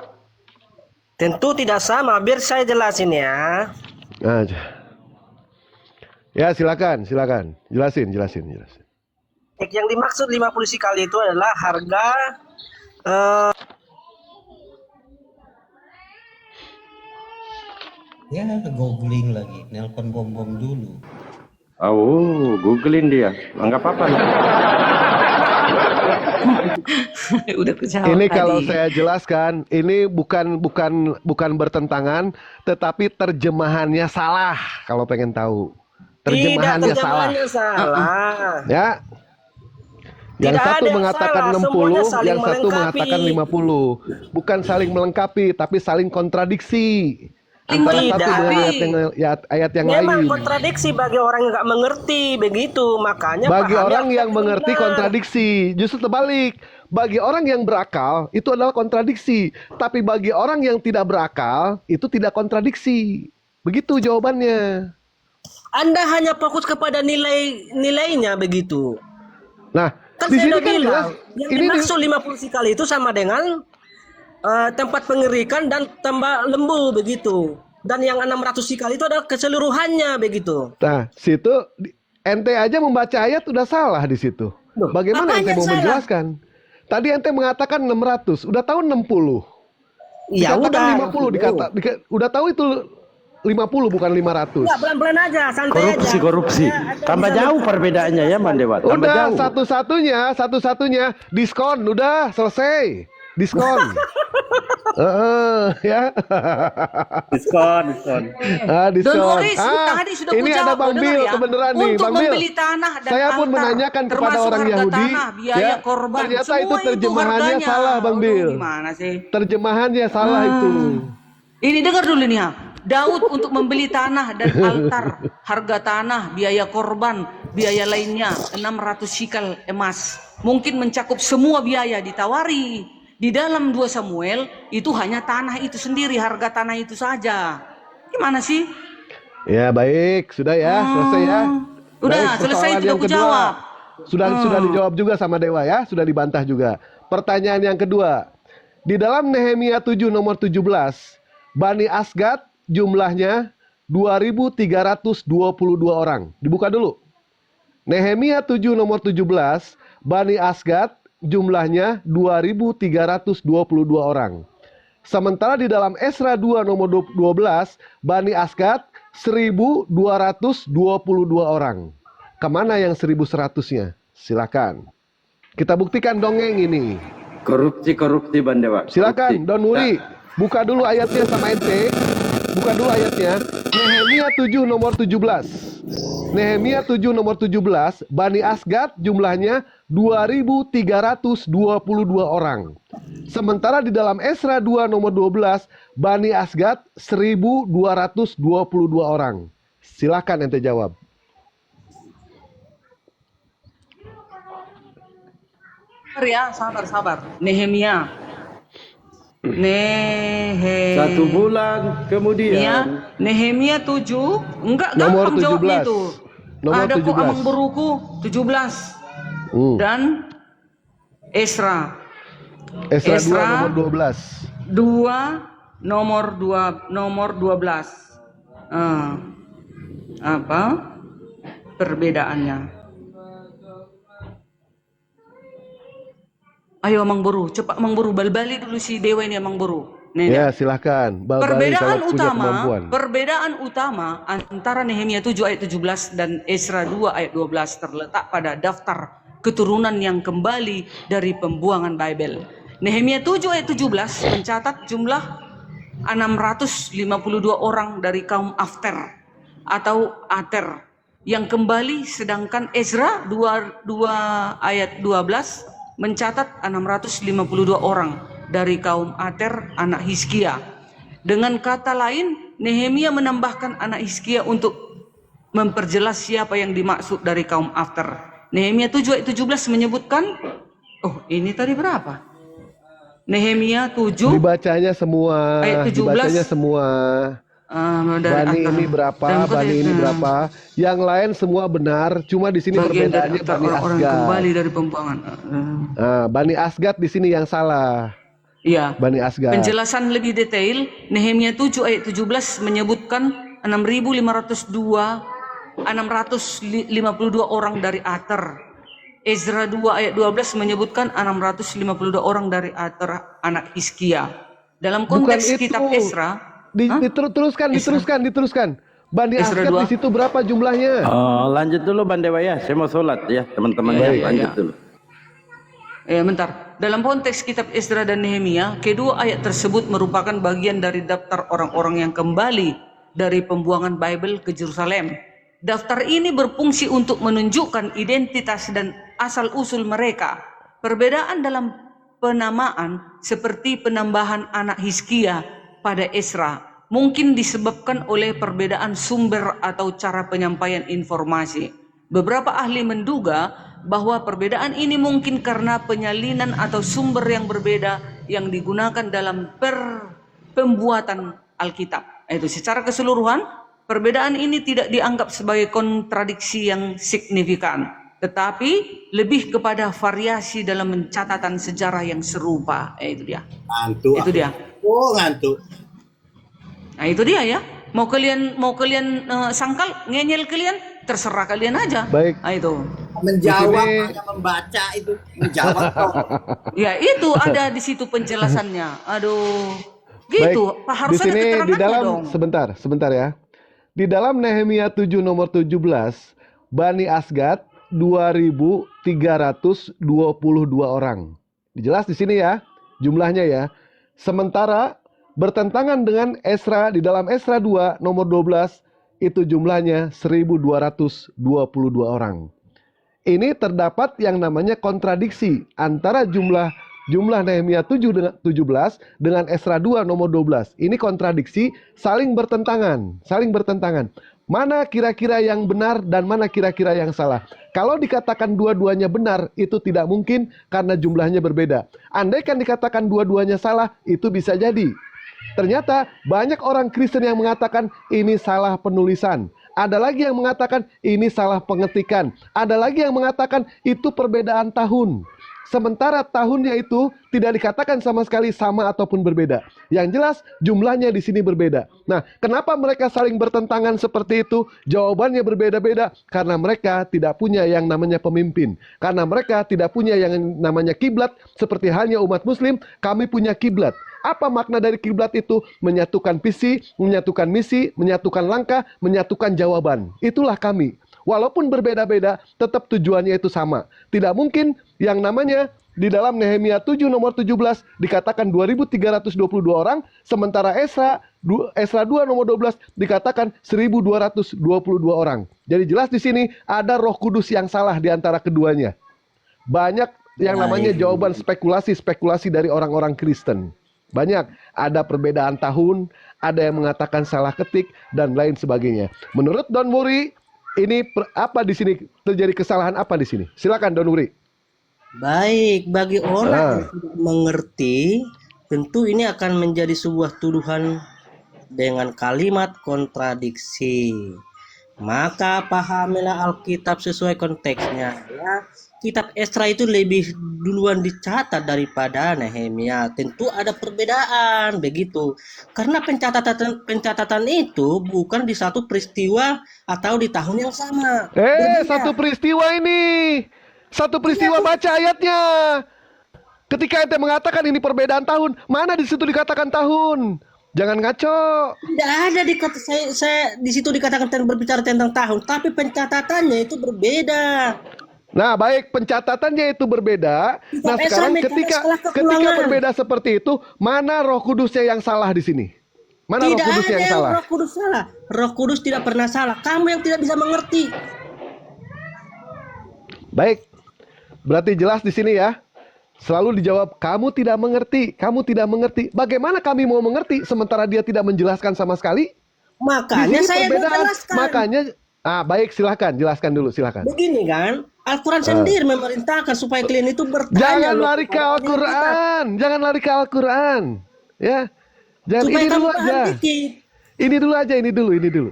Tentu tidak sama, biar saya jelasin ya. Aja. Ya, silakan. Jelasin. Yang dimaksud 50 sikal itu adalah harga Ya, googling lagi, nelpon bom-bom dulu. Oh, googling dia. Enggak apa-apa. Udah ku jawab Ini tadi. kalau saya jelaskan, ini bukan bertentangan, tetapi terjemahannya salah. Kalau pengen tahu, terjemahannya salah. salah. Ya, yang Tidak satu ada yang mengatakan salah, 60, semuanya saling yang satu melengkapi. mengatakan 50. Bukan saling melengkapi, tapi saling kontradiksi. Antara Tidak. satu dengan ayat yang Memang lain. kontradiksi bagi orang yang nggak mengerti begitu, makanya Bagi pahamnya orang yang harus mengerti benar. kontradiksi, justru terbalik. Bagi orang yang berakal itu adalah kontradiksi, tapi bagi orang yang tidak berakal itu tidak kontradiksi. Begitu jawabannya. Anda hanya fokus kepada nilainya begitu. Nah, Kan di saya sini udah kan jelas. bilang, yang Ini dimaksud 50 sikal itu sama dengan tempat pengerikan dan tambah lembu begitu. Dan yang 600 sikal itu adalah keseluruhannya begitu. Nah, situ ente aja membaca ayat udah salah di situ. Bagaimana apanya ente mau salah? menjelaskan? Tadi ente mengatakan 600, udah tahu 60. Ya Dikatakan udah. 50 udah tahu itu 50 bukan 500. Enggak, pelan-pelan aja, santai aja. Korupsi. Tambah jauh perbedaannya ya, Bandewa. Tambah Udah jauh. satu-satunya diskon udah selesai. Diskon. Ya. Diskon. Diskon. Don Ori, tadi sudah ini ku ada jawab, Bang dengar Bil ya. kebenaran nih, Untuk Bang Bil. membeli tanah dan Saya pun altar, menanyakan kepada termasuk orang harga Yahudi, tanah, biaya korban, ternyata semua itu itu terjemahannya harganya. salah, Bang Aduh, Bil. gimana sih? Terjemahannya salah itu. Ini dengar dulu nih ya. Daud untuk membeli tanah dan altar, harga tanah, biaya korban, biaya lainnya 600 sikal emas. Mungkin mencakup semua biaya ditawari. Di dalam 2 Samuel itu hanya tanah itu sendiri, harga tanah itu saja. Gimana sih? Ya baik, sudah ya, selesai ya. Udah, Baik, selesai persoalan itu yang aku kedua. jawab. Sudah dijawab juga sama Dewa ya, sudah dibantah juga. Pertanyaan yang kedua. Di dalam Nehemia 7 nomor 17, Bani Asgad jumlahnya 2.322 orang. Dibuka dulu. Nehemia 7 nomor 17, Bani Asgad jumlahnya 2.322 orang. Sementara di dalam Esra 2 nomor 12, Bani Asgad 1.222 orang. Kemana yang 1.100-nya? Silakan. Kita buktikan dongeng ini. Korupsi Bandewa. Silakan, Don Wuri. Buka dulu ayatnya sama ente. Buka dulu ayatnya. Nehemia 7 nomor 17. Nehemia 7 nomor 17, Bani Asgad jumlahnya 2.322 orang. Sementara di dalam Esra 2 nomor 12, Bani Asgad 1.222 orang. Silakan ente jawab. Sabar. Nehemia. 1 bulan kemudian. Nehemia 7, enggak Nomor gampang jawabnya 17. itu. Nomor Ada kok 17. Amang Beruku 17 dan Esra. Esra 2 Esra nomor 12. 2 nomor 12. Apa perbedaannya? Ayo Amang Boru, cepat Amang Boru, balik dulu si Dewa ini Amang Boru. Ya, silahkan. Perbedaan utama antara Nehemia 7 ayat 17 dan Esra 2 ayat 12 terletak pada daftar keturunan yang kembali dari pembuangan Babel. Nehemia 7 ayat 17 mencatat jumlah 652 orang dari kaum After atau Ater yang kembali, sedangkan Ezra 2 ayat 12 mencatat 652 orang dari kaum Ater anak Hizkia. Dengan kata lain, Nehemia menambahkan anak Hizkia untuk memperjelas siapa yang dimaksud dari kaum After. Nehemia 7 ayat 17 menyebutkan, oh ini tadi berapa? Nehemia 7 dibacanya semua, ayat 17. dibacanya semua. Bani ini berapa, Bani ini berapa. Yang lain semua benar, cuma di sini perbedaannya Bani orang Asgad. kembali dari pembuangan. Bani Asgad di sini yang salah. Iya. Bani Asgad. Penjelasan lebih detail, Nehemia 7 ayat 17 menyebutkan 652 orang dari Ater. Ezra 2 ayat 12 menyebutkan 652 orang dari Ater anak Hizkia. Dalam konteks kitab Ezra, diteruskan. Bani Esra Asgad 2. di situ berapa jumlahnya? Lanjut dulu Bandewa ya, saya mau sholat ya teman-teman ya. Lanjut dulu. Bentar. Dalam konteks kitab Ezra dan Nehemia, kedua ayat tersebut merupakan bagian dari daftar orang-orang yang kembali dari pembuangan Babel ke Yerusalem. Daftar ini berfungsi untuk menunjukkan identitas dan asal-usul mereka. Perbedaan dalam penamaan seperti penambahan anak Hizkia pada Ezra mungkin disebabkan oleh perbedaan sumber atau cara penyampaian informasi. Beberapa ahli menduga bahwa perbedaan ini mungkin karena penyalinan atau sumber yang berbeda yang digunakan dalam pembuatan Alkitab. Itu secara keseluruhan, perbedaan ini tidak dianggap sebagai kontradiksi yang signifikan, tetapi lebih kepada variasi dalam pencatatan sejarah yang serupa. Itu dia. Ngantuk. Itu dia. Oh, ngantuk. Nah itu dia ya. Mau kalian sangkal, ngeyel kalian, terserah kalian aja. Baik. Nah itu. Menjawab hanya membaca itu. Menjawab kok. Ya itu ada di situ penjelasannya. Aduh. Gitu. Baik, Harus di sini ada di keterangannya dalam dong. sebentar ya. Di dalam Nehemia 7 nomor 17, Bani Asgad 2.322 orang. Jelas di sini ya, jumlahnya ya. Sementara bertentangan dengan Esra, di dalam Esra 2 nomor 12 itu jumlahnya 1.222 orang. Ini terdapat yang namanya kontradiksi antara jumlah Nehemia 7 dengan 17 dengan Esra 2 nomor 12. Ini kontradiksi, saling bertentangan. Mana kira-kira yang benar dan mana kira-kira yang salah. Kalau dikatakan dua-duanya benar, itu tidak mungkin karena jumlahnya berbeda. Andaikan dikatakan dua-duanya salah, itu bisa jadi. Ternyata banyak orang Kristen yang mengatakan ini salah penulisan. Ada lagi yang mengatakan ini salah pengetikan. Ada lagi yang mengatakan itu perbedaan tahun. Sementara tahunnya itu tidak dikatakan sama sekali sama ataupun berbeda. Yang jelas jumlahnya di sini berbeda. Nah, kenapa mereka saling bertentangan seperti itu? Jawabannya berbeda-beda karena mereka tidak punya yang namanya pemimpin. Karena mereka tidak punya yang namanya kiblat seperti halnya umat muslim, kami punya kiblat. Apa makna dari kiblat itu? Menyatukan visi, menyatukan misi, menyatukan langkah, menyatukan jawaban. Itulah kami. Walaupun berbeda-beda, tetap tujuannya itu sama. Tidak mungkin yang namanya di dalam Nehemia 7 nomor 17 dikatakan 2.322 orang, sementara Esra 2 nomor 12 dikatakan 1.222 orang. Jadi jelas di sini ada Roh Kudus yang salah di antara keduanya. Banyak yang namanya jawaban spekulasi-spekulasi dari orang-orang Kristen. Banyak, ada perbedaan tahun, ada yang mengatakan salah ketik, dan lain sebagainya. Menurut Don Muri, ini apa di sini terjadi kesalahan apa di sini? Silakan Don Muri. Baik, bagi orang yang tidak mengerti, tentu ini akan menjadi sebuah tuduhan dengan kalimat kontradiksi. Maka pahamilah Alkitab sesuai konteksnya. Ya, kitab Esra itu lebih duluan dicatat daripada Nehemia. Tentu ada perbedaan begitu. Karena pencatatan itu bukan di satu peristiwa atau di tahun yang sama. Berbeda. Satu peristiwa ini. Satu peristiwa, baca ayatnya. Ketika ente mengatakan ini perbedaan tahun, mana di situ dikatakan tahun? Jangan ngaco. Tidak ada saya di situ dikatakan berbicara tentang tahun, tapi pencatatannya itu berbeda. Nah, baik, pencatatannya itu berbeda. Nah, sekarang ketika berbeda seperti itu, mana Roh Kudusnya yang salah di sini? Mana Roh Kudusnya yang salah? Roh Kudus salah. Roh Kudus tidak pernah salah. Kamu yang tidak bisa mengerti. Baik. Berarti jelas di sini ya. Selalu dijawab, kamu tidak mengerti, kamu tidak mengerti. Bagaimana kami mau mengerti sementara dia tidak menjelaskan sama sekali? Makanya saya menjelaskan. Makanya, baik, silahkan, jelaskan dulu, silahkan. Begini kan, Al-Quran sendiri memerintahkan supaya kalian itu bertanya. Jangan lari ke Al-Quran, jangan lari ke Al-Quran, ya. Jangan, supaya ini dulu aja. Ini dulu aja, ini dulu.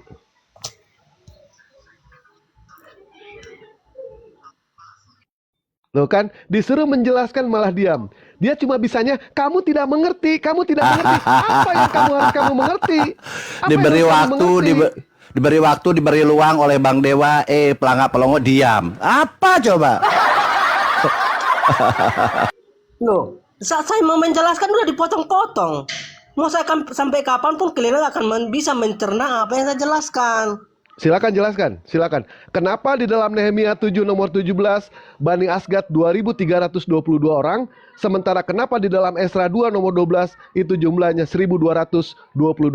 Loh kan, disuruh menjelaskan malah diam. Dia cuma bisanya, kamu tidak mengerti, kamu tidak mengerti. Apa yang kamu mengerti? Diberi waktu, diberi luang oleh Bang Dewa, pelangak pelongo diam. Apa coba? Loh, saat saya mau menjelaskan udah dipotong-potong. Mau saya sampai kapanpun kalian akan bisa mencerna apa yang saya jelaskan. Silakan jelaskan, silakan. Kenapa di dalam Nehemia 7 nomor 17 Bani Asgad 2.322 orang, sementara kenapa di dalam Esra 2 nomor 12 itu jumlahnya 1.222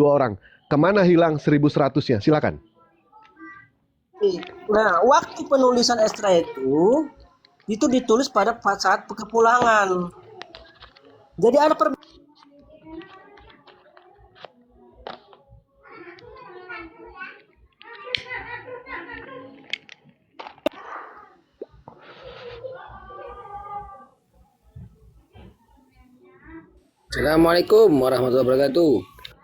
orang? Kemana hilang 1.100-nya? Silakan. Nah, waktu penulisan Esra itu ditulis pada saat kepulangan. Jadi ada perbedaan. Assalamualaikum warahmatullahi wabarakatuh.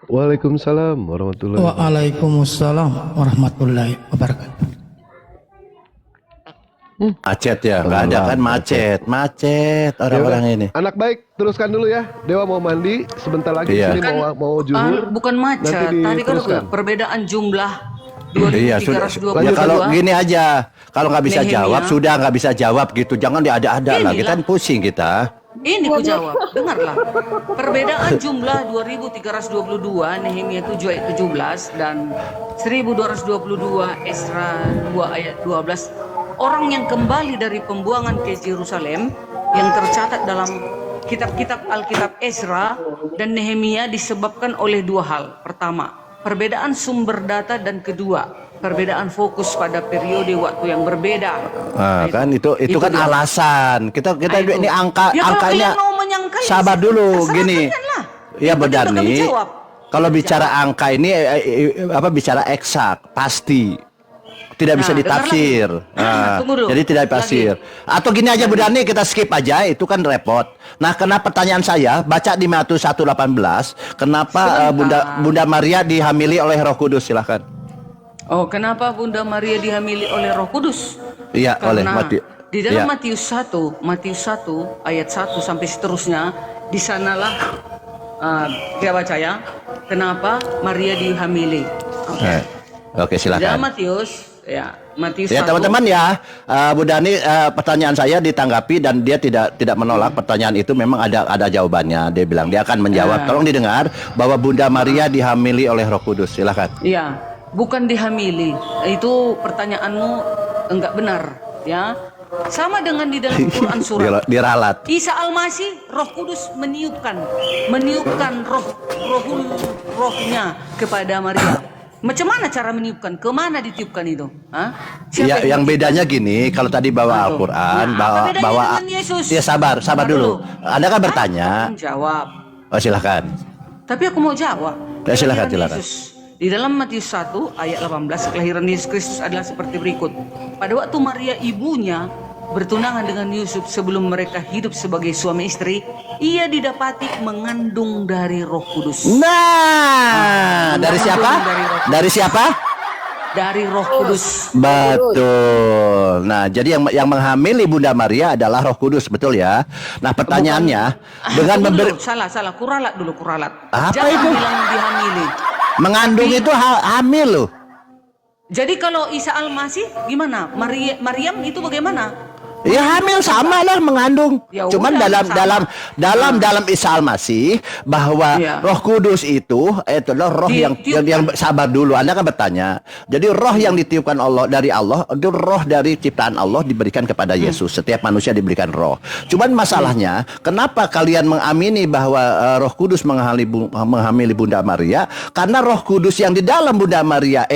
Waalaikumsalam warahmatullahi wabarakatuh. Waalaikumsalam warahmatullahi wabarakatuh. Macet ya, nggak ada kan macet orang-orang ini. Anak baik, teruskan dulu ya. Dewa mau mandi, sebentar lagi sini mau zuhur. Bukan macet, tadi kan perbedaan jumlah 2.322. Ya kalau gini aja, kalau nggak bisa jawab sudah nggak bisa jawab gitu, jangan diada-ada lah, kita kan pusing kita. Ini ku jawab, dengarlah. Perbedaan jumlah 2.322 Nehemia 7 ayat 17 dan 1.222 Esra 2 ayat 12. Orang yang kembali dari pembuangan ke Yerusalem yang tercatat dalam kitab-kitab Alkitab Esra dan Nehemia disebabkan oleh dua hal. Pertama, perbedaan sumber data, dan kedua, perbedaan fokus pada periode waktu yang berbeda. Kan itu kan dia. Alasan kita ini angkanya sabar dulu gini. Ya benar nih. Kalau bicara angka ini bicara eksak pasti. Tidak bisa ditafsir. Jadi tidak ditafsir. Atau gini aja Bu Dani, kita skip aja, itu kan repot. Nah, kenapa pertanyaan saya baca di Matius 1:18, kenapa Bunda Maria dihamili oleh Roh Kudus? Silahkan. Oh, kenapa Bunda Maria dihamili oleh Roh Kudus? Iya, oleh Karena Mati. di dalam Iya. Matius 1 ayat 1 sampai seterusnya, di sanalah kita baca ya, kenapa Maria dihamili. Oke. Oke, Di dalam silakan. Matius Ya 1. teman-teman ya, Bu Dani, pertanyaan saya ditanggapi dan dia tidak menolak pertanyaan itu, memang ada jawabannya. Dia bilang dia akan menjawab. Tolong didengar bahwa Bunda Maria dihamili oleh Roh Kudus. Silakan. Iya, bukan dihamili. Itu pertanyaanmu enggak benar, ya. Sama dengan di dalam Quran surat. Diralat. Isa Al-Masih, Roh Kudus meniupkan rohnya kepada Maria. Macam mana cara meniupkan? Kemana ditiupkan itu? Hah? Ya, yang bedanya gini, kalau tadi bawa Al-Quran, bawa Yesus? ya sabar dulu. Anda kan bertanya. Jawab. Oh, silakan. Tapi aku mau jawab. Ya, silakan. Yesus. Di dalam Matius 1 ayat 18, kelahiran Yesus Kristus adalah seperti berikut. Pada waktu Maria ibunya bertunangan dengan Yusuf sebelum mereka hidup sebagai suami istri, ia didapati mengandung dari Roh Kudus. Nah, dari siapa? Dari siapa? Dari Roh Kudus. Betul. Nah, jadi yang menghamili Bunda Maria adalah Roh Kudus, betul ya? Nah, pertanyaannya dengan memberi Salah, kuralat dulu, kuralat. Apa Jangan itu? bilang dihamili. Mengandung itu hamil loh. Jadi kalau Isa Al-Masih gimana? Maryam itu bagaimana? Ya hamil sama lah mengandung. Ya Cuman udah, dalam Isa Al-Masih bahwa Roh Kudus itu adalah roh yang sabar dulu. Anda kan bertanya. Jadi roh yang ditiupkan Allah dari Allah itu roh dari ciptaan Allah diberikan kepada Yesus. Setiap manusia diberikan roh. Cuman masalahnya kenapa kalian mengamini bahwa Roh Kudus menghamili Bunda Maria? Karena Roh Kudus yang di dalam Bunda Maria,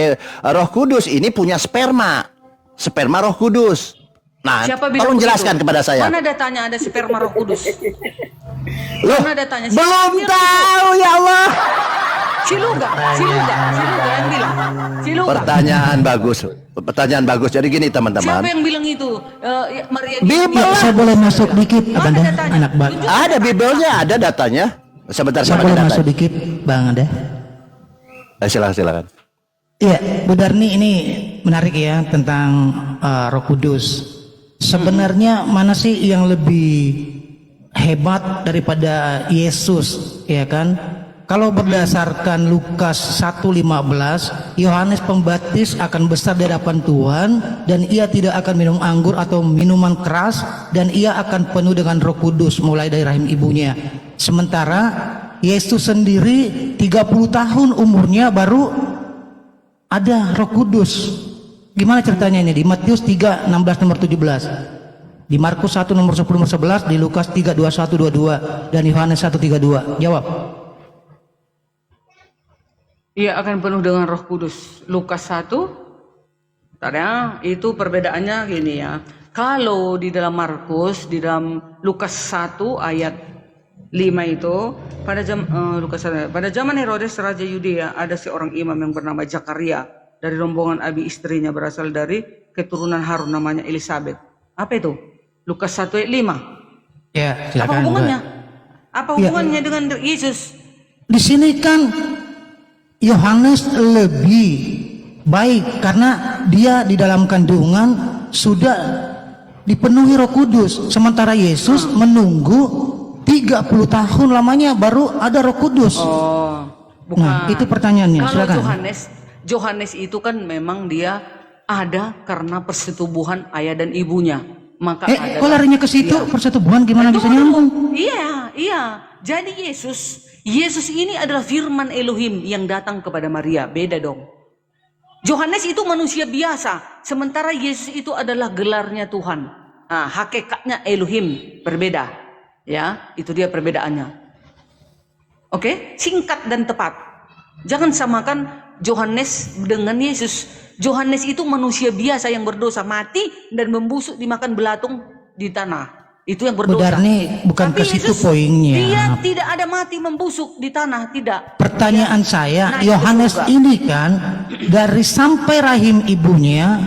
Roh Kudus ini punya sperma Roh Kudus. Nah, tolong jelaskan kepada saya. Mana datanya ada sperma Roh Kudus? Loh, Mana datanya? belum tahu ya Allah. Ciluga yang bilang. Ciluga. Pertanyaan bagus. Jadi gini teman-teman. Siapa yang bilang itu? Maria. Bibel. Saya boleh masuk dikit, Abanda, anak Bang. Ada Bibelnya, ada datanya. Sebentar Saya boleh masuk dikit, Bang Anda. Silakan. Iya, Bu Darni, ini menarik ya tentang Roh Kudus. Sebenarnya mana sih yang lebih hebat daripada Yesus, ya kan? Kalau berdasarkan Lukas 1:15, Yohanes Pembaptis akan besar di hadapan Tuhan dan ia tidak akan minum anggur atau minuman keras dan ia akan penuh dengan Roh Kudus mulai dari rahim ibunya. Sementara Yesus sendiri 30 tahun umurnya baru ada Roh Kudus. Gimana ceritanya ini? Di Matius 3:16 nomor 17, di Markus 1 nomor 10 nomor 11, di Lukas 3:21-22, dan Yohanes 1:32. Jawab. Ia akan penuh dengan Roh Kudus. Lukas 1. Tanya, itu perbedaannya gini ya. Kalau di dalam Markus, di dalam Lukas 1 ayat 5 itu, pada zaman Herodes Raja Yudea ada seorang imam yang bernama Zakaria. Dari rombongan Abi istrinya berasal dari keturunan Harun, namanya Elizabeth. Apa itu? Lukas 1 ayat 5. Ya, silakan. Apa hubungannya? Apa hubungannya dengan Yesus? Di sini kan Yohanes lebih baik karena dia di dalam kandungan sudah dipenuhi Roh Kudus, sementara Yesus menunggu 30 tahun lamanya baru ada Roh Kudus. Oh, bukan. Nah, itu pertanyaannya. Kalau Silakan. Johannes itu kan memang dia ada karena persetubuhan ayah dan ibunya. Maka kok larinya ke situ? Persetubuhan gimana bisa nyambung? Iya. Jadi Yesus ini adalah firman Elohim yang datang kepada Maria. Beda dong. Johannes itu manusia biasa, sementara Yesus itu adalah gelarnya Tuhan. Nah, hakikatnya Elohim berbeda. Ya, itu dia perbedaannya. Oke, singkat dan tepat. Jangan samakan Johannes dengan Yesus. Johannes itu manusia biasa yang berdosa, mati dan membusuk dimakan belatung di tanah. Itu yang berdosa. Bu Darni, bukan Tapi ke situ Yesus, poinnya. Dia tidak ada mati membusuk di tanah, tidak. Pertanyaan saya, Nah, Yohanes itu juga. ini kan dari sampai rahim ibunya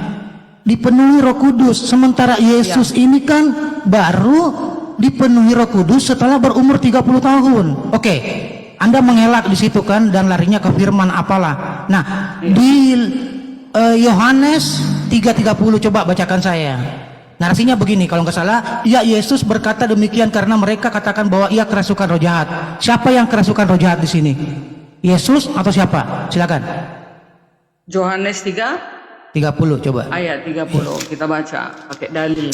dipenuhi Roh Kudus, sementara Yesus ini kan baru dipenuhi Roh Kudus setelah berumur 30 tahun. Oke, Anda mengelak di situ kan dan larinya ke firman apalah. Nah, di Yohanes 3:30, coba bacakan saya. Narasinya begini kalau nggak salah, ya Yesus berkata demikian karena mereka katakan bahwa ia kerasukan roh jahat. Siapa yang kerasukan roh jahat di sini? Yesus atau siapa? Silakan. Yohanes 3 30 coba. ayat 30 kita baca pakai dalil.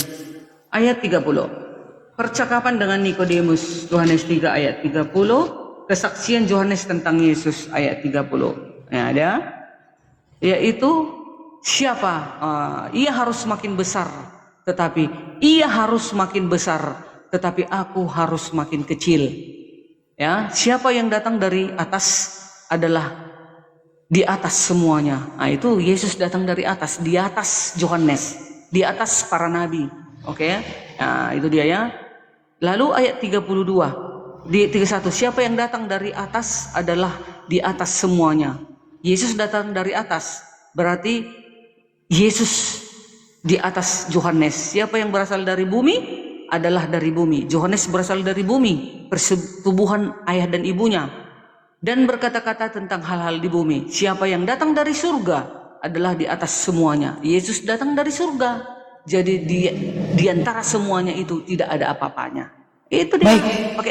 Ayat 30. Percakapan dengan Nikodemus, Yohanes 3 ayat 30. Kesaksian Yohanes tentang Yesus ayat 30. Ya, ada. Yaitu siapa? Ia harus makin besar, tetapi aku harus makin kecil. Ya, siapa yang datang dari atas adalah di atas semuanya. Nah, itu Yesus datang dari atas, di atas Yohanes, di atas para nabi. Oke. Nah, itu dia ya. Lalu ayat 32 di 31, siapa yang datang dari atas adalah di atas semuanya. Yesus datang dari atas, berarti Yesus di atas Yohanes. Siapa yang berasal dari bumi adalah dari bumi. Yohanes berasal dari bumi, persetubuhan ayah dan ibunya, dan berkata-kata tentang hal-hal di bumi. Siapa yang datang dari surga adalah di atas semuanya. Yesus datang dari surga, jadi di antara semuanya itu tidak ada apa-apanya. Itu dia. Baik,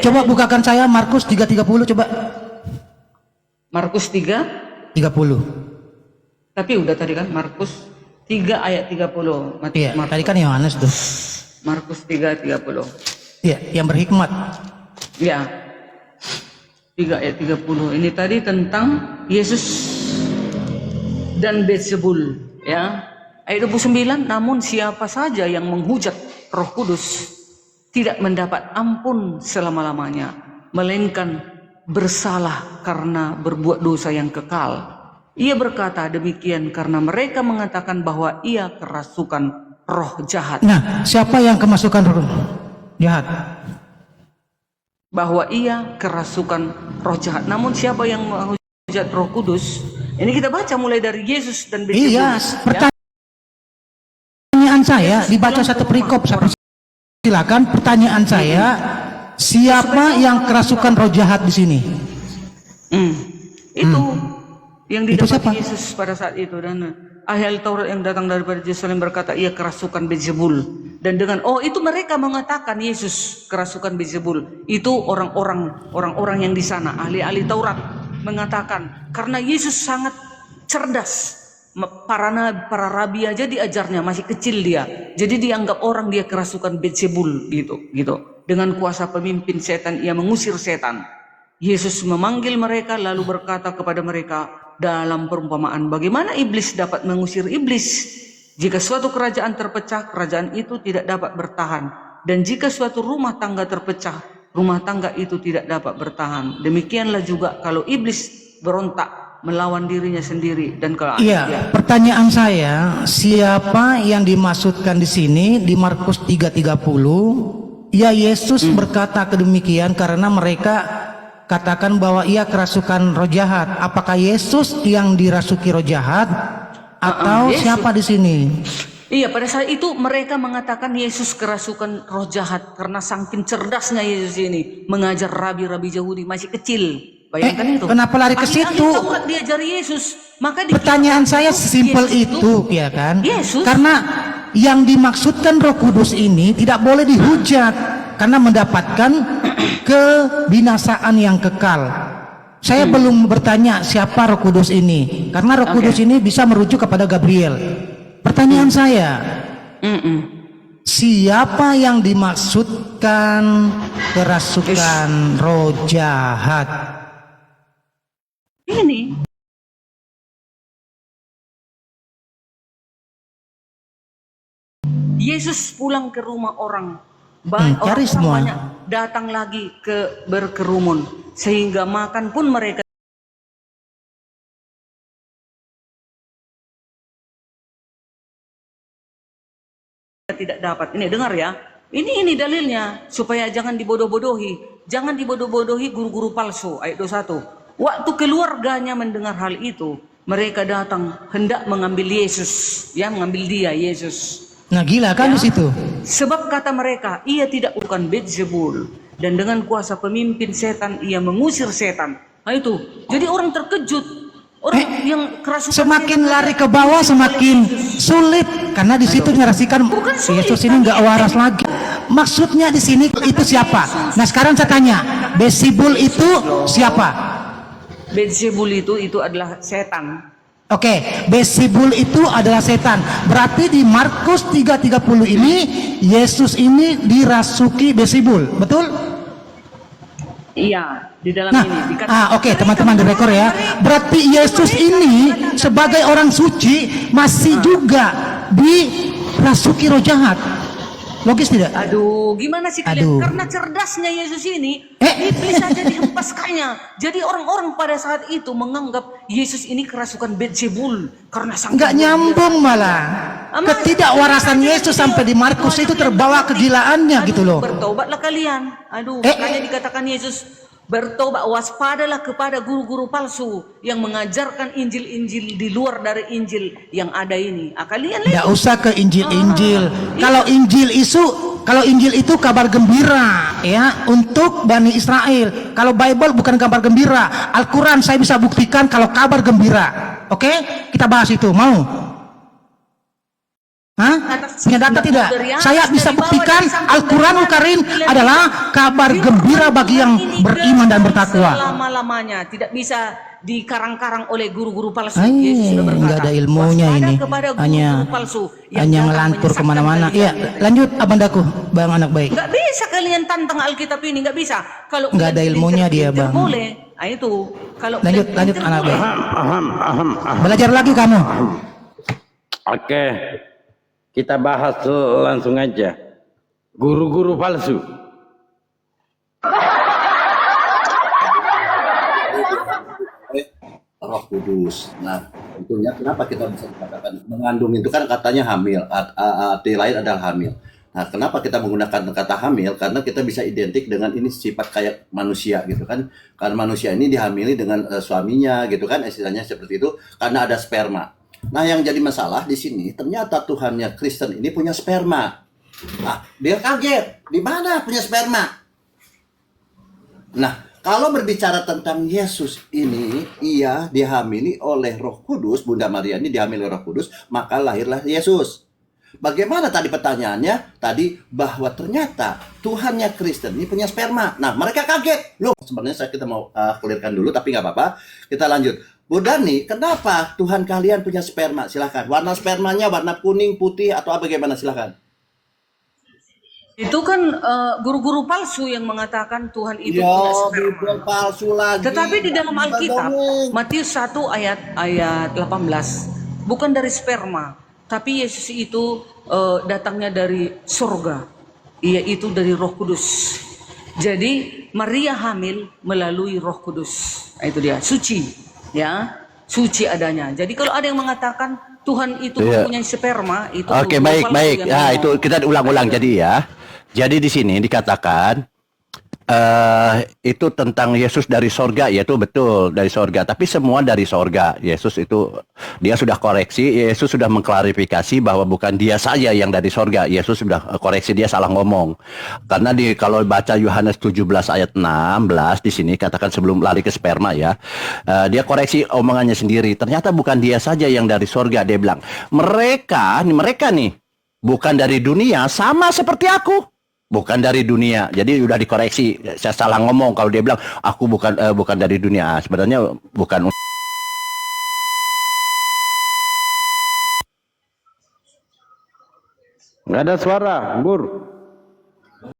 coba bukakan saya Markus 3:30 coba. Markus 3:30. Tapi udah tadi kan Markus 3 ayat 30. Iya, tadi kan Yohanes tuh. Markus 3:30. Iya, yang berhikmat. Ya. 3 ayat 30. Ini tadi tentang Yesus dan Beelzebul, ya. Ayat 29, namun siapa saja yang menghujat Roh Kudus tidak mendapat ampun selama-lamanya, melainkan bersalah karena berbuat dosa yang kekal. Ia berkata demikian karena mereka mengatakan bahwa ia kerasukan roh jahat. Nah, siapa yang kemasukan roh jahat? Bahwa ia kerasukan roh jahat. Namun siapa yang menghujat Roh Kudus? Ini kita baca mulai dari Yesus dan Beelzebul. Iya, pertanyaan saya dibaca satu perikop. Silakan, pertanyaan saya, siapa yang kerasukan roh jahat di sini? Itu yang didapat Yesus pada saat itu, dan ahli Taurat yang datang daripada Yerusalem berkata ia kerasukan Beelzebul. Dan dengan itu mereka mengatakan Yesus kerasukan Beelzebul. Itu orang-orang yang di sana, ahli-ahli Taurat mengatakan karena Yesus sangat cerdas. Para rabi aja diajarnya, masih kecil dia. Jadi dianggap orang dia kerasukan Beelzebul gitu. Dengan kuasa pemimpin setan ia mengusir setan. Yesus memanggil mereka lalu berkata kepada mereka dalam perumpamaan, bagaimana iblis dapat mengusir iblis? Jika suatu kerajaan terpecah, kerajaan itu tidak dapat bertahan. Dan jika suatu rumah tangga terpecah, rumah tangga itu tidak dapat bertahan. Demikianlah juga kalau iblis berontak melawan dirinya sendiri dan kalau pertanyaan saya, siapa yang dimaksudkan di sini di Markus 3:30? Ya, Yesus berkata kedemikian karena mereka katakan bahwa ia kerasukan roh jahat. Apakah Yesus yang dirasuki roh jahat atau siapa di sini? Iya, pada saat itu mereka mengatakan Yesus kerasukan roh jahat karena saking cerdasnya Yesus ini mengajar rabi-rabi Yahudi masih kecil. Bayangkan itu. Kenapa lari ke situ? Taurat diajari Yesus. Maka pertanyaan saya simpel itu, ya kan? Yesus. Karena yang dimaksudkan Roh Kudus ini tidak boleh dihujat karena mendapatkan kebinasaan yang kekal. Saya belum bertanya siapa Roh Kudus ini, karena Roh Kudus ini bisa merujuk kepada Gabriel. Pertanyaan saya, siapa yang dimaksudkan kerasukan roh jahat? Ini Yesus pulang ke rumah orang. Cari semua. Banyak datang lagi ke berkerumun sehingga makan pun mereka tidak dapat. Ini dengar ya. Ini dalilnya supaya jangan dibodoh-bodohi. Jangan dibodoh-bodohi guru-guru palsu. Ayat 21. Waktu keluarganya mendengar hal itu, mereka datang hendak mengambil Yesus, mengambil dia Yesus. Nah, gila kan di situ. Sebab kata mereka, ia tidak bukan Beelzebul dan dengan kuasa pemimpin setan ia mengusir setan. Nah itu. Jadi orang terkejut. Orang yang kerasukan Semakin lari ke bawah semakin sulit karena di situ dinarasikan Yesus ini nggak waras lagi. Maksudnya di sini itu siapa? Nah sekarang saya tanya, Beelzebul itu siapa? Beelzebul itu adalah setan. Oke, Beelzebul itu adalah setan. Berarti di Markus 3:30 ini Yesus ini dirasuki Beelzebul, betul? Iya, di dalam Nah, ini dikatakan. oke teman-teman di rekor ya. Berarti Yesus ini sebagai orang suci masih juga dirasuki roh jahat. Logis tidak? Aduh, gimana sih kalian? Aduh. Karena cerdasnya Yesus ini, iblis saja dihempaskannya. Jadi orang-orang pada saat itu menganggap Yesus ini kerasukan Beelzebul karena sang Nggak nyambung malah. Ketidakwarasan Yesus sampai di Markus itu terbawa kegilaannya gitu loh. Bertobatlah kalian. Aduh, makanya dikatakan Yesus bertobat, waspadalah kepada guru-guru palsu yang mengajarkan Injil-Injil di luar dari Injil yang ada ini. Kalian lihat. Nggak usah ke Injil-Injil. Kalau Injil itu kabar gembira ya untuk Bani Israel. Kalau Bible bukan kabar gembira. Al-Quran saya bisa buktikan kalau kabar gembira. Oke? Kita bahas itu. Mau? Hah? Punya data tidak? Saya bisa buktikan Al-Quranul Karim adalah kabar gembira bagi yang beriman dan bertakwa. Selama-lamanya tidak bisa dikarang-karang oleh guru-guru palsu. Yesus sudah berkata, Nggak ada ilmunya ini. Hanya ngelantur kemana-mana. Iya, lanjut abandaku, Bang anak baik. Nggak bisa kalian tantang Alkitab ini, nggak bisa. Kalau Nggak ada ilmunya dia, Bang. Boleh. Nah, itu. Kalau Lanjut anak baik. Belajar lagi kamu. Oke, kita bahas langsung aja. Guru-guru palsu. Roh Kudus. Nah, tentunya kenapa kita bisa dikatakan mengandung itu kan katanya hamil, arti lain adalah hamil. Nah, kenapa kita menggunakan kata hamil? Karena kita bisa identik dengan ini sifat kayak manusia gitu kan. Karena manusia ini dihamili dengan suaminya gitu kan, istilahnya seperti itu karena ada sperma. Nah, yang jadi masalah di sini ternyata Tuhannya Kristen ini punya sperma. Nah, dia kaget, di mana punya sperma? Nah, kalau berbicara tentang Yesus ini, ia dihamili oleh Roh Kudus, Bunda Maria ini dihamili oleh Roh Kudus, maka lahirlah Yesus. Bagaimana tadi pertanyaannya? Tadi bahwa ternyata Tuhannya Kristen ini punya sperma. Nah, mereka kaget. Loh, sebenarnya kita mau clearkan dulu, tapi nggak apa-apa. Kita lanjut. Bu Dani, kenapa Tuhan kalian punya sperma? Silahkan. Warna spermanya warna kuning, putih, atau apa bagaimana? Silahkan. itu kan guru-guru palsu yang mengatakan Tuhan itu punya sperma. Palsu lagi. Tetapi di dalam Alkitab, Matius 1 ayat 18, bukan dari sperma, tapi Yesus itu datangnya dari surga, yaitu dari Roh Kudus. Jadi Maria hamil melalui Roh Kudus. Nah, itu dia, suci, ya, suci adanya. Jadi kalau ada yang mengatakan Tuhan itu mempunyai sperma, itu Oke, baik. Ya, itu kita ulang-ulang jadi ya. Jadi di sini dikatakan itu tentang Yesus dari sorga, yaitu betul dari sorga. Tapi semua dari sorga. Yesus itu dia sudah koreksi, Yesus sudah mengklarifikasi bahwa bukan dia saja yang dari sorga. Yesus sudah koreksi, dia salah ngomong. Karena kalau baca Yohanes 17 ayat 16 di sini katakan sebelum lari ke sperma ya, dia koreksi omongannya sendiri. Ternyata bukan dia saja yang dari sorga. Dia bilang mereka nih bukan dari dunia, sama seperti aku. Bukan dari dunia, jadi udah dikoreksi. Saya salah ngomong kalau dia bilang aku bukan dari dunia. Sebenarnya bukan. Nggak ada suara, Bur.